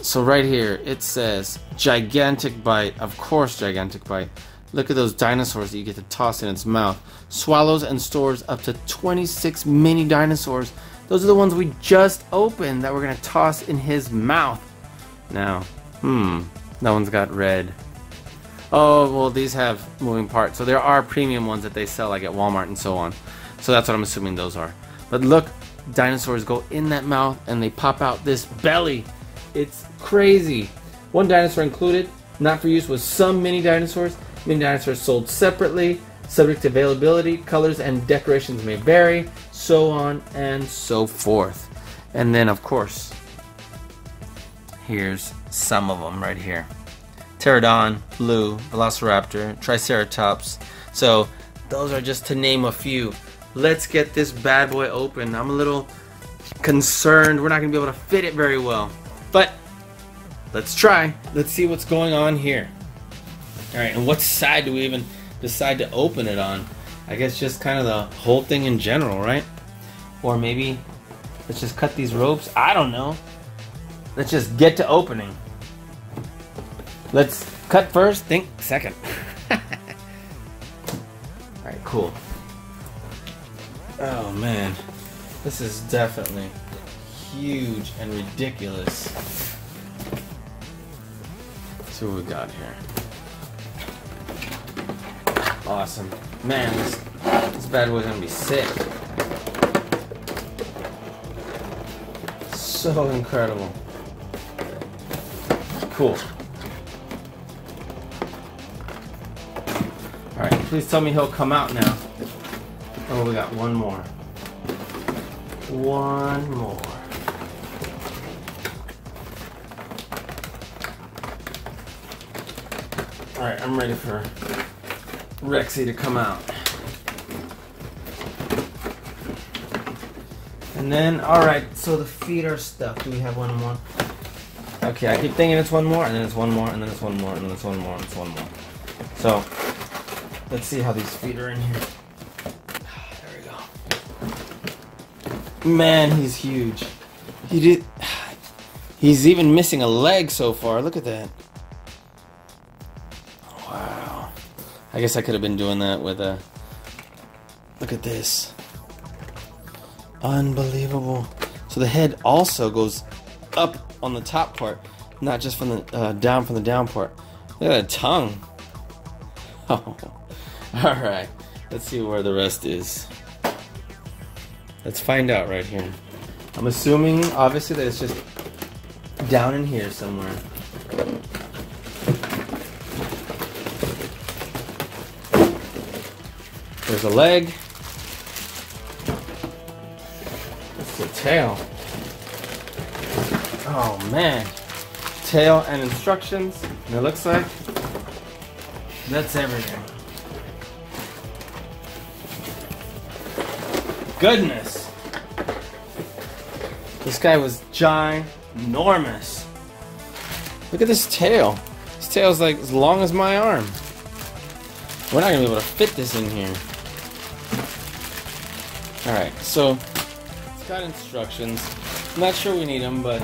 So right here, it says gigantic bite. Of course, gigantic bite. Look at those dinosaurs that you get to toss in its mouth. Swallows and stores up to 26 mini dinosaurs. Those are the ones we just opened that we're going to toss in his mouth. Now, that one's got red. Oh, well, these have moving parts. So there are premium ones that they sell like at Walmart and so on. So that's what I'm assuming those are. But look, dinosaurs go in that mouth and they pop out this belly. It's crazy. One dinosaur included, not for use with some mini dinosaurs. Mini dinosaurs sold separately, subject to availability, colors and decorations may vary, so on and so forth. And then of course, here's some of them right here. Pterodon, Blue, Velociraptor, Triceratops. So those are just to name a few. Let's get this bad boy open. I'm a little concerned we're not going to be able to fit it very well. But let's try. Let's see what's going on here. Alright, and what side do we even decide to open it on? I guess just kind of the whole thing in general, right? Or maybe let's just cut these ropes. I don't know. Let's just get to opening. Let's cut first, think second. Alright, cool. Oh man, this is definitely huge and ridiculous. Let's see what we got here. Awesome. Man, this bad boy's gonna be sick. So incredible. Cool. Alright, please tell me he'll come out now. Oh, we got one more. One more. Alright, I'm ready for Rexy to come out. And then, alright, so the feet are stuffed. Do we have one more? Okay, I keep thinking it's one more, and then it's one more, and then it's one more, and then it's one more, and it's one more. So, let's see how these feet are in here. There we go. Man, he's huge. He's even missing a leg so far. Look at that. Wow. I guess I could have been doing that with a... Look at this. Unbelievable. So the head also goes up on the top part, not just from the down from the down part. Look at that tongue. Oh. Alright. Let's see where the rest is. Let's find out right here. I'm assuming, obviously, that it's just down in here somewhere. There's a leg. That's the tail. Oh man. Tail and instructions. And it looks like that's everything. Goodness. This guy was ginormous. Look at this tail. This tail's like as long as my arm. We're not gonna be able to fit this in here. Alright, so it's got instructions. I'm not sure we need them, but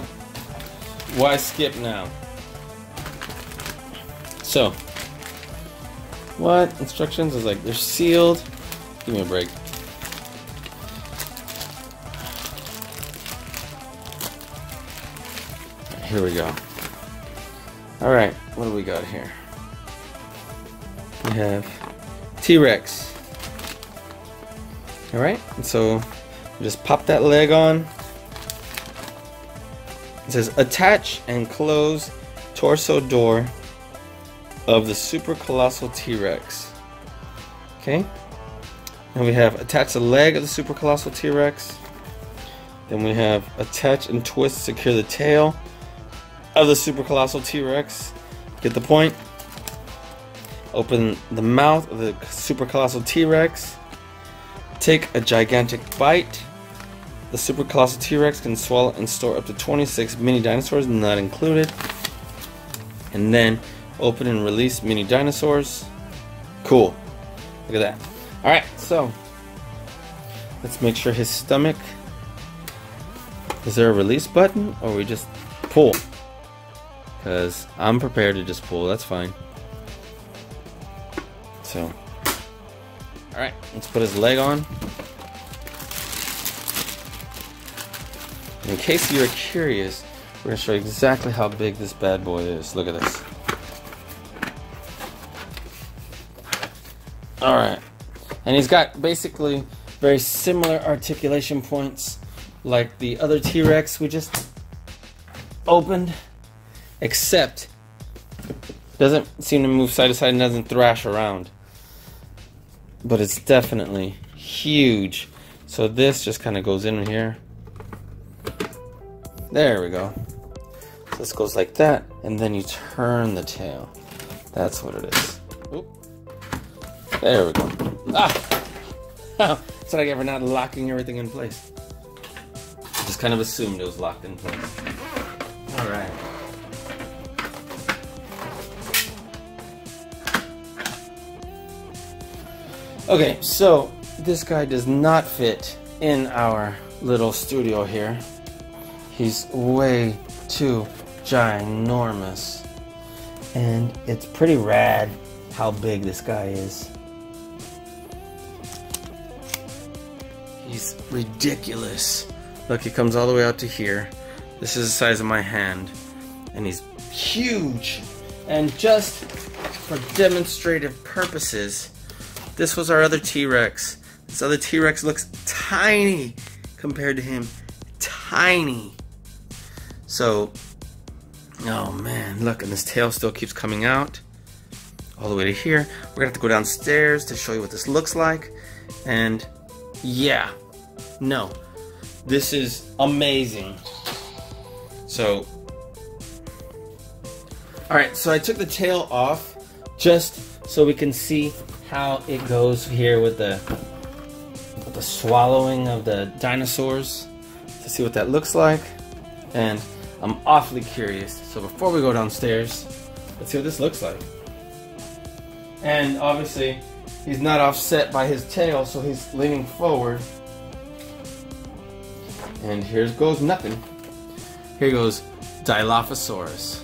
why skip now? So, what? Instructions is like they're sealed. Give me a break. Here we go. Alright, what do we got here? We have T-Rex. Alright, and so just pop that leg on. It says attach and close torso door of the super colossal T-Rex. Okay, and we have attach the leg of the super colossal T-Rex. Then we have attach and twist, secure the tail of the super colossal T-Rex. Get the point? Open the mouth of the super colossal T-Rex. Take a gigantic bite. The super colossal T-Rex can swallow and store up to 26 mini dinosaurs, not included. And then open and release mini dinosaurs. Cool. Look at that. Alright, so let's make sure his stomach. Is there a release button or we just pull? Because I'm prepared to just pull, that's fine. So, alright, let's put his leg on. In case you're curious, we're going to show you exactly how big this bad boy is. Look at this. Alright, and he's got basically very similar articulation points like the other T-Rex we just opened, except doesn't seem to move side to side and doesn't thrash around. But it's definitely huge. So this just kind of goes in here. There we go. So this goes like that, and then you turn the tail. That's what it is. Oop. There we go. Ah! That's what I get for not locking everything in place. I just kind of assumed it was locked in place. Alright. Okay, so this guy does not fit in our little studio here. He's way too ginormous. And it's pretty rad how big this guy is. He's ridiculous. Look, he comes all the way out to here. This is the size of my hand. And he's huge. And just for demonstrative purposes, this was our other T-Rex. This other T-Rex looks tiny compared to him. Tiny. So, oh man, look, and this tail still keeps coming out all the way to here. We're gonna have to go downstairs to show you what this looks like. And yeah, no, this is amazing. So, alright, so I took the tail off just so we can see how it goes here with the swallowing of the dinosaurs, to see what that looks like. And I'm awfully curious. So before we go downstairs, let's see what this looks like. And obviously, he's not offset by his tail, so he's leaning forward. And here goes nothing. Here goes Dilophosaurus.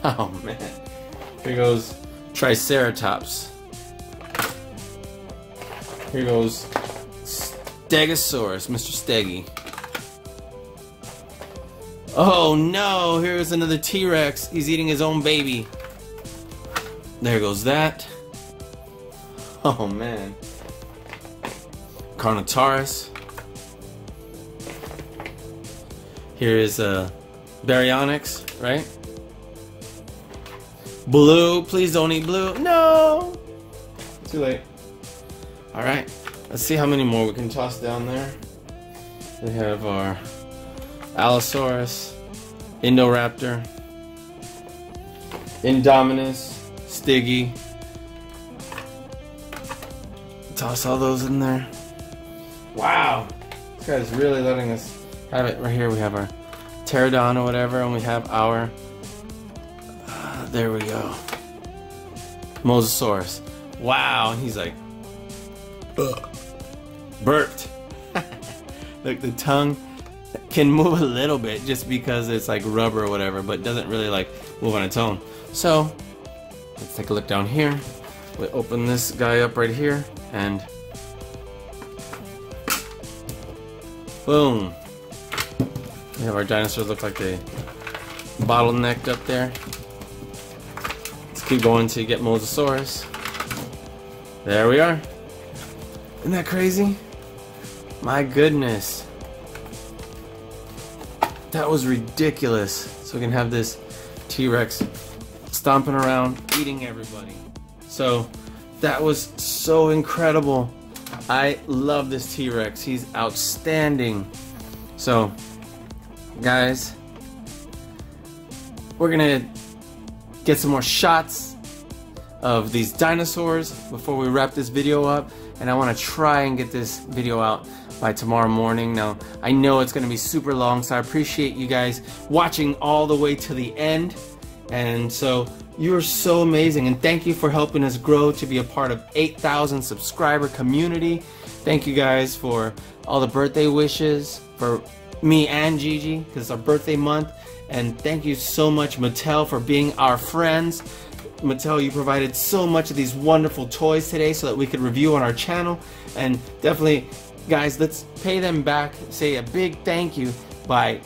Oh man. Here goes Triceratops. Here goes Stegosaurus, Mr. Steggy. Oh no, here's another T-Rex. He's eating his own baby. There goes that. Oh man. Carnotaurus. Here is Baryonyx, right? Blue, please don't eat blue. No! Too late. Alright, let's see how many more we can toss down there. We have our Allosaurus, Indo Raptor, Indominus, Stiggy. Toss all those in there. Wow! This guy's really letting us have it. Right here we have our Pterodon or whatever, and we have our there we go, Mosasaurus. Wow, and he's like, ugh, burped. Look, the tongue can move a little bit just because it's like rubber or whatever, but doesn't really like move on its own. So let's take a look down here. We open this guy up right here, and boom. We have our dinosaurs look like they bottlenecked up there. Let's keep going to get Mosasaurus. There we are. Isn't that crazy? My goodness. That was ridiculous. So we can have this T-Rex stomping around, eating everybody. So that was so incredible. I love this T-Rex. He's outstanding. So, guys, we're gonna get some more shots of these dinosaurs before we wrap this video up, and I want to try and get this video out by tomorrow morning. Now, I know it's going to be super long, so I appreciate you guys watching all the way to the end. And so you are so amazing, and thank you for helping us grow to be a part of 8,000 subscriber community. Thank you guys for all the birthday wishes for me and Gigi, because it's our birthday month. And thank you so much, Mattel, for being our friends. Mattel, you provided so much of these wonderful toys today so that we could review on our channel. And definitely, guys, let's pay them back. Say a big thank you by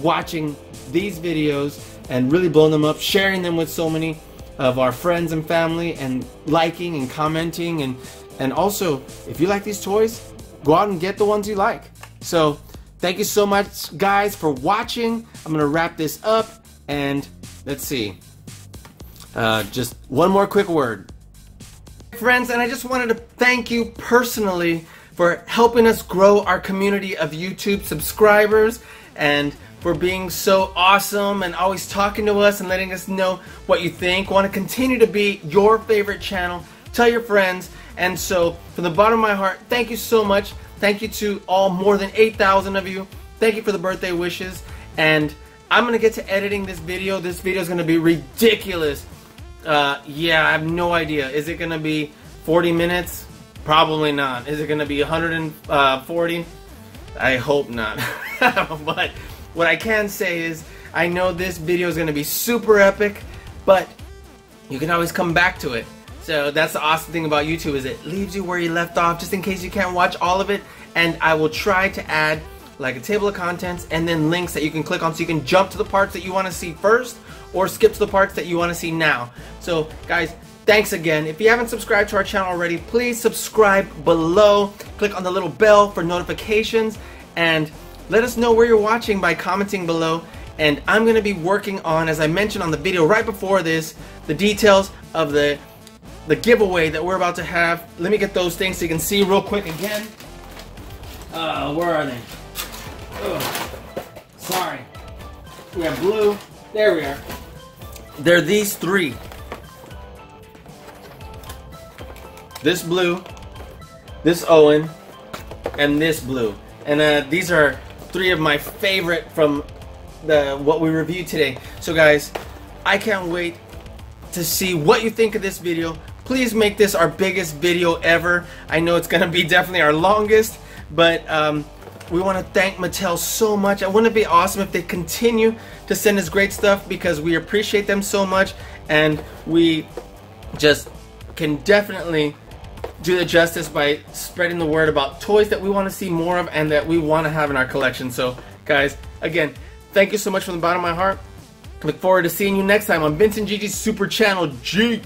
watching these videos and really blowing them up, sharing them with so many of our friends and family, and liking and commenting. And also, if you like these toys, go out and get the ones you like. So thank you so much, guys, for watching. I'm gonna wrap this up, and let's see. Just one more quick word. Friends, and I just wanted to thank you personally for helping us grow our community of YouTube subscribers, and for being so awesome and always talking to us and letting us know what you think. Want to continue to be your favorite channel. Tell your friends. And so, from the bottom of my heart, thank you so much. Thank you to all more than 8,000 of you. Thank you for the birthday wishes. And I'm going to get to editing this video. This video is going to be ridiculous. Yeah, I have no idea. Is it going to be 40 minutes? Probably not. Is it going to be 140? I hope not. But what I can say is, I know this video is going to be super epic, but you can always come back to it. So that's the awesome thing about YouTube, is it leaves you where you left off, just in case you can't watch all of it. And I will try to add like a table of contents and then links that you can click on, so you can jump to the parts that you want to see first, or skip to the parts that you want to see now. So guys, thanks again. If you haven't subscribed to our channel already, please subscribe below. Click on the little bell for notifications, and let us know where you're watching by commenting below. And I'm going to be working on, as I mentioned on the video right before this, the details of the giveaway that we're about to have. Let me get those things so you can see real quick again. Where are they? Ugh. Sorry. We have blue. There we are. They're these three. This blue, this Owen, and this blue. And these are 3 of my favorite from what we reviewed today. So guys, I can't wait to see what you think of this video. Please make this our biggest video ever. I know it's gonna be definitely our longest, but we want to thank Mattel so much. Wouldn't it be awesome if they continue to send us great stuff, because we appreciate them so much, and we just can definitely do the justice by spreading the word about toys that we want to see more of and that we want to have in our collection. So guys, again, thank you so much from the bottom of my heart. Look forward to seeing you next time on Vince and Gigi's Super Channel G.